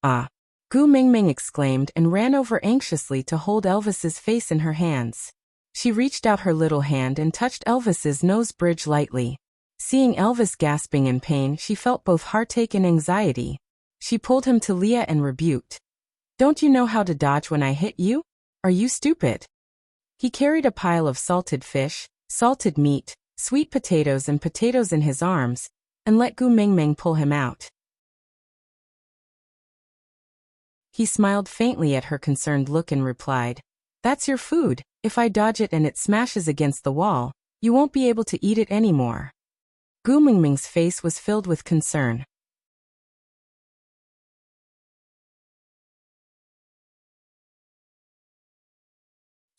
Ah! Gu Mingming exclaimed and ran over anxiously to hold Elvis's face in her hands. She reached out her little hand and touched Elvis's nose bridge lightly. Seeing Elvis gasping in pain, she felt both heartache and anxiety. She pulled him to Leah and rebuked. Don't you know how to dodge when I hit you? Are you stupid? He carried a pile of salted fish, salted meat, sweet potatoes and potatoes in his arms, and let Gu Mingming pull him out. He smiled faintly at her concerned look and replied, That's your food. If I dodge it and it smashes against the wall, you won't be able to eat it anymore. Gu Mingming's face was filled with concern.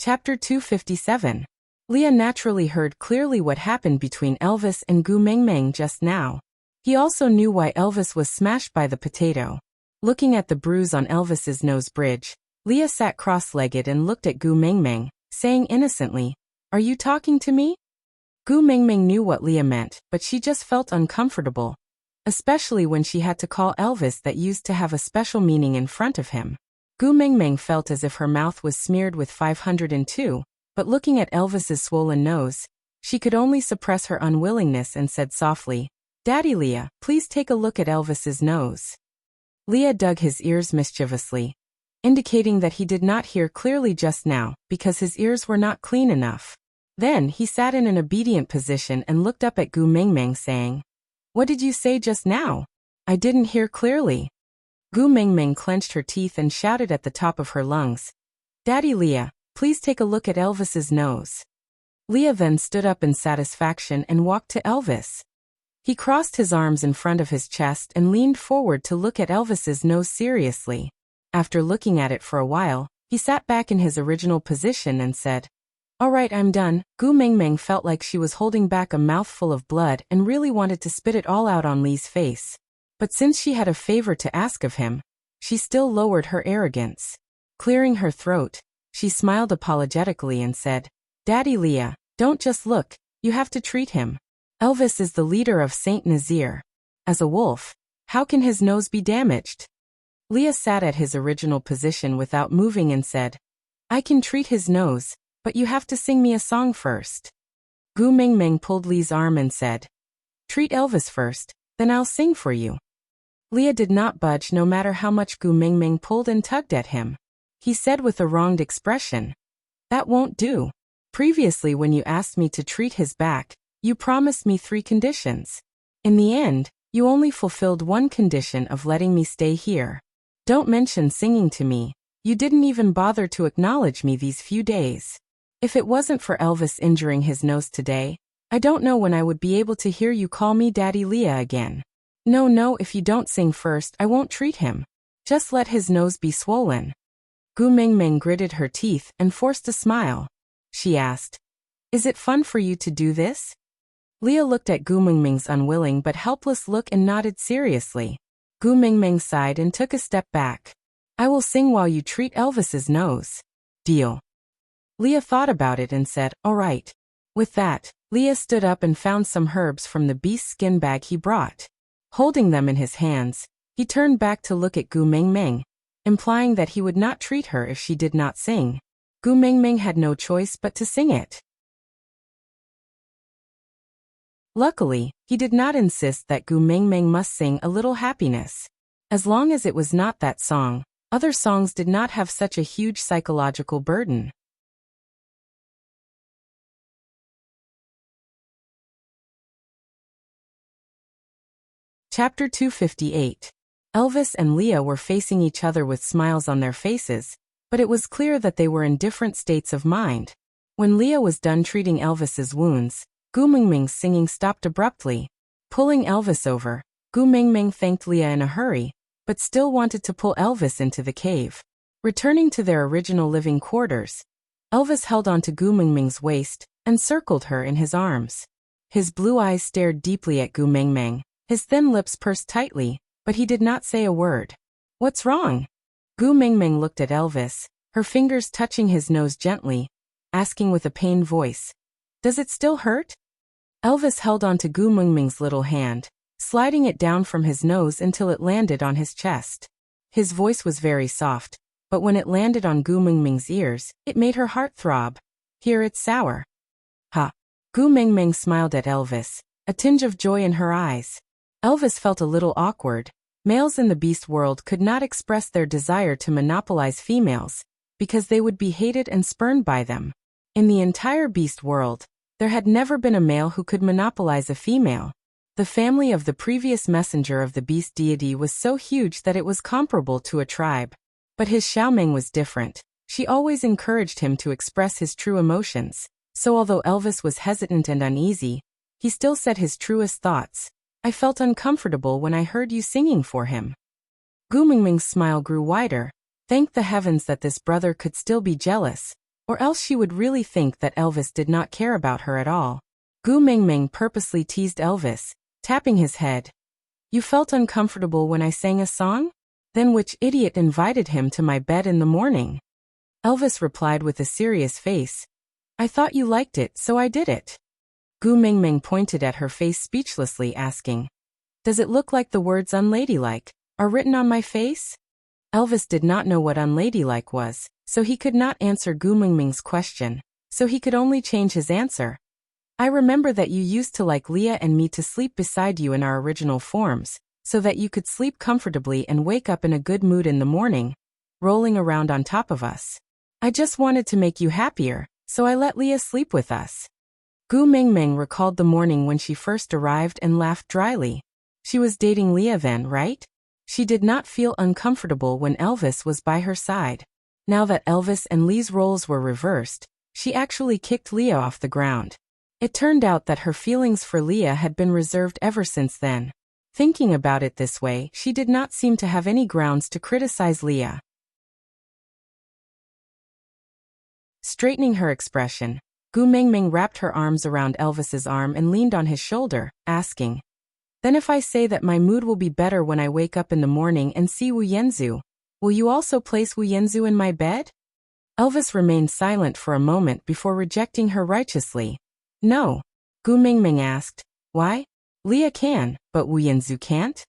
Chapter 257. Leah naturally heard clearly what happened between Elvis and Gu Mingming just now. He also knew why Elvis was smashed by the potato. Looking at the bruise on Elvis's nose bridge, Leah sat cross-legged and looked at Gu Mingming, saying innocently, Are you talking to me? Gu Mingming knew what Leah meant, but she just felt uncomfortable, especially when she had to call Elvis that used to have a special meaning in front of him. Gu Mingming felt as if her mouth was smeared with 502, but looking at Elvis's swollen nose, she could only suppress her unwillingness and said softly, Daddy Leah, please take a look at Elvis's nose. Leah dug his ears mischievously, indicating that he did not hear clearly just now because his ears were not clean enough. Then he sat in an obedient position and looked up at Gu Mingming saying, What did you say just now? I didn't hear clearly. Gu Mingming clenched her teeth and shouted at the top of her lungs, Daddy Leah, please take a look at Elvis's nose. Leah then stood up in satisfaction and walked to Elvis. He crossed his arms in front of his chest and leaned forward to look at Elvis's nose seriously. After looking at it for a while, he sat back in his original position and said, All right, I'm done. Gu Mingming felt like she was holding back a mouthful of blood and really wanted to spit it all out on Lee's face. But since she had a favor to ask of him, she still lowered her arrogance. Clearing her throat, she smiled apologetically and said, Daddy Leah, don't just look, you have to treat him. Elvis is the leader of Saint Nazir. As a wolf, how can his nose be damaged? Leah sat at his original position without moving and said, I can treat his nose, but you have to sing me a song first. Gu Mingming pulled Lee's arm and said, Treat Elvis first, then I'll sing for you. Leah did not budge no matter how much Gu Mingming pulled and tugged at him. He said with a wronged expression, That won't do. Previously when you asked me to treat his back, you promised me 3 conditions. In the end, you only fulfilled 1 condition of letting me stay here. Don't mention singing to me. You didn't even bother to acknowledge me these few days. If it wasn't for Elvis injuring his nose today, I don't know when I would be able to hear you call me Daddy Leah again. No, if you don't sing first, I won't treat him. Just let his nose be swollen. Gu Mingming gritted her teeth and forced a smile. She asked, Is it fun for you to do this? Leah looked at Gu Mingming's unwilling but helpless look and nodded seriously. Gu Mingming sighed and took a step back. I will sing while you treat Elvis's nose. Deal. Leah thought about it and said, All right. With that, Leah stood up and found some herbs from the beast's skin bag he brought. Holding them in his hands, he turned back to look at Gu Mingming, implying that he would not treat her if she did not sing. Gu Mingming had no choice but to sing it. Luckily, he did not insist that Gu Mingming must sing A Little Happiness. As long as it was not that song, other songs did not have such a huge psychological burden. Chapter 258. Elvis and Leah were facing each other with smiles on their faces, but it was clear that they were in different states of mind. When Leah was done treating Elvis's wounds, Gu Mingming's singing stopped abruptly. Pulling Elvis over, Gu Mingming thanked Leah in a hurry, but still wanted to pull Elvis into the cave. Returning to their original living quarters, Elvis held onto Gu Mingming's waist and circled her in his arms. His blue eyes stared deeply at Gu Mingming, his thin lips pursed tightly, but he did not say a word. "What's wrong?" Gu Mingming looked at Elvis, her fingers touching his nose gently, asking with a pained voice, "Does it still hurt?" Elvis held onto Gu Mingming's little hand, sliding it down from his nose until it landed on his chest. His voice was very soft, but when it landed on Gu Mingming's ears, it made her heart throb. "Here it's sour." "Ha." Gu Mingming smiled at Elvis, a tinge of joy in her eyes. Elvis felt a little awkward. Males in the beast world could not express their desire to monopolize females, because they would be hated and spurned by them. In the entire beast world, there had never been a male who could monopolize a female. The family of the previous messenger of the beast deity was so huge that it was comparable to a tribe. But his Xiaoming was different. She always encouraged him to express his true emotions. So although Elvis was hesitant and uneasy, he still said his truest thoughts. "I felt uncomfortable when I heard you singing for him." Gu Mingming's smile grew wider. Thank the heavens that this brother could still be jealous, or else she would really think that Elvis did not care about her at all. Gu Mingming purposely teased Elvis, tapping his head. "You felt uncomfortable when I sang a song? Then which idiot invited him to my bed in the morning?" Elvis replied with a serious face. "I thought you liked it, so I did it." Gu Mingming pointed at her face speechlessly, asking, "Does it look like the words unladylike are written on my face?" Elvis did not know what unladylike was, so he could not answer Gu Mingming's question, so he could only change his answer. "I remember that you used to like Leah and me to sleep beside you in our original forms, so that you could sleep comfortably and wake up in a good mood in the morning, rolling around on top of us. I just wanted to make you happier, so I let Leah sleep with us." Gu Mingming recalled the morning when she first arrived and laughed dryly. She was dating Leah then, right? She did not feel uncomfortable when Elvis was by her side. Now that Elvis and Lee's roles were reversed, she actually kicked Leah off the ground. It turned out that her feelings for Leah had been reserved ever since then. Thinking about it this way, she did not seem to have any grounds to criticize Leah. Straightening her expression, Gu Mingming wrapped her arms around Elvis's arm and leaned on his shoulder, asking, "Then if I say that my mood will be better when I wake up in the morning and see Wu Yanzu, will you also place Wu Yanzu in my bed?" Elvis remained silent for a moment before rejecting her righteously. "No." Gu Mingming asked, "Why? Leah can, but Wu Yanzu can't?"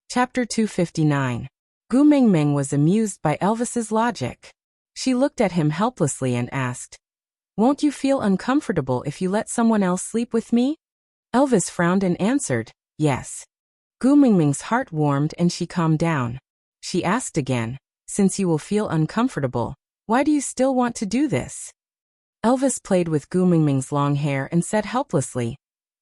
Chapter 259. Gu Mingming was amused by Elvis's logic. She looked at him helplessly and asked, "Won't you feel uncomfortable if you let someone else sleep with me?" Elvis frowned and answered, "Yes." Gu Mingming's heart warmed and she calmed down. She asked again, "Since you will feel uncomfortable, why do you still want to do this?" Elvis played with Gu Mingming's long hair and said helplessly,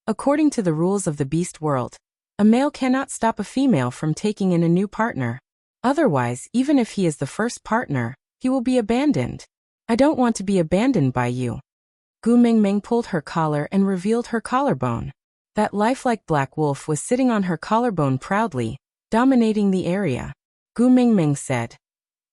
"According to the rules of the beast world, a male cannot stop a female from taking in a new partner. Otherwise, even if he is the first partner, he will be abandoned. I don't want to be abandoned by you." Gu Mingming pulled her collar and revealed her collarbone. That lifelike black wolf was sitting on her collarbone proudly, dominating the area. Gu Mingming said,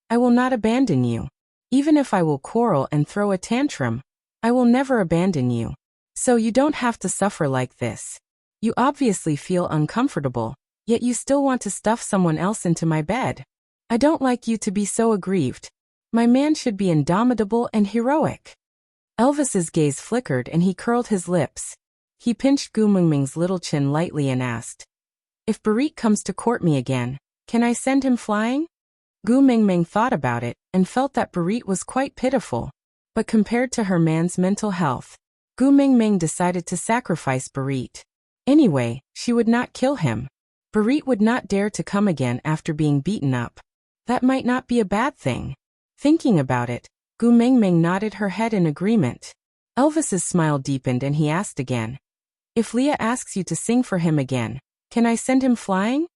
"I will not abandon you. Even if I will quarrel and throw a tantrum, I will never abandon you. So you don't have to suffer like this. You obviously feel uncomfortable, yet you still want to stuff someone else into my bed. I don't like you to be so aggrieved. My man should be indomitable and heroic." Elvis's gaze flickered and he curled his lips. He pinched Gu Mingming's little chin lightly and asked, "If Barit comes to court me again, can I send him flying?" Gu Mingming thought about it and felt that Barit was quite pitiful. But compared to her man's mental health, Gu Mingming decided to sacrifice Barit. Anyway, she would not kill him. Barit would not dare to come again after being beaten up. That might not be a bad thing. Thinking about it, Gu Mingming nodded her head in agreement. Elvis's smile deepened and he asked again, "If Leah asks you to sing for him again, can I send him flying?"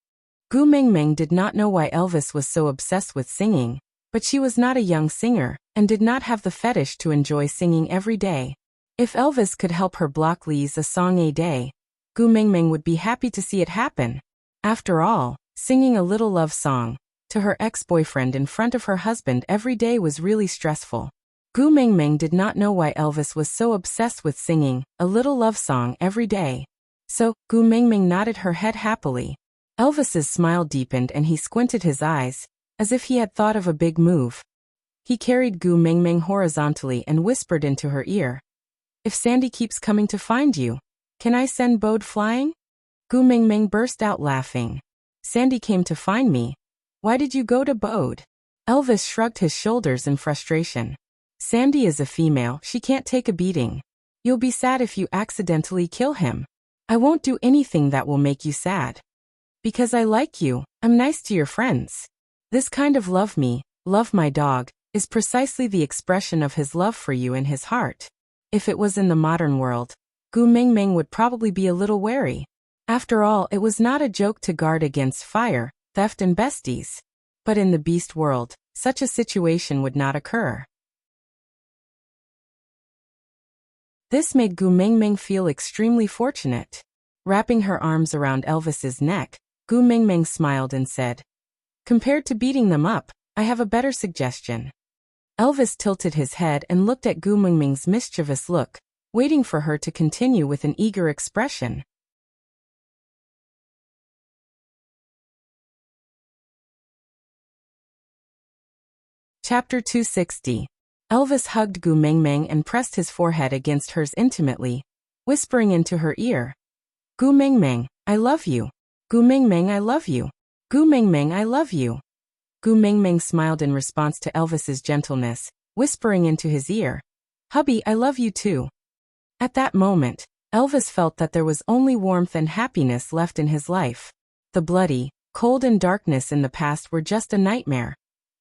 Gu Mingming did not know why Elvis was so obsessed with singing, but she was not a young singer, and did not have the fetish to enjoy singing every day. If Elvis could help her block Lee's a song a day, Gu Mingming would be happy to see it happen. After all, singing a little love song to her ex-boyfriend in front of her husband every day was really stressful. Gu Mingming did not know why Elvis was so obsessed with singing a little love song every day. So, Gu Mingming nodded her head happily. Elvis's smile deepened and he squinted his eyes, as if he had thought of a big move. He carried Gu Mingming horizontally and whispered into her ear. If Sandy keeps coming to find you, can I send Bode flying? Gu Mingming burst out laughing. Sandy came to find me. Why did you go to Bode? Elvis shrugged his shoulders in frustration. Sandy is a female, she can't take a beating. You'll be sad if you accidentally kill him. I won't do anything that will make you sad. Because I like you, I'm nice to your friends. This kind of love me, love my dog, is precisely the expression of his love for you in his heart. If it was in the modern world, Gu Mingming would probably be a little wary. After all, it was not a joke to guard against fire, theft and besties. But in the beast world, such a situation would not occur. This made Gu Mingming feel extremely fortunate. Wrapping her arms around Elvis's neck, Gu Mingming smiled and said, compared to beating them up, I have a better suggestion. Elvis tilted his head and looked at Gu Mingming's mischievous look, waiting for her to continue with an eager expression. Chapter 260. Elvis hugged Gu Mingming and pressed his forehead against hers intimately, whispering into her ear. Gu Mingming, I love you. Gu Mingming, I love you. Gu Mingming, I love you. Gu Mingming smiled in response to Elvis's gentleness, whispering into his ear. Hubby, I love you too. At that moment, Elvis felt that there was only warmth and happiness left in his life. The bloody, cold and darkness in the past were just a nightmare.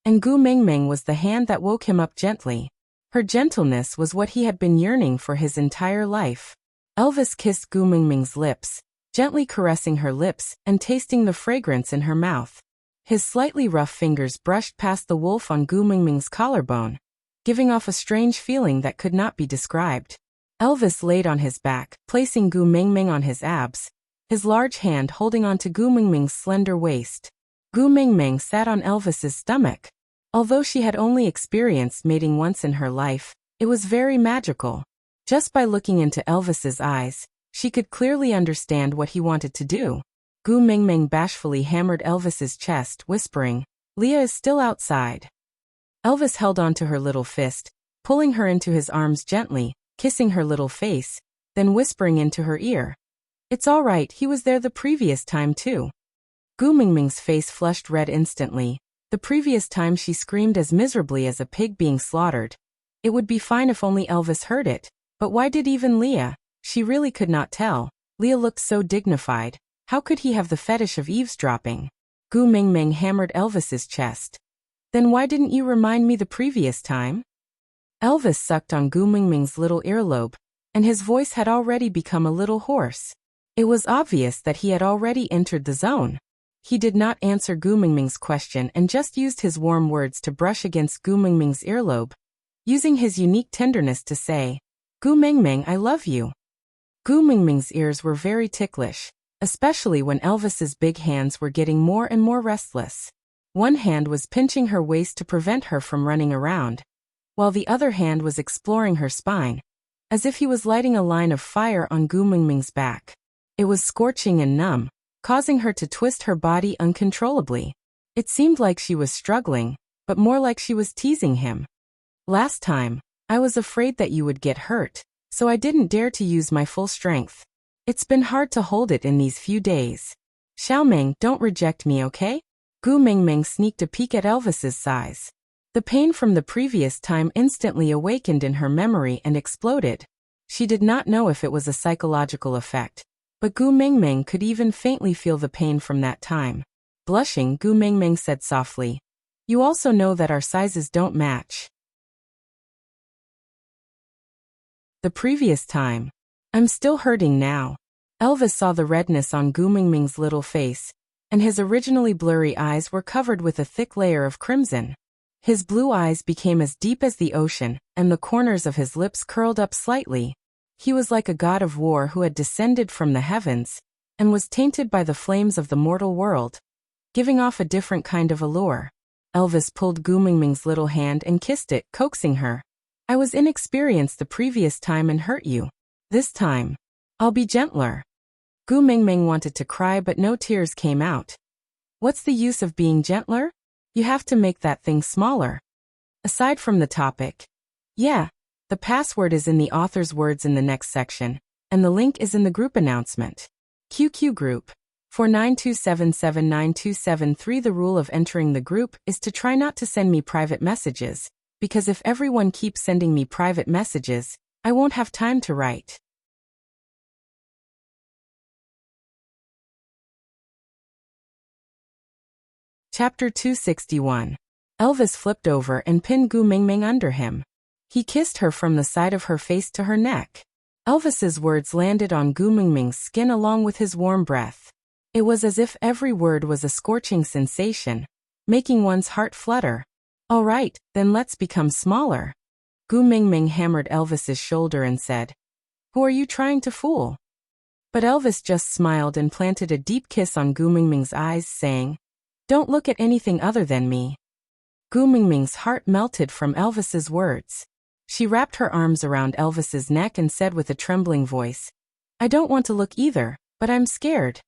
And Gu Mingming was the hand that woke him up gently. Her gentleness was what he had been yearning for his entire life. Elvis kissed Gu Mingming's lips, gently caressing her lips and tasting the fragrance in her mouth. His slightly rough fingers brushed past the wolf on Gu Mingming's collarbone, giving off a strange feeling that could not be described. Elvis laid on his back, placing Gu Mingming on his abs, his large hand holding onto Gu Mingming's slender waist. Gu Mingming sat on Elvis's stomach. Although she had only experienced mating once in her life, it was very magical. Just by looking into Elvis's eyes, she could clearly understand what he wanted to do. Gu Mingming bashfully hammered Elvis's chest, whispering, Leah is still outside. Elvis held onto her little fist, pulling her into his arms gently, kissing her little face, then whispering into her ear. It's all right, he was there the previous time too. Gu Mingming's face flushed red instantly. The previous time she screamed as miserably as a pig being slaughtered. It would be fine if only Elvis heard it. But why did even Leah? She really could not tell. Leah looked so dignified. How could he have the fetish of eavesdropping? Gu Mingming hammered Elvis's chest. Then why didn't you remind me the previous time? Elvis sucked on Gu Mingming's little earlobe, and his voice had already become a little hoarse. It was obvious that he had already entered the zone. He did not answer Gu Mingming's question and just used his warm words to brush against Gu Mingming's earlobe, using his unique tenderness to say, Gu Mingming, I love you. Gu Mingming's ears were very ticklish, especially when Elvis's big hands were getting more and more restless. One hand was pinching her waist to prevent her from running around, while the other hand was exploring her spine, as if he was lighting a line of fire on Gu Mingming's back. It was scorching and numb, causing her to twist her body uncontrollably. It seemed like she was struggling, but more like she was teasing him. Last time, I was afraid that you would get hurt, so I didn't dare to use my full strength. It's been hard to hold it in these few days. Xiaoming, don't reject me, okay? Gu Mingming sneaked a peek at Elvis's size. The pain from the previous time instantly awakened in her memory and exploded. She did not know if it was a psychological effect, but Gu Mingming could even faintly feel the pain from that time. Blushing, Gu Mingming said softly, You also know that our sizes don't match. The previous time. I'm still hurting now. Elvis saw the redness on Gu Mingming's little face, and his originally blurry eyes were covered with a thick layer of crimson. His blue eyes became as deep as the ocean, and the corners of his lips curled up slightly. He was like a god of war who had descended from the heavens, and was tainted by the flames of the mortal world, giving off a different kind of allure. Elvis pulled Gu Mingming's little hand and kissed it, coaxing her. I was inexperienced the previous time and hurt you. This time, I'll be gentler. Gu Mingming wanted to cry but no tears came out. What's the use of being gentler? You have to make that thing smaller. Aside from the topic. Yeah, the password is in the author's words in the next section, and the link is in the group announcement. QQ Group. For 927792773 the rule of entering the group is to try not to send me private messages, because if everyone keeps sending me private messages, I won't have time to write. Chapter 261. Elvis flipped over and pinned Gu Mingming under him. He kissed her from the side of her face to her neck. Elvis's words landed on Gu Mingming's skin along with his warm breath. It was as if every word was a scorching sensation, making one's heart flutter. All right, then let's become smaller. Gu Mingming hammered Elvis's shoulder and said, Who are you trying to fool? But Elvis just smiled and planted a deep kiss on Gu Mingming's eyes, saying, Don't look at anything other than me. Gu Mingming's heart melted from Elvis's words. She wrapped her arms around Elvis's neck and said with a trembling voice, I don't want to look either, but I'm scared.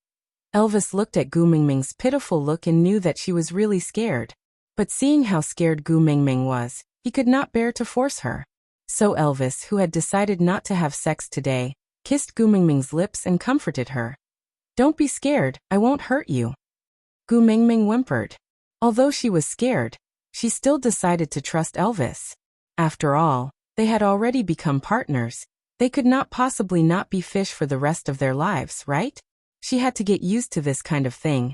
Elvis looked at Gu Mingming's pitiful look and knew that she was really scared. But seeing how scared Gu Mingming was, he could not bear to force her. So Elvis, who had decided not to have sex today, kissed Gu Mingming's lips and comforted her. Don't be scared, I won't hurt you. Gu Mingming whimpered. Although she was scared, she still decided to trust Elvis. After all, they had already become partners. They could not possibly not be fish for the rest of their lives, right? She had to get used to this kind of thing.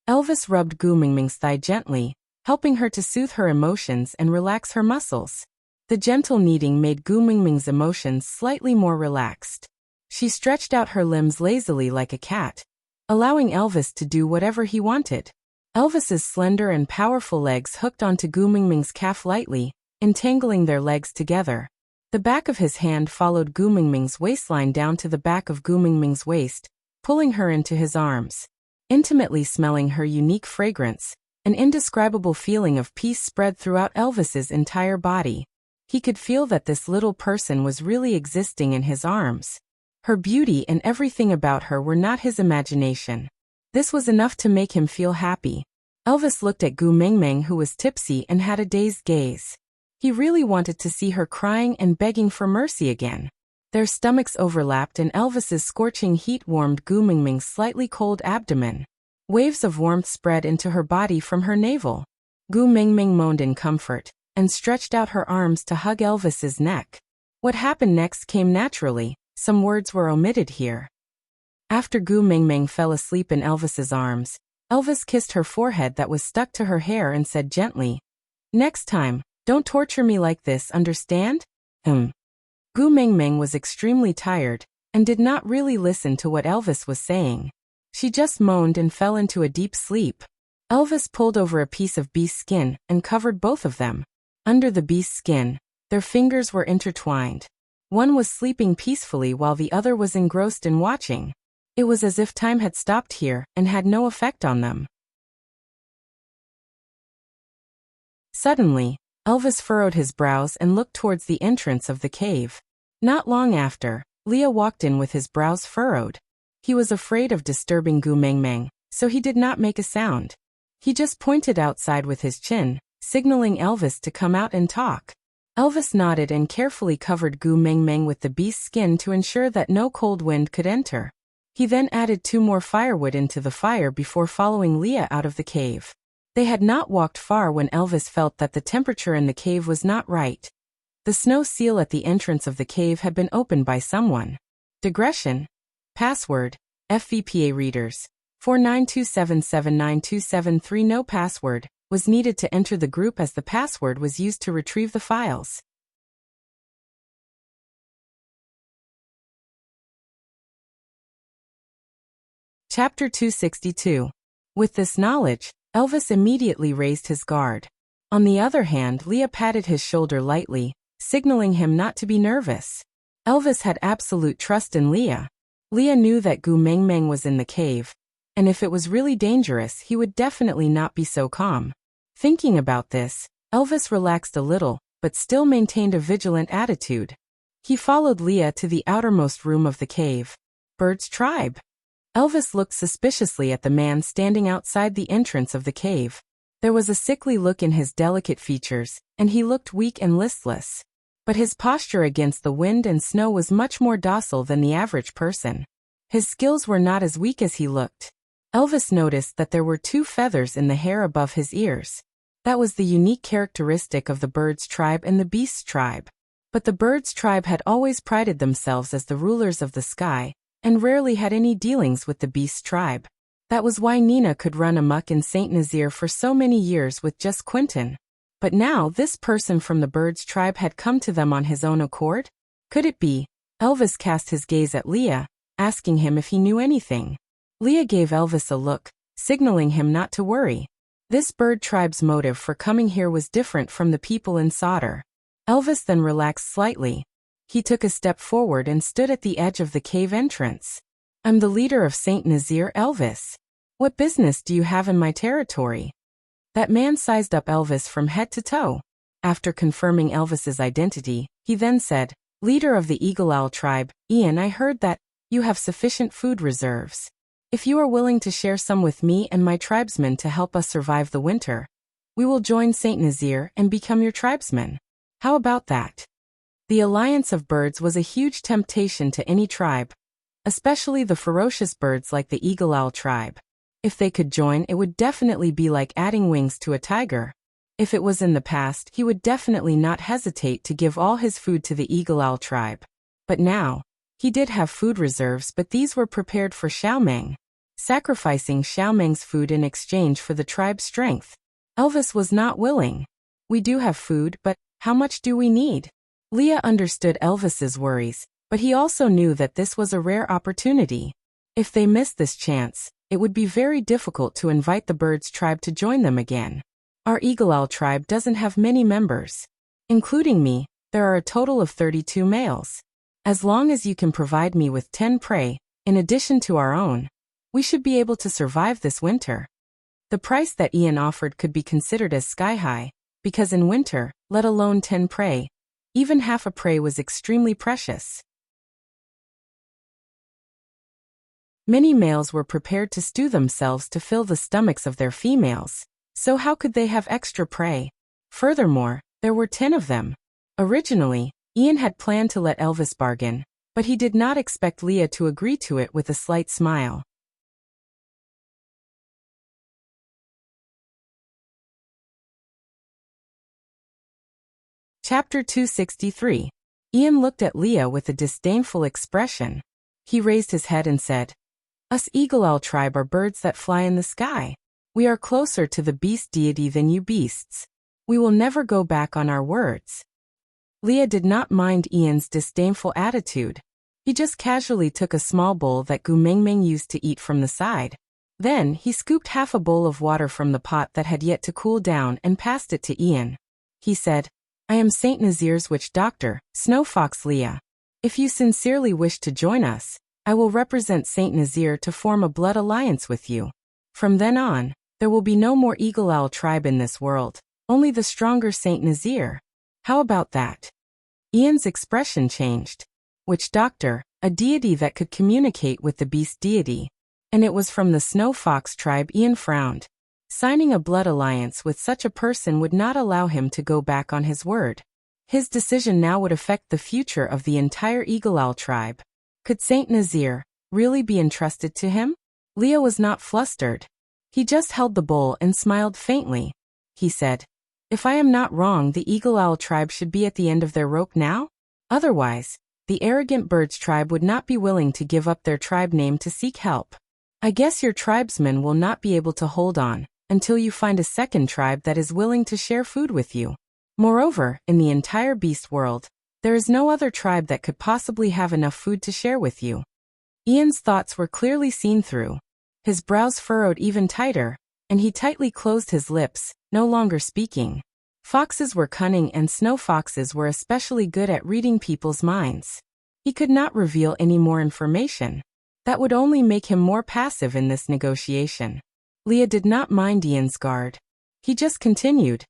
Elvis rubbed Gu Mingming's thigh gently, helping her to soothe her emotions and relax her muscles. The gentle kneading made Gu Mingming's emotions slightly more relaxed. She stretched out her limbs lazily like a cat, allowing Elvis to do whatever he wanted. Elvis's slender and powerful legs hooked onto Gu Mingming's calf lightly, entangling their legs together. The back of his hand followed Gu Mingming's waistline down to the back of Gu Mingming's waist, pulling her into his arms. Intimately smelling her unique fragrance, an indescribable feeling of peace spread throughout Elvis's entire body. He could feel that this little person was really existing in his arms. Her beauty and everything about her were not his imagination. This was enough to make him feel happy. Elvis looked at Gu Mingming, who was tipsy and had a dazed gaze. He really wanted to see her crying and begging for mercy again. Their stomachs overlapped and Elvis's scorching heat warmed Gu Mingming's slightly cold abdomen. Waves of warmth spread into her body from her navel. Gu Mingming moaned in comfort, and stretched out her arms to hug Elvis's neck. What happened next came naturally, some words were omitted here. After Gu Mingming fell asleep in Elvis's arms, Elvis kissed her forehead that was stuck to her hair and said gently, Next time, don't torture me like this, understand? Gu Mingming was extremely tired, and did not really listen to what Elvis was saying. She just moaned and fell into a deep sleep. Elvis pulled over a piece of beast skin and covered both of them. Under the beast skin, their fingers were intertwined. One was sleeping peacefully while the other was engrossed in watching. It was as if time had stopped here and had no effect on them. Suddenly, Elvis furrowed his brows and looked towards the entrance of the cave. Not long after, Leah walked in with his brows furrowed. He was afraid of disturbing Gu Mingming, so he did not make a sound. He just pointed outside with his chin, signaling Elvis to come out and talk. Elvis nodded and carefully covered Gu Mingming with the beast's skin to ensure that no cold wind could enter. He then added 2 more firewood into the fire before following Leah out of the cave. They had not walked far when Elvis felt that the temperature in the cave was not right. The snow seal at the entrance of the cave had been opened by someone. Digression. Password. FVPA readers. 4927792773 No password was needed to enter the group as the password was used to retrieve the files. Chapter 262. With this knowledge, Elvis immediately raised his guard. On the other hand, Leah patted his shoulder lightly, signaling him not to be nervous. Elvis had absolute trust in Leah. Leah knew that Gu Mengmeng was in the cave, and if it was really dangerous, he would definitely not be so calm. Thinking about this, Elvis relaxed a little, but still maintained a vigilant attitude. He followed Leah to the outermost room of the cave. Bird's tribe. Elvis looked suspiciously at the man standing outside the entrance of the cave. There was a sickly look in his delicate features, and he looked weak and listless. But his posture against the wind and snow was much more docile than the average person. His skills were not as weak as he looked. Elvis noticed that there were 2 feathers in the hair above his ears. That was the unique characteristic of the Bird's tribe and the Beast's tribe. But the Bird's tribe had always prided themselves as the rulers of the sky, and rarely had any dealings with the Beast's tribe. That was why Nina could run amok in Saint Nazaire for so many years with just Quentin. But now this person from the Bird's tribe had come to them on his own accord? Could it be? Elvis cast his gaze at Leah, asking him if he knew anything. Leah gave Elvis a look, signaling him not to worry. This Bird tribe's motive for coming here was different from the people in Sodor. Elvis then relaxed slightly. He took a step forward and stood at the edge of the cave entrance. I'm the leader of Saint Nazaire, Elvis. What business do you have in my territory? That man sized up Elvis from head to toe. After confirming Elvis's identity, he then said, Leader of the Eagle Owl tribe, Ian, I heard that you have sufficient food reserves. If you are willing to share some with me and my tribesmen to help us survive the winter, we will join Saint Nazaire and become your tribesmen. How about that? The alliance of birds was a huge temptation to any tribe, especially the ferocious birds like the Eagle Owl tribe. If they could join, it would definitely be like adding wings to a tiger. If it was in the past, he would definitely not hesitate to give all his food to the Eagle Owl tribe. But now, he did have food reserves, but these were prepared for Xiaomeng, sacrificing Xiaomeng's food in exchange for the tribe's strength. Elvis was not willing. We do have food, but how much do we need? Leah understood Elvis's worries, but he also knew that this was a rare opportunity. If they missed this chance, it would be very difficult to invite the Bird's tribe to join them again. Our Eagle Owl tribe doesn't have many members. Including me, there are a total of 32 males. As long as you can provide me with 10 prey, in addition to our own, we should be able to survive this winter. The price that Ian offered could be considered as sky-high, because in winter, let alone 10 prey, even half a prey was extremely precious. Many males were prepared to stew themselves to fill the stomachs of their females, so how could they have extra prey? Furthermore, there were 10 of them. Originally, Ian had planned to let Elvis bargain, but he did not expect Leah to agree to it with a slight smile. Chapter 263. Ian looked at Leah with a disdainful expression. He raised his head and said, Us Eagle Owl tribe are birds that fly in the sky. We are closer to the beast deity than you beasts. We will never go back on our words. Leah did not mind Ian's disdainful attitude. He just casually took a small bowl that Gu Mengmeng used to eat from the side. Then, he scooped half a bowl of water from the pot that had yet to cool down and passed it to Ian. He said, I am Saint Nazaire's witch doctor, Snow Fox Leah. If you sincerely wish to join us, I will represent Saint Nazaire to form a blood alliance with you. From then on, there will be no more Eagle Owl tribe in this world, only the stronger Saint Nazaire. How about that? Ian's expression changed. Witch doctor, a deity that could communicate with the beast deity. And it was from the Snow Fox tribe. Ian frowned. Signing a blood alliance with such a person would not allow him to go back on his word. His decision now would affect the future of the entire Eagle Owl tribe. Could Saint Nazaire really be entrusted to him? Leah was not flustered. He just held the bowl and smiled faintly. He said, If I am not wrong, the Eagle Owl tribe should be at the end of their rope now? Otherwise, the arrogant Birds tribe would not be willing to give up their tribe name to seek help. I guess your tribesmen will not be able to hold on until you find a second tribe that is willing to share food with you. Moreover, in the entire beast world, there is no other tribe that could possibly have enough food to share with you. Ian's thoughts were clearly seen through. His brows furrowed even tighter, and he tightly closed his lips, no longer speaking. Foxes were cunning and snow foxes were especially good at reading people's minds. He could not reveal any more information. That would only make him more passive in this negotiation. Leah did not mind Ian's guard. He just continued.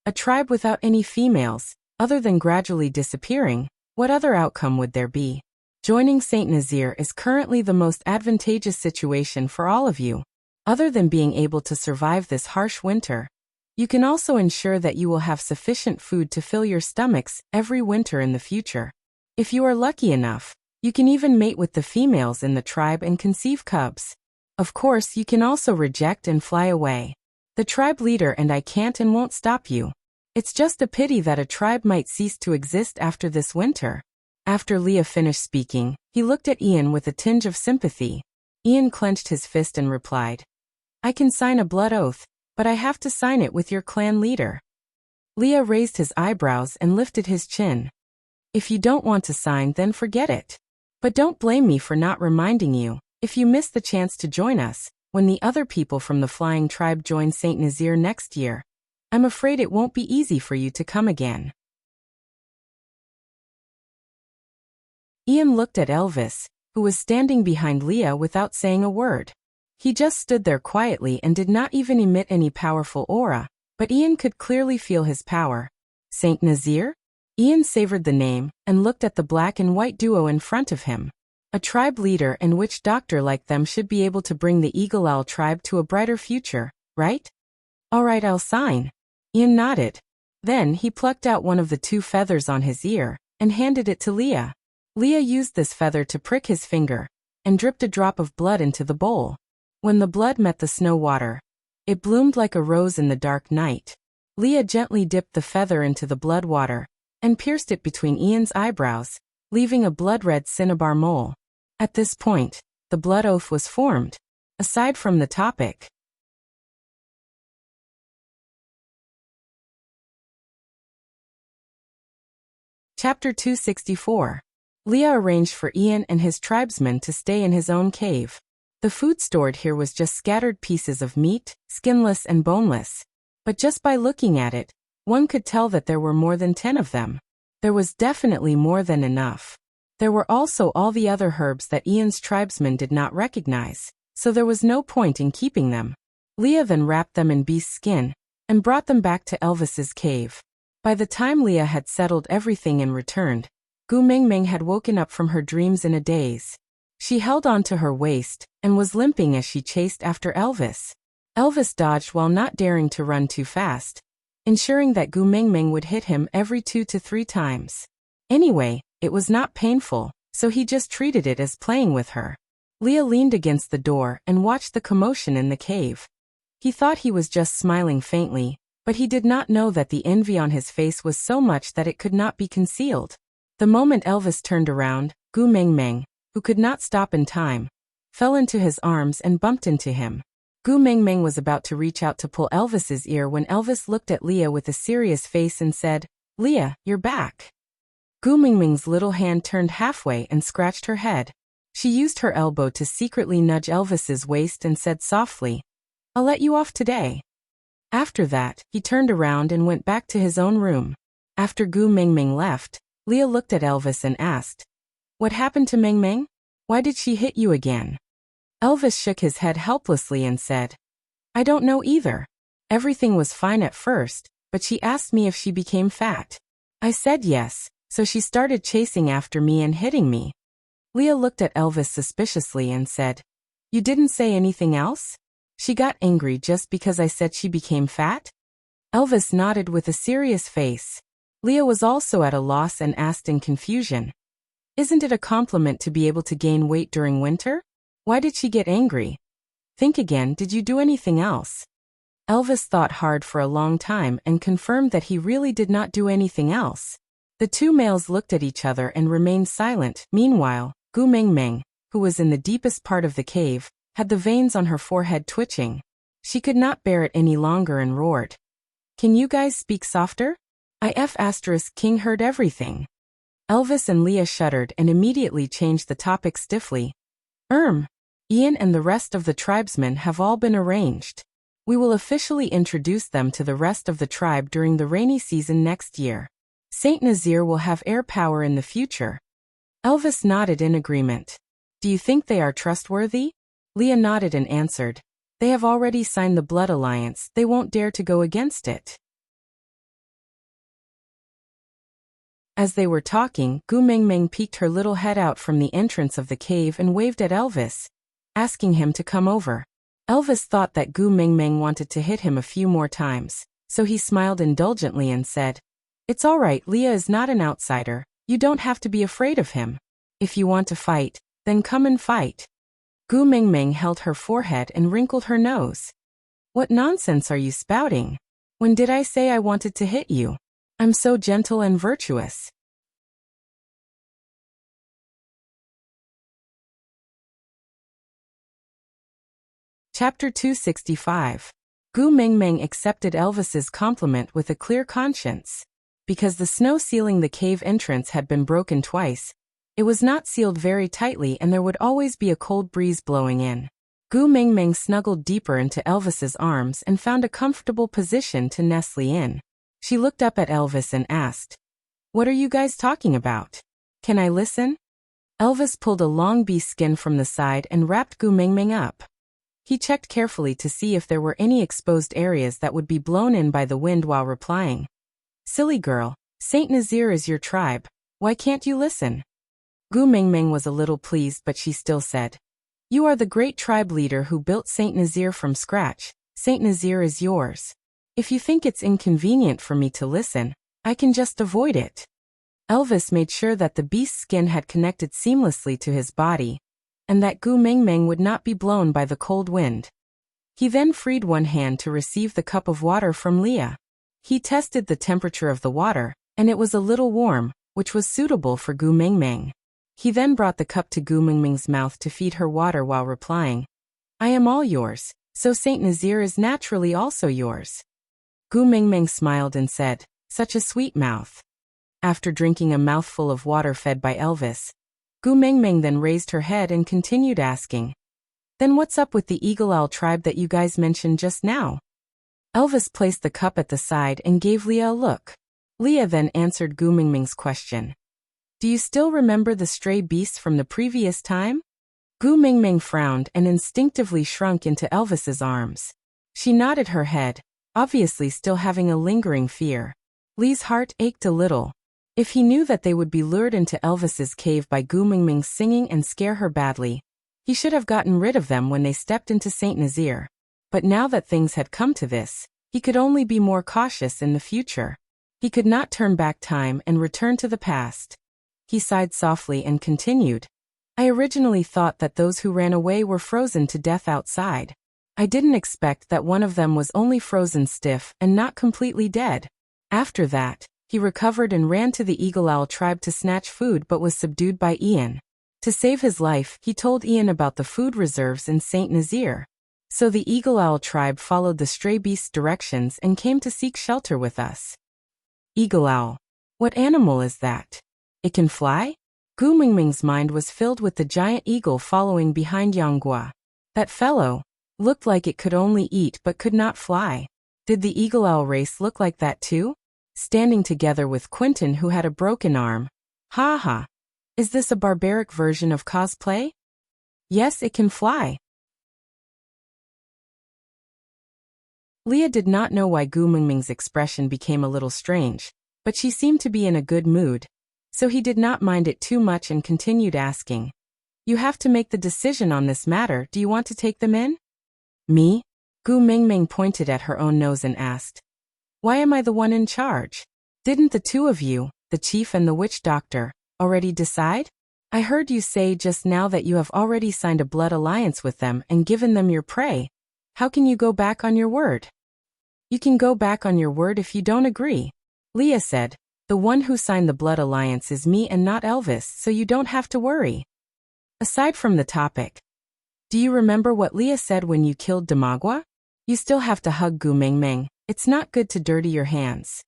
A tribe without any females, other than gradually disappearing, what other outcome would there be? Joining Saint Nazir is currently the most advantageous situation for all of you. Other than being able to survive this harsh winter, you can also ensure that you will have sufficient food to fill your stomachs every winter in the future. If you are lucky enough, you can even mate with the females in the tribe and conceive cubs. Of course, you can also reject and fly away. The tribe leader and I can't and won't stop you. It's just a pity that a tribe might cease to exist after this winter. After Leah finished speaking, he looked at Ian with a tinge of sympathy. Ian clenched his fist and replied, I can sign a blood oath, but I have to sign it with your clan leader. Leah raised his eyebrows and lifted his chin. If you don't want to sign, then forget it. But don't blame me for not reminding you, if you miss the chance to join us, when the other people from the Flying Tribe join Saint Nazir next year, I'm afraid it won't be easy for you to come again. Ian looked at Elvis, who was standing behind Leah without saying a word. He just stood there quietly and did not even emit any powerful aura, but Ian could clearly feel his power. Saint Nazir? Ian savored the name and looked at the black and white duo in front of him. A tribe leader and witch doctor like them should be able to bring the Eagle Owl tribe to a brighter future, right? All right, I'll sign. Ian nodded. Then he plucked out one of the 2 feathers on his ear and handed it to Leah. Leah used this feather to prick his finger and dripped a drop of blood into the bowl. When the blood met the snow water, it bloomed like a rose in the dark night. Leah gently dipped the feather into the blood water and pierced it between Ian's eyebrows, leaving a blood-red cinnabar mole. At this point, the blood oath was formed. Aside from the topic, Chapter 264. Leah arranged for Ian and his tribesmen to stay in his own cave. The food stored here was just scattered pieces of meat, skinless and boneless. But just by looking at it, one could tell that there were more than 10 of them. There was definitely more than enough. There were also all the other herbs that Ian's tribesmen did not recognize, so there was no point in keeping them. Leah then wrapped them in beast skin and brought them back to Elvis's cave. By the time Leah had settled everything and returned, Gu Mingming had woken up from her dreams in a daze. She held on to her waist and was limping as she chased after Elvis. Elvis dodged while not daring to run too fast, ensuring that Gu Mingming would hit him every 2 to 3 times. Anyway, it was not painful, so he just treated it as playing with her. Leah leaned against the door and watched the commotion in the cave. He thought he was just smiling faintly, but he did not know that the envy on his face was so much that it could not be concealed. The moment Elvis turned around, Gu Mingming, who could not stop in time, fell into his arms and bumped into him. Gu Mingming was about to reach out to pull Elvis's ear when Elvis looked at Leah with a serious face and said, Leah, you're back. Gu Mingming's little hand turned halfway and scratched her head. She used her elbow to secretly nudge Elvis's waist and said softly, I'll let you off today. After that, he turned around and went back to his own room. After Gu Mingming left, Leah looked at Elvis and asked, What happened to Mingming? Why did she hit you again? Elvis shook his head helplessly and said, I don't know either. Everything was fine at first, but she asked me if she became fat. I said yes, so she started chasing after me and hitting me. Leah looked at Elvis suspiciously and said, You didn't say anything else? She got angry just because I said she became fat? Elvis nodded with a serious face. Leah was also at a loss and asked in confusion, Isn't it a compliment to be able to gain weight during winter? Why did she get angry? Think again, did you do anything else? Elvis thought hard for a long time and confirmed that he really did not do anything else. The 2 males looked at each other and remained silent. Meanwhile, Gu Mingming, who was in the deepest part of the cave, had the veins on her forehead twitching. She could not bear it any longer and roared, Can you guys speak softer? King heard everything. Elvis and Leah shuddered and immediately changed the topic stiffly. Ian and the rest of the tribesmen have all been arranged. We will officially introduce them to the rest of the tribe during the rainy season next year. Saint Nazir will have air power in the future. Elvis nodded in agreement. Do you think they are trustworthy? Leah nodded and answered. They have already signed the blood alliance, they won't dare to go against it. As they were talking, Gu Mingming peeked her little head out from the entrance of the cave and waved at Elvis, asking him to come over. Elvis thought that Gu Mingming wanted to hit him a few more times, so he smiled indulgently and said, It's all right, Leah is not an outsider, you don't have to be afraid of him. If you want to fight, then come and fight. Gu Mingming held her forehead and wrinkled her nose. What nonsense are you spouting? When did I say I wanted to hit you? I'm so gentle and virtuous. Chapter 265. Gu Mingming accepted Elvis's compliment with a clear conscience. Because the snow sealing the cave entrance had been broken twice, it was not sealed very tightly and there would always be a cold breeze blowing in. Gu Mingming snuggled deeper into Elvis's arms and found a comfortable position to nestle in. She looked up at Elvis and asked, What are you guys talking about? Can I listen? Elvis pulled a long bee skin from the side and wrapped Gu Mingming up. He checked carefully to see if there were any exposed areas that would be blown in by the wind while replying. Silly girl, Saint Nazir is your tribe. Why can't you listen? Gu Mingming was a little pleased, but she still said, You are the great tribe leader who built Saint Nazir from scratch. Saint Nazir is yours. If you think it's inconvenient for me to listen, I can just avoid it. Elvis made sure that the beast's skin had connected seamlessly to his body, and that Gu Mingming would not be blown by the cold wind. He then freed one hand to receive the cup of water from Leah. He tested the temperature of the water, and it was a little warm, which was suitable for Gu Mingming. He then brought the cup to Gu Mingming's mouth to feed her water while replying, I am all yours, so Saint Nazir is naturally also yours. Gu Mingming smiled and said, Such a sweet mouth. After drinking a mouthful of water fed by Elvis, Gu Mingming then raised her head and continued asking, Then what's up with the Eagle Owl tribe that you guys mentioned just now? Elvis placed the cup at the side and gave Leah a look. Leah then answered Gu Mingming's question. Do you still remember the stray beasts from the previous time? Gu Mingming frowned and instinctively shrunk into Elvis's arms. She nodded her head, obviously still having a lingering fear. Lee's heart ached a little. If he knew that they would be lured into Elvis's cave by Gu Mingming's singing and scare her badly, he should have gotten rid of them when they stepped into Saint Nazir. But now that things had come to this, he could only be more cautious in the future. He could not turn back time and return to the past. He sighed softly and continued, I originally thought that those who ran away were frozen to death outside. I didn't expect that one of them was only frozen stiff and not completely dead. After that, he recovered and ran to the Eagle Owl tribe to snatch food but was subdued by Ian. To save his life, he told Ian about the food reserves in Saint Nazir. So the Eagle Owl tribe followed the stray beast's directions and came to seek shelter with us. Eagle Owl. What animal is that? It can fly? Gu Mingming's mind was filled with the giant eagle following behind Yanghua. That fellow looked like it could only eat but could not fly. Did the Eagle Owl race look like that too? Standing together with Quentin, who had a broken arm. Ha ha. Is this a barbaric version of cosplay? Yes, it can fly. Leah did not know why Gu Mingming's expression became a little strange, but she seemed to be in a good mood, so he did not mind it too much and continued asking, You have to make the decision on this matter. Do you want to take them in? Me? Gu Mingming pointed at her own nose and asked, Why am I the one in charge? Didn't the two of you, the chief and the witch doctor, already decide? I heard you say just now that you have already signed a blood alliance with them and given them your prey. How can you go back on your word? You can go back on your word if you don't agree. Leah said, The one who signed the blood alliance is me and not Elvis, so you don't have to worry. Aside from the topic, do you remember what Leah said when you killed Damagua? You still have to hug Gu Mingming. It's not good to dirty your hands.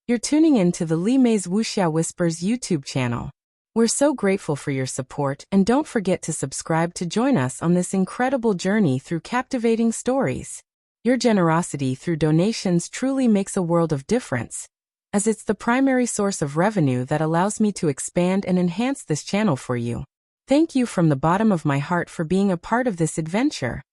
You're tuning in to the Li Mei's Wuxia Whispers YouTube channel. We're so grateful for your support, and don't forget to subscribe to join us on this incredible journey through captivating stories. Your generosity through donations truly makes a world of difference, as it's the primary source of revenue that allows me to expand and enhance this channel for you. Thank you from the bottom of my heart for being a part of this adventure.